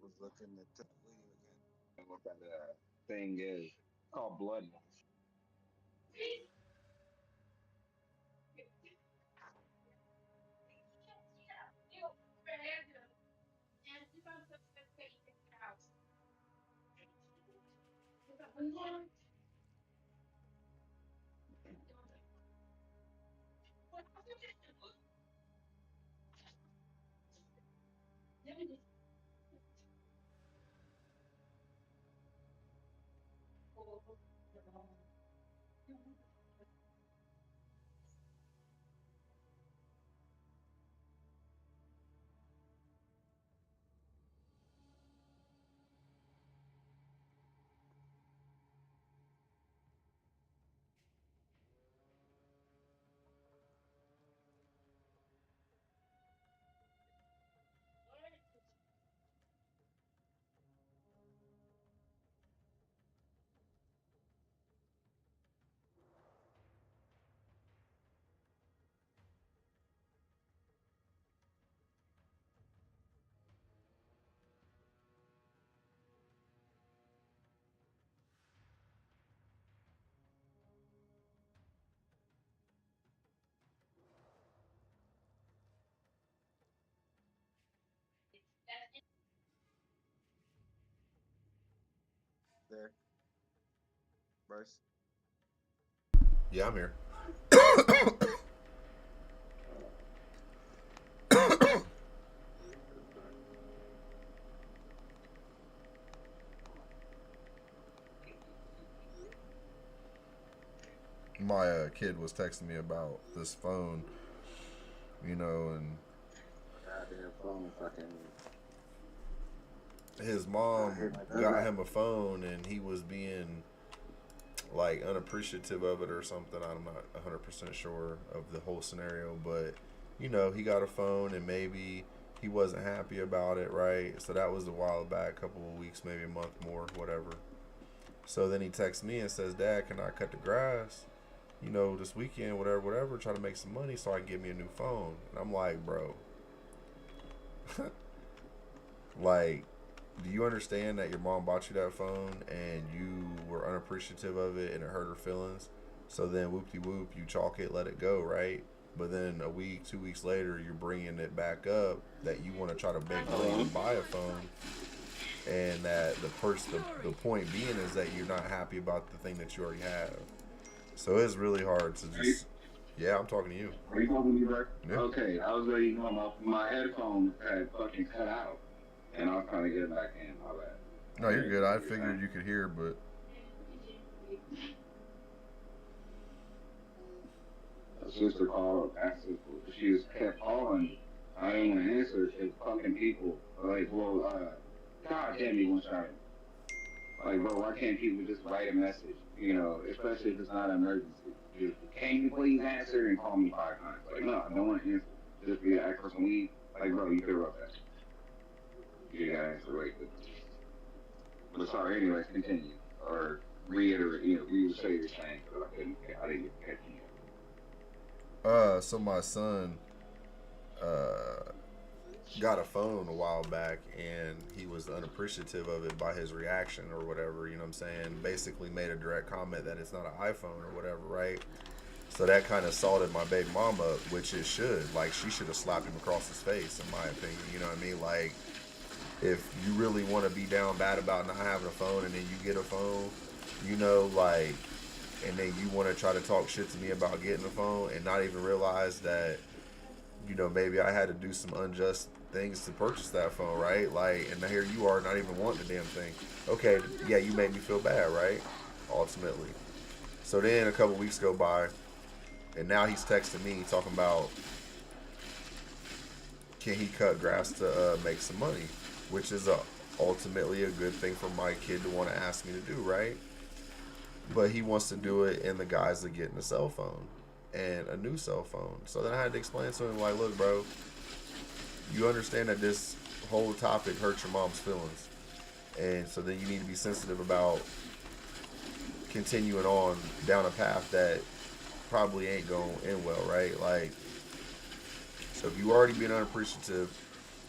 was looking at the video again. And what that thing is? It's called blood. There, Bryce. Yeah, I'm here. My kid was texting me about this phone, and Goddamn phone fucking. his mom got him a phone and he was being like unappreciative of it or something. I'm not 100% sure of the whole scenario, but he got a phone and maybe he wasn't happy about it, right? So that was a while back, a couple of weeks, maybe a month more, whatever. So then he texts me and says, "Dad, can I cut the grass? This weekend, whatever, try to make some money so I can get me a new phone." And I'm like, bro, Like, do you understand that your mom bought you that phone and you were unappreciative of it and it hurt her feelings? So then, whoop de whoop, you chalk it, let it go, right? But then a week, 2 weeks later, you're bringing it back up that you want to try to beg money to buy a phone, and that the point being is that you're not happy about the thing that you already have. So it's really hard to just. Yeah, I'm talking to you. Are you talking to me, bro? Yeah. Okay, I was ready to know my headphones had fucking cut out, and I was trying to get it back in. My bad. No, you're good. I figured you could hear, but A sister called, asked if she was kept calling. I didn't want to answer because fucking people are like, well, God damn me, one shot. Like, bro, why can't people just write a message? You know, especially if it's not an emergency. Just, can you please answer and call me 5 times? Like, no, I don't want to answer. Just be ask for some weed. Like, bro, you could have wrote that. You gotta answer right. But sorry, anyways, continue. Or reiterate, you say you're saying, but I didn't catch you. So my son, got a phone a while back, and he was unappreciative of it by his reaction or whatever. You know what I'm saying? Basically, made a direct comment that it's not an iPhone or whatever, right? So that kind of salted my baby mama, which it should. Like, she should have slapped him across his face, in my opinion. You know what I mean? Like, if you really want to be down bad about not having a phone, and then you get a phone, you know, like, and then you want to try to talk shit to me about getting a phone and not even realize that, you know, maybe I had to do some unjust things to purchase that phone, right? Like, and here you are not even wanting the damn thing. Okay, yeah, you made me feel bad, right? Ultimately. So then a couple weeks go by, and now he's texting me talking about, can he cut grass to make some money, which is ultimately a good thing for my kid to want to ask me to do, right? But he wants to do it in the guise of getting a cell phone and a new cell phone. So then I had to explain to him, like, look, bro, you understand that this whole topic hurts your mom's feelings. And so then you need to be sensitive about continuing on down a path that probably ain't going to end well, right? Like, so if you already been unappreciative,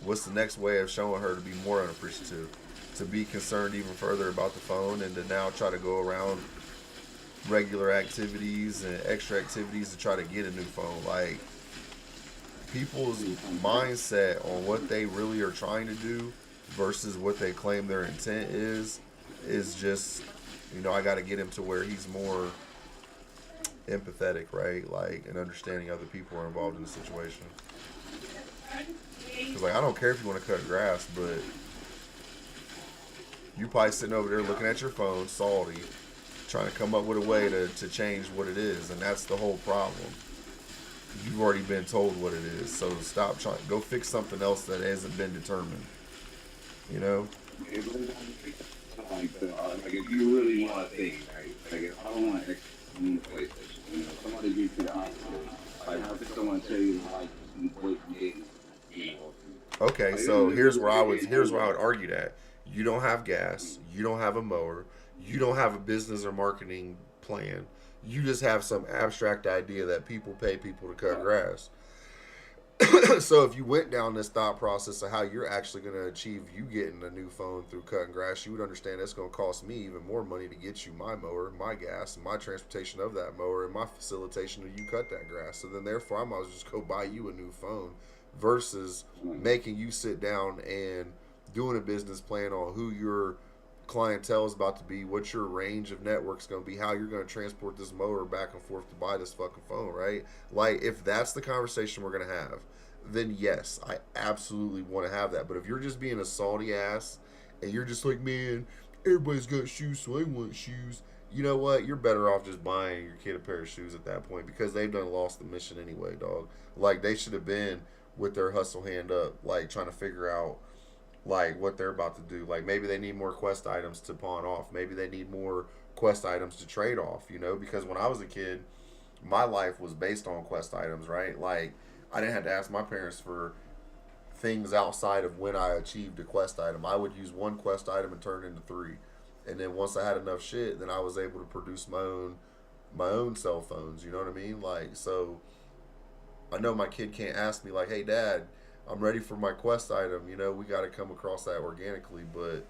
what's the next way of showing her to be more unappreciative? To be concerned even further about the phone, and to now try to go around regular activities and extra activities to try to get a new phone. Like, people's mindset on what they really are trying to do versus what they claim their intent is just, you know, I got to get him to where he's more empathetic, right? Like, and understanding other people are involved in the situation. Because, like, I don't care if you want to cut grass, but you probably sitting over there looking at your phone, salty, trying to come up with a way to change what it is, and that's the whole problem. You've already been told what it is, so stop trying. Go fix something else that hasn't been determined. You know? Like, if you really want to think, right? Like, if I don't want to explain the PlayStation, you know, somebody gives you the option. Like, how could someone tell you to like what you did? You know? Okay, Like, so here's where I would argue that you don't have gas, you don't have a mower, you don't have a business or marketing plan. You just have some abstract idea that people pay people to cut grass. So if you went down this thought process of how you're actually going to achieve you getting a new phone through cutting grass, you would understand it's going to cost me even more money to get you my mower, my gas, and my transportation of that mower, and my facilitation of you cut that grass. So then therefore I might as well just go buy you a new phone versus making you sit down and doing a business plan on who your clientele is about to be, what your range of network's going to be, how you're going to transport this mower back and forth to buy this fucking phone, right? Like, if that's the conversation we're going to have, then yes, I absolutely want to have that. But if you're just being a salty ass and you're just like, man, everybody's got shoes, so I want shoes, you know what? You're better off just buying your kid a pair of shoes at that point, because they've done lost the mission anyway, dog. Like, they should have been with their hustle hand up, like, trying to figure out like what they're about to do. Like, maybe they need more quest items to pawn off. Maybe they need more quest items to trade off, you know, because when I was a kid, my life was based on quest items, right? Like, I didn't have to ask my parents for things outside of when I achieved a quest item. I would use one quest item and turn it into three. And then once I had enough shit, then I was able to produce my own cell phones, you know what I mean? Like, so I know my kid can't ask me like, hey dad, I'm ready for my quest item. You know, we got to come across that organically. But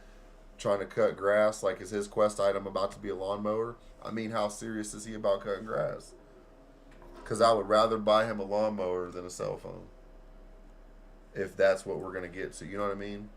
trying to cut grass, like, is his quest item about to be a lawnmower? I mean, how serious is he about cutting grass? Because I would rather buy him a lawnmower than a cell phone. If that's what we're gonna get to, you know what I mean?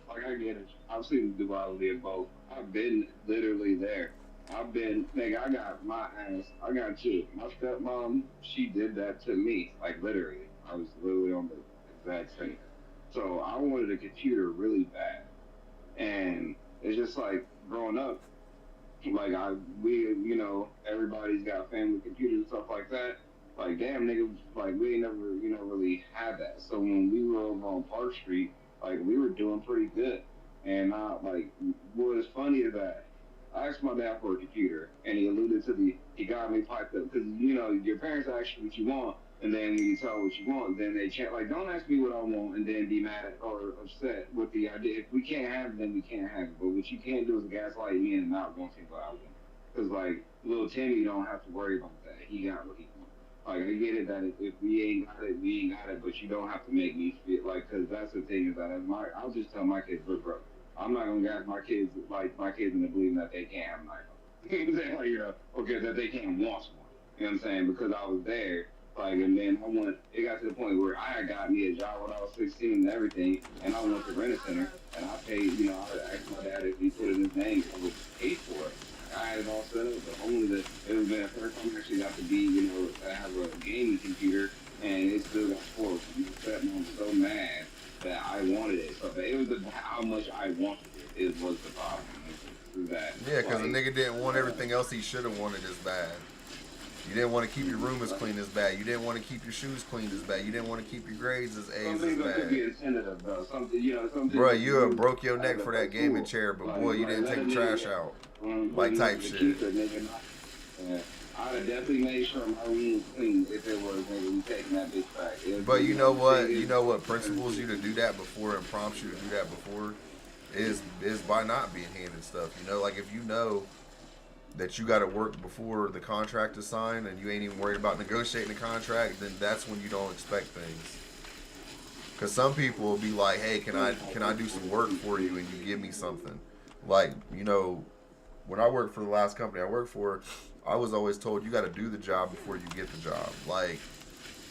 Like I get it. I've seen the duality of both. I've been literally there. I've been nigga, I got my ass. I got you. My stepmom, she did that to me. Like literally. I was literally on the exact same. So I wanted a computer really bad. And it's just like growing up, like everybody's got family computers and stuff like that. Like damn nigga, like we ain't never, really had that. So when we were over on Park Street, like we were doing pretty good. And what was funny is that I asked my dad for a computer, and he alluded to he got me piped up because your parents ask you what you want, and then when you tell what you want, then they can't like don't ask me what I want, and then be mad at or upset with the idea. If we can't have it, then we can't have it. But what you can't do is gaslight me and not wanting what I want. Because like little Timmy don't have to worry about that. He got what he wants. Like I get it that if we ain't got it, we ain't got it. But you don't have to make me feel like because that's the thing is that I'll just tell my kids, look, bro, I'm not gonna gas my kids into believing that they can't have an iPhone. You know what I'm saying? Like, okay, that they can't want one. You know what I'm saying? Because I was there, like, and then it got to the point where I had got me a job when I was 16 and everything, and I went to rent a center, and I paid, I asked my dad if he put in his name, I would pay for it. I had it all set up, but only it was the first time I actually got to be, to have a gaming computer, and it still got spoiled. My stepmom was so mad that I wanted it. So it was how much I wanted it. It was the problem. That Yeah, because the like, nigga didn't want everything else he should have wanted as bad. You didn't want to keep your room as clean as bad. You didn't want to keep your shoes clean as bad. You didn't want to keep your grades as some A's as things that could bad. be incentive though. Some things Bro, that you you have do broke your as neck for a that gaming school. chair, but boy, you Like didn't let a take the nigga trash get out. but Like type to shit. keep the nigga not. Yeah. I'd have definitely made sure my room was clean if it was nigga we taking that bitch back. But you know The thing what? You is know what principles you to do that before and prompts you to do that before is by not being handed stuff. You know, like if you know that you got to work before the contract is signed and you ain't even worried about negotiating the contract, then that's when you don't expect things. Because some people will be like, "Hey, can I do some work for you and you give me something?" Like when I worked for the last company I worked for, I was always told you got to do the job before you get the job. Like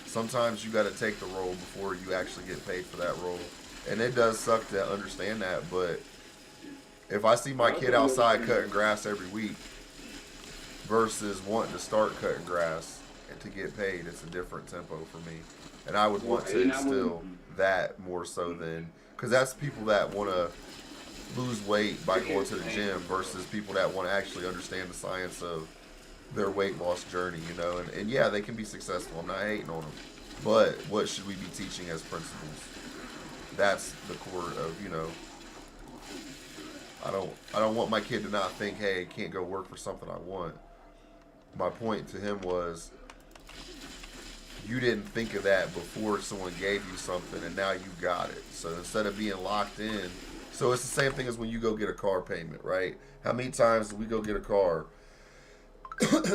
sometimes you got to take the role before you actually get paid for that role, and it does suck to understand that. But if I see my kid outside cutting grass every week versus wanting to start cutting grass and to get paid, it's a different tempo for me. And I would want to and I wouldn't. instill that more so than because that's people that want to lose weight by going to the gym versus people that want to actually understand the science of their weight loss journey, and yeah, they can be successful. I'm not hating on them. But what should we be teaching as principles? That's the core of, I don't want my kid to not think, hey, I can't go work for something I want. My point to him was you didn't think of that before someone gave you something and now you got it. So instead of being locked in, so it's the same thing as when you go get a car payment, right? How many times do we go get a car,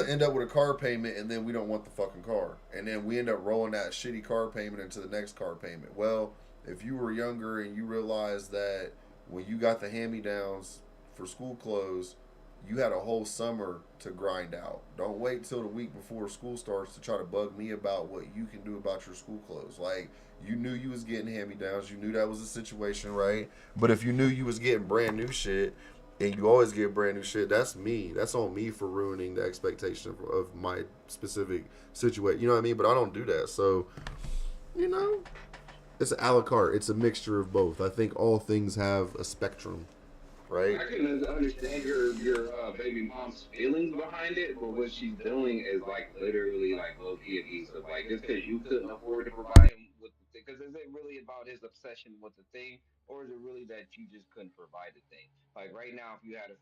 end up with a car payment, and then we don't want the fucking car, and then we end up rolling that shitty car payment into the next car payment? Well, if you were younger and you realized that when you got the hand-me-downs for school clothes, you had a whole summer to grind out. Don't wait till the week before school starts to try to bug me about what you can do about your school clothes. Like, you knew you was getting hand-me-downs, you knew that was a situation, right? But if you knew you was getting brand new shit, and you always get brand new shit, that's me. That's on me for ruining the expectation of my specific situation. You know what I mean? But I don't do that. So, you know, it's a la carte. It's a mixture of both. I think all things have a spectrum, right? I can understand your baby mom's feelings behind it, but what she's doing is like literally like low key abusive. Like just because you couldn't afford to provide him with the thing, because is it really about his obsession with the thing, or is it really that you just couldn't provide the thing? Like right now, if you had a